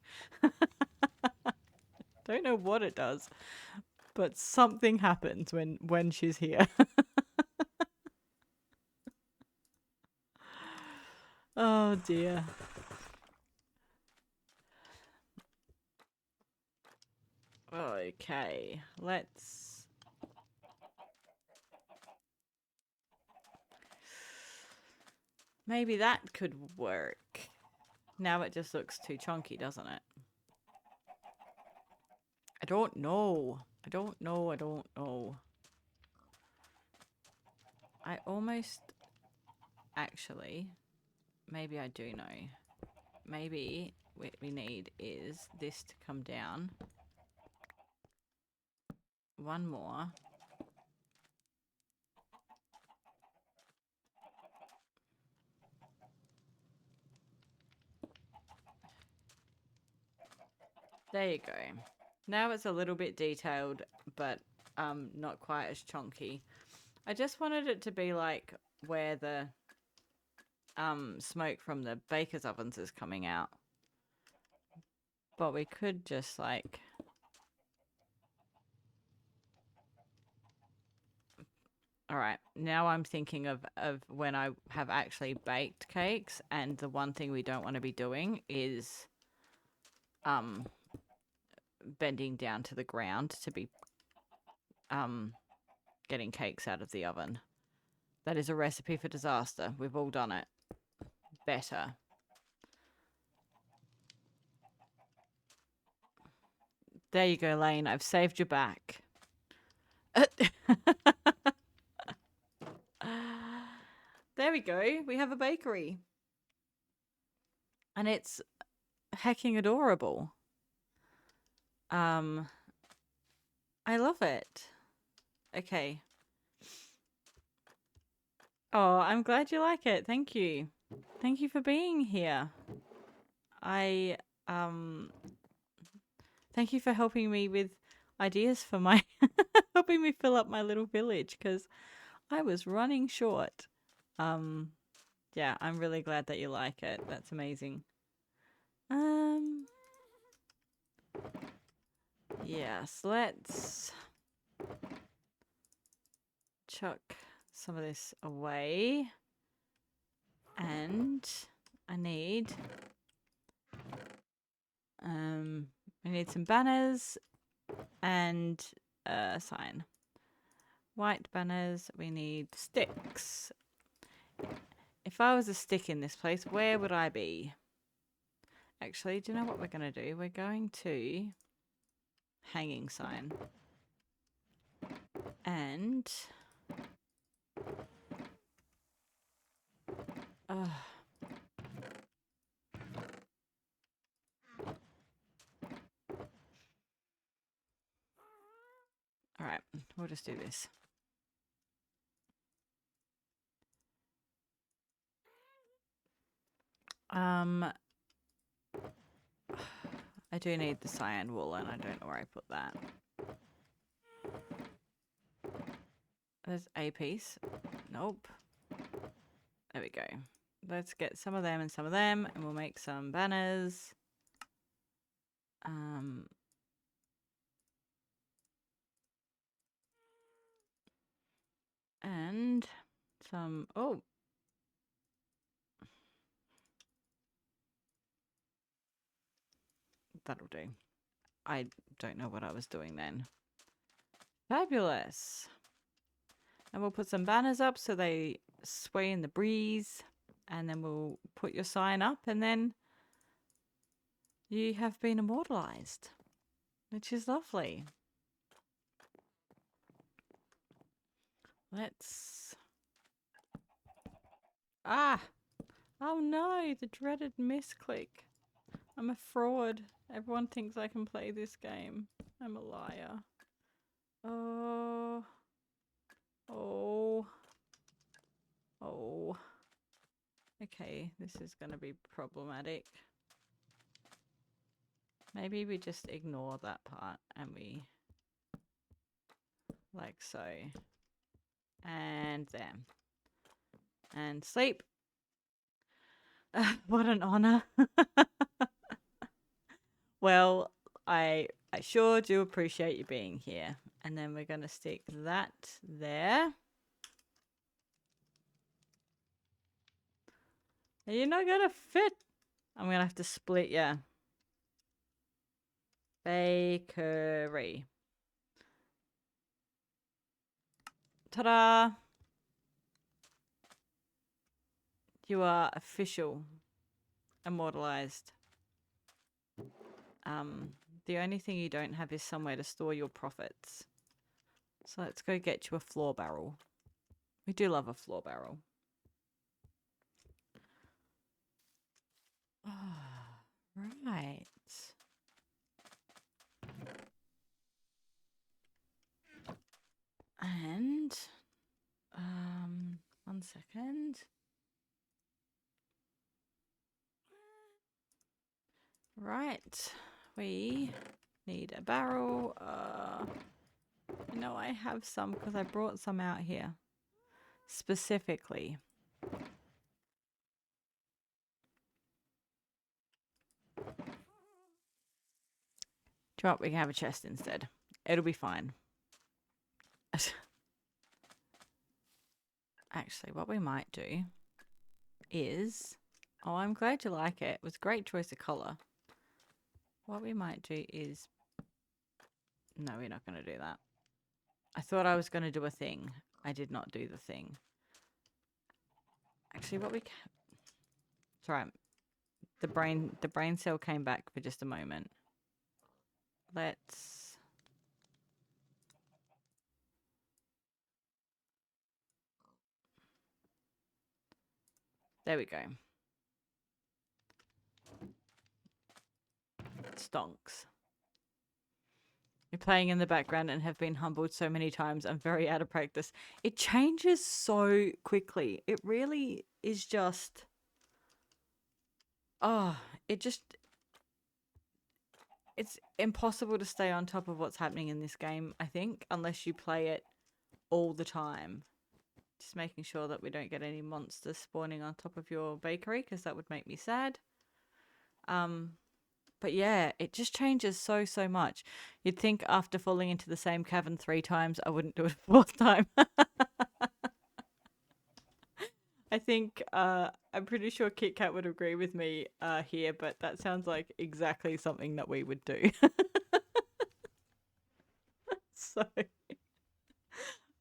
Don't know what it does, but something happens when she's here. Oh dear. Okay, let's... Maybe that could work. Now it just looks too chunky, doesn't it? I don't know. I don't know. I almost... Actually, maybe I do know. Maybe what we need is this to come down. One more. There you go. Now it's a little bit detailed, but not quite as chonky. I just wanted it to be like where the smoke from the baker's ovens is coming out. But we could just like... All right, now I'm thinking of when I have actually baked cakes, and the one thing we don't want to be doing is bending down to the ground to be getting cakes out of the oven. That is a recipe for disaster. We've all done it. Better. There you go, Lane. I've saved your back. There we go. We have a bakery. And it's hecking adorable. I love it. Okay. Oh, I'm glad you like it. Thank you. Thank you for being here. Thank you for helping me with ideas for my helping me fill up my little village, because I was running short. Yeah, I'm really glad that you like it. That's amazing. Yes, let's chuck some of this away. And I need some banners and a sign. White banners, we need sticks. If I was a stick in this place, where would I be? Actually, do you know what we're going to do? We're going to hanging sign. And all right, we'll just do this. I do need the cyan wool, and I don't know where I put that. There's a piece. Nope. There we go. Let's get some of them and some of them, and we'll make some banners. And some... Oh! That'll do. I don't know what I was doing then. Fabulous! And we'll put some banners up so they sway in the breeze. And then we'll put your sign up, and then you have been immortalized, which is lovely. Let's... Ah! Oh no, the dreaded misclick. I'm a fraud. Everyone thinks I can play this game. I'm a liar. Oh. Oh. Oh. Okay, this is going to be problematic. Maybe we just ignore that part and we... like so. And there. And sleep. What an honor. Well, I sure do appreciate you being here. And then we're going to stick that there. You're not going to fit. I'm going to have to split you. Bakery. Ta-da! You are official. Immortalized. The only thing you don't have is somewhere to store your profits. So let's go get you a floor barrel. We do love a floor barrel. Oh, right. And, 1 second. Right. We need a barrel. You know, I have some because I brought some out here specifically. Do you know what? We can have a chest instead. It'll be fine. Actually, what we might do is... Oh, I'm glad you like it. It was a great choice of colour. What we might do is... No, we're not going to do that. I thought I was going to do a thing. I did not do the thing. Actually, what we can... It's all right. The brain cell came back for just a moment. Let's... There we go. Stonks. You're playing in the background and have been humbled so many times. I'm very out of practice. It changes so quickly. It really is just... Oh, it just... It's impossible to stay on top of what's happening in this game, I think, unless you play it all the time. Just making sure that we don't get any monsters spawning on top of your bakery, because that would make me sad. But yeah, it just changes so much. You'd think after falling into the same cavern 3 times, I wouldn't do it a 4th time. I think, I'm pretty sure Kit Kat would agree with me here, but that sounds like exactly something that we would do. So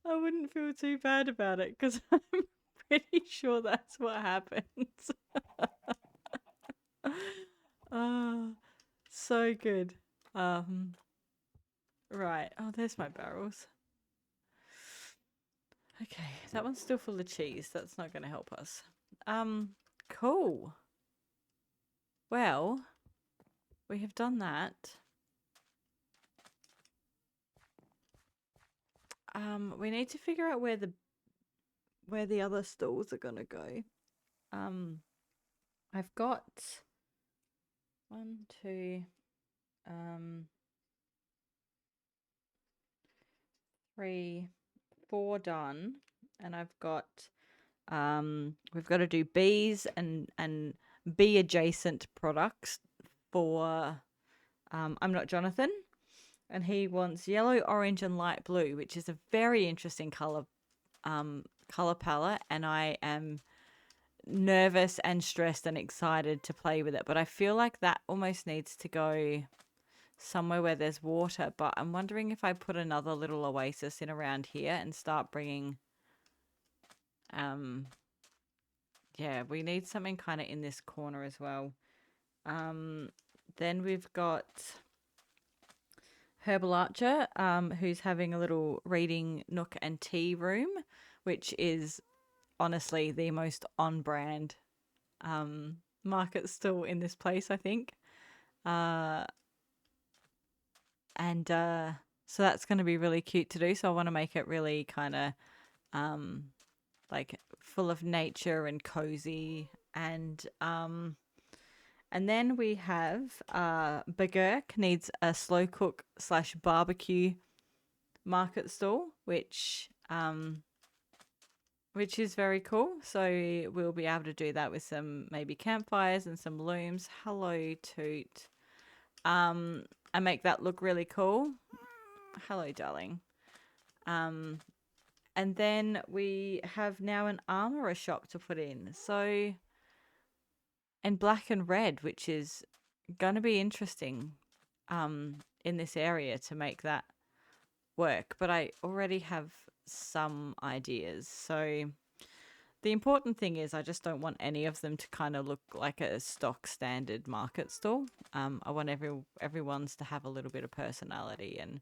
I wouldn't feel too bad about it because I'm pretty sure that's what happens. Oh, so good. Right. Oh, there's my barrels. Okay, that one's still full of cheese. That's not going to help us. Cool. Well, we have done that. We need to figure out where the other stalls are going to go. I've got 1, 2, 3, 4 done, and I've got we've got to do bees and bee adjacent products for I'm Not Jonathan, and he wants yellow, orange, and light blue, which is a very interesting color palette, and I am nervous and stressed and excited to play with it, but I feel like that almost needs to go somewhere where there's water. But I'm wondering if I put another little oasis in around here and start bringing yeah, we need something kind of in this corner as well. Then we've got Herbal Archer, who's having a little reading nook and tea room, which is honestly the most on-brand market stall in this place, I think. So that's going to be really cute to do. So I want to make it really kind of like full of nature and cozy. And then we have Bagurk needs a slow cook / barbecue market stall, which is very cool. So we'll be able to do that with some maybe campfires and some looms. Hello, Toot. And make that look really cool. Hello, darling. And then we have now an armorer shop to put in. So, and black and red, which is going to be interesting in this area to make that work. But I already have some ideas. So the important thing is I just don't want any of them to kind of look like a stock standard market stall. I want everyone's to have a little bit of personality, and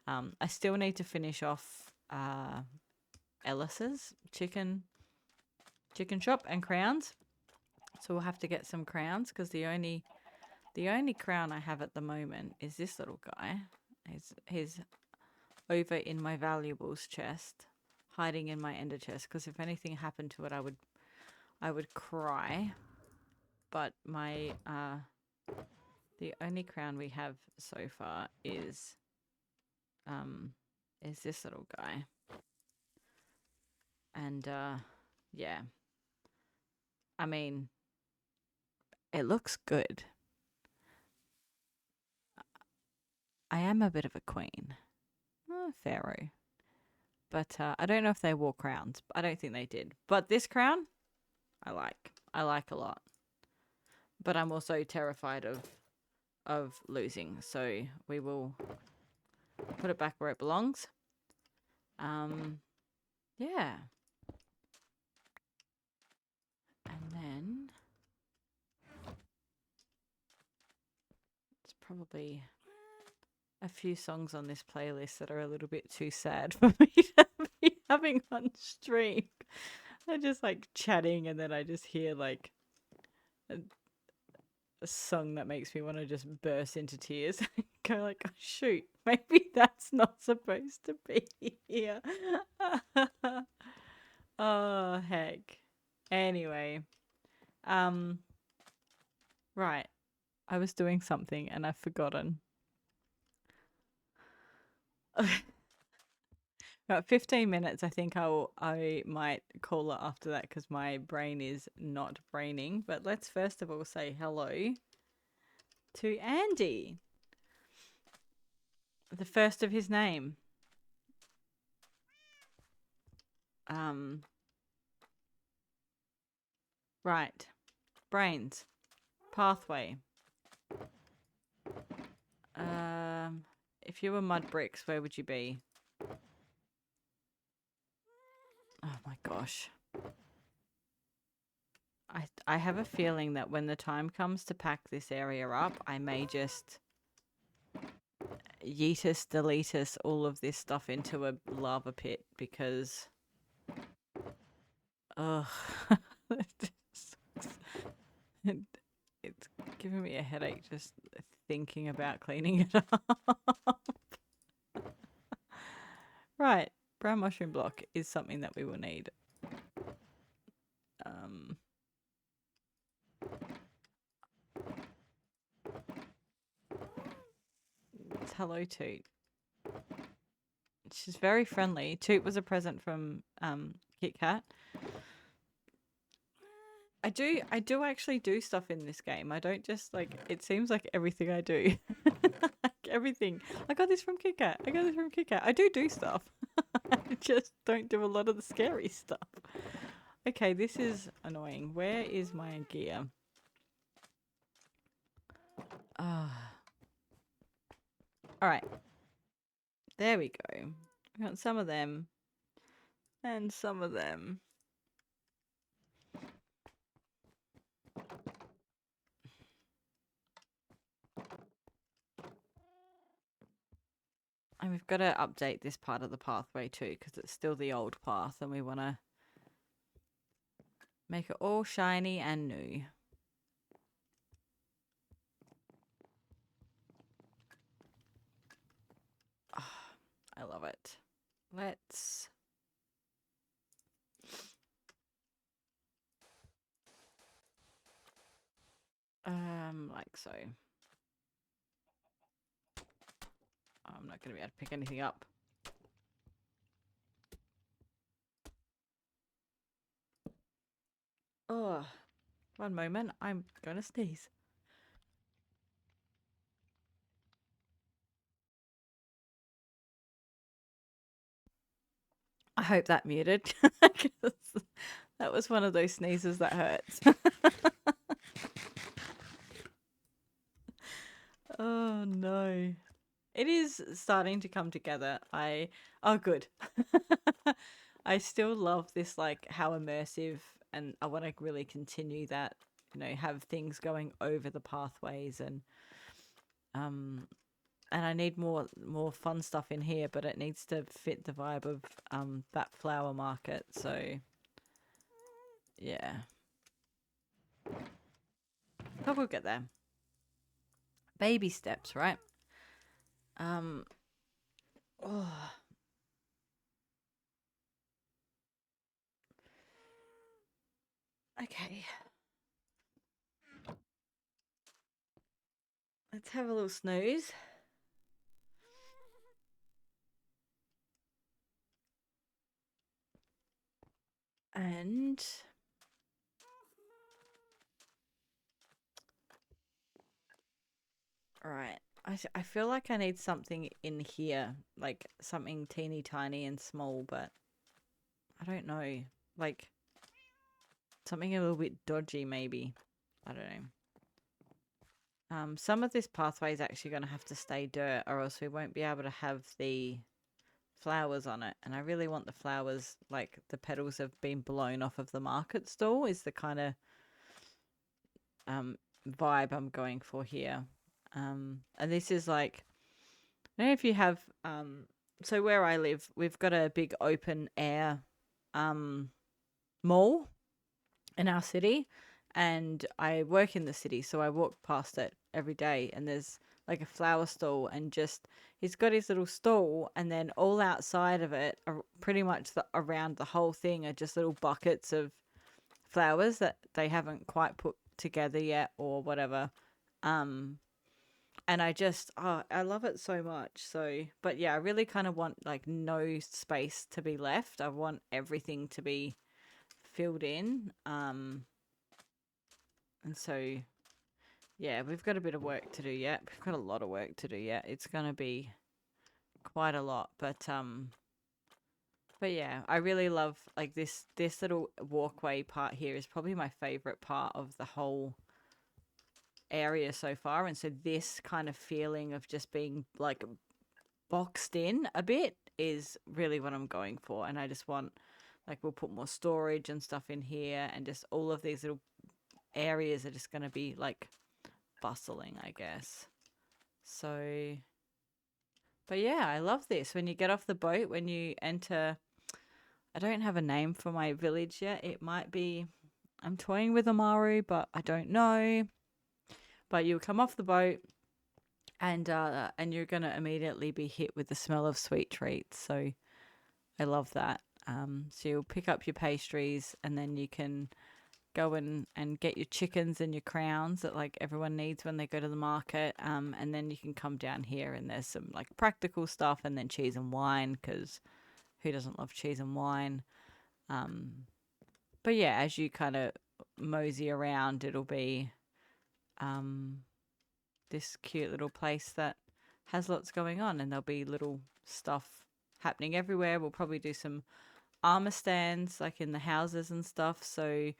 I still need to finish off Ellis's chicken shop and crowns. So we'll have to get some crowns because the only crown I have at the moment is this little guy. He's over in my valuables chest, hiding in my ender chest, because if anything happened to it, I would cry. But my The only crown we have so far is this little guy. And yeah. I mean, it looks good. I am a bit of a queen. Pharaoh. But I don't know if they wore crowns. I don't think they did. But this crown, I like. I like a lot. But I'm also terrified of losing. So we will put it back where it belongs. Yeah. And then it's probably a few songs on this playlist that are a little bit too sad for me to be having on stream. They're just like chatting, and then I just hear like a song that makes me want to just burst into tears. Go like, oh, shoot, maybe that's not supposed to be here. Oh heck. Anyway, right. I was doing something and I've forgotten. About 15 minutes, I think I might call it after that because my brain is not braining. But let's first of all say hello to Andy, the first of his name. Right. Brains. Pathway. If you were mud bricks, where would you be? Oh my gosh. I have a feeling that when the time comes to pack this area up, I may just yeetus, deletus all of this stuff into a lava pit because it's giving me a headache just thinking about cleaning it up. Right, brown mushroom block is something that we will need. It's hello Toot. She's very friendly. Toot was a present from Kit Kat. I do actually do stuff in this game. I don't just like, it seems like everything I do. Like everything. I got this from Kit Kat. I got this from Kit Kat. I do stuff. I just don't do a lot of the scary stuff. Okay, this is annoying. Where is my gear? Alright. There we go. We got some of them. And some of them. And we've got to update this part of the pathway too, because it's still the old path and we want to make it all shiny and new. Oh, I love it. Let's... like so. I'm not going to be able to pick anything up. Oh, one moment. I'm going to sneeze. I hope that muted. That was one of those sneezes that hurts. Oh no. It is starting to come together. Oh good. I still love this, like how immersive, and I want to really continue that, you know, have things going over the pathways and I need more fun stuff in here, but it needs to fit the vibe of that flower market. So yeah. But we'll get there. Baby steps, right? Oh. Okay. Let's have a little snooze. And all right. I feel like I need something in here, like something teeny tiny and small, but I don't know. Like something a little bit dodgy, maybe. I don't know. Some of this pathway is actually going to have to stay dirt, or else we won't be able to have the flowers on it. And I really want the flowers, like the petals have been blown off of the market stall, is the kind of um, vibe I'm going for here. And this is like, I don't know if you have, so where I live, we've got a big open air mall in our city, and I work in the city, so I walk past it every day, and there's like a flower stall, and just he's got his little stall, and then all outside of it are pretty much around the whole thing are just little buckets of flowers that they haven't quite put together yet or whatever. And I love it so much. So, but yeah, I really kind of want like no space to be left. I want everything to be filled in. And so yeah, we've got a bit of work to do yet. We've got a lot of work to do yet. It's gonna be quite a lot, but yeah, I really love like this little walkway part here is probably my favorite part of the whole area so far. And so this kind of feeling of just being like boxed in a bit is really what I'm going for. And I just want, like, we'll put more storage and stuff in here, and just all of these little areas are just going to be like bustling, I guess. So, but yeah, I love this. When you get off the boat, when you enter, I don't have a name for my village yet. It might be, I'm toying with Amaru, but I don't know. But you come off the boat, and you're gonna immediately be hit with the smell of sweet treats. So I love that. So you'll pick up your pastries, and then you can go and get your chickens and your crowns that like everyone needs when they go to the market. And then you can come down here, and there's some like practical stuff, and then cheese and wine, because who doesn't love cheese and wine? But yeah, as you kind of mosey around, it'll be this cute little place that has lots going on, and there'll be little stuff happening everywhere. We'll probably do some armor stands like in the houses and stuff. So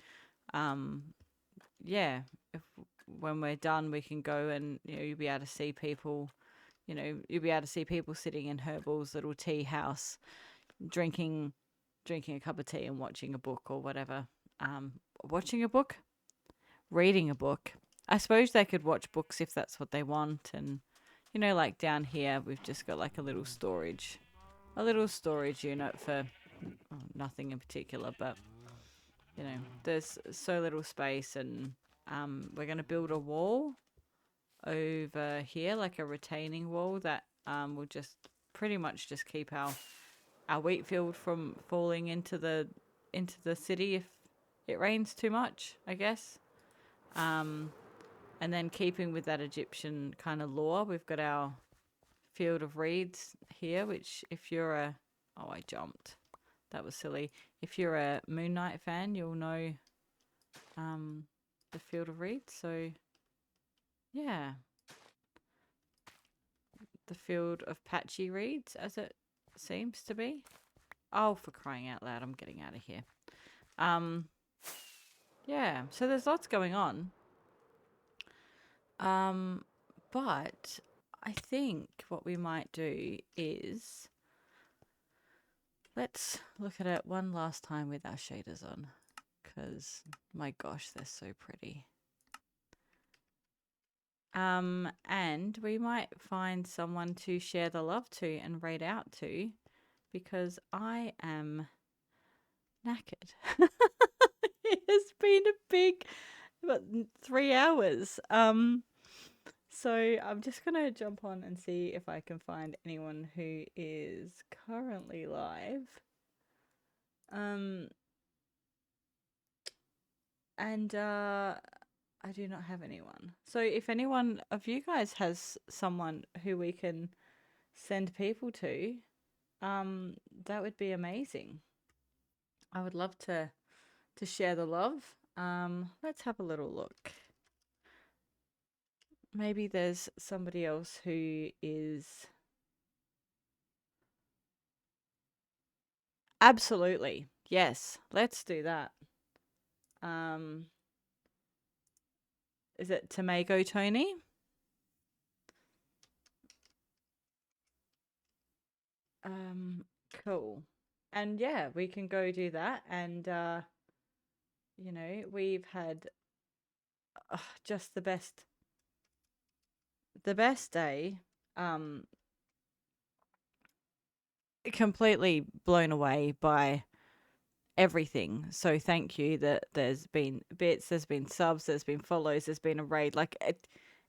yeah, if when we're done we can go, and you'll be able to see people, you'll be able to see people sitting in Herbal's little tea house, drinking a cup of tea and watching a book or whatever. Watching a book, reading a book. I suppose they could watch books if that's what they want. And like down here we've just got like a little storage unit for nothing in particular, but there's so little space. And we're going to build a wall over here, like a retaining wall that will just pretty much just keep our wheat field from falling into the city if it rains too much, I guess. And then keeping with that Egyptian kind of lore, we've got our field of reeds here, which if you're a... Oh, I jumped. That was silly. If you're a Moon Knight fan, you'll know the field of reeds. So, yeah. The field of patchy reeds, as it seems to be. Oh, for crying out loud, I'm getting out of here. Yeah, so there's lots going on. But I think what we might do is let's look at it one last time with our shaders on, because my gosh, they're so pretty. And we might find someone to share the love to and raid out to, because I am knackered. It has been a big, 3 hours. So I'm just gonna jump on and see if I can find anyone who is currently live. And I do not have anyone. So if anyone of you guys has someone who we can send people to, that would be amazing. I would love to share the love. Let's have a little look. Maybe there's somebody else who is absolutely. Yes, let's do that. Um, is it Tomago Tony? Cool. And yeah, we can go do that. And we've had just the best day. Um, completely blown away by everything. So thank you that there's been bits, there's been subs, there's been follows, there's been a raid.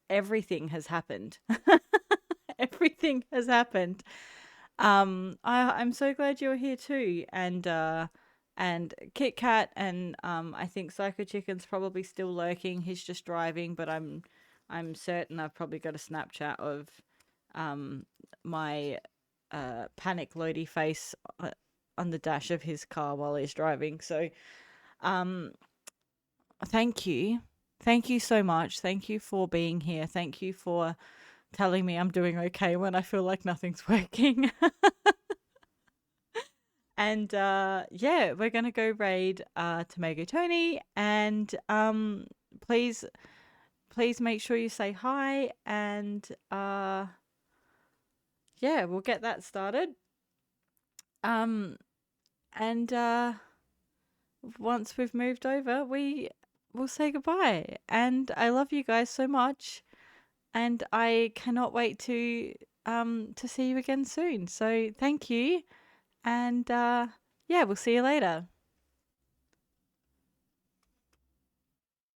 Everything has happened. Everything has happened. I'm so glad you're here too, and Kit Kat, and I think Psycho Chicken's probably still lurking. He's just driving, but I'm certain I've probably got a Snapchat of my panic Lodi face on the dash of his car while he's driving. So, um, thank you. Thank you so much. Thank you for being here. Thank you for telling me I'm doing okay when I feel like nothing's working. And yeah, we're gonna go raid Tomago Tony, and please make sure you say hi, and yeah, we'll get that started. Um and once we've moved over, we will say goodbye. And I love you guys so much, and I cannot wait to see you again soon. So thank you, and yeah, we'll see you later.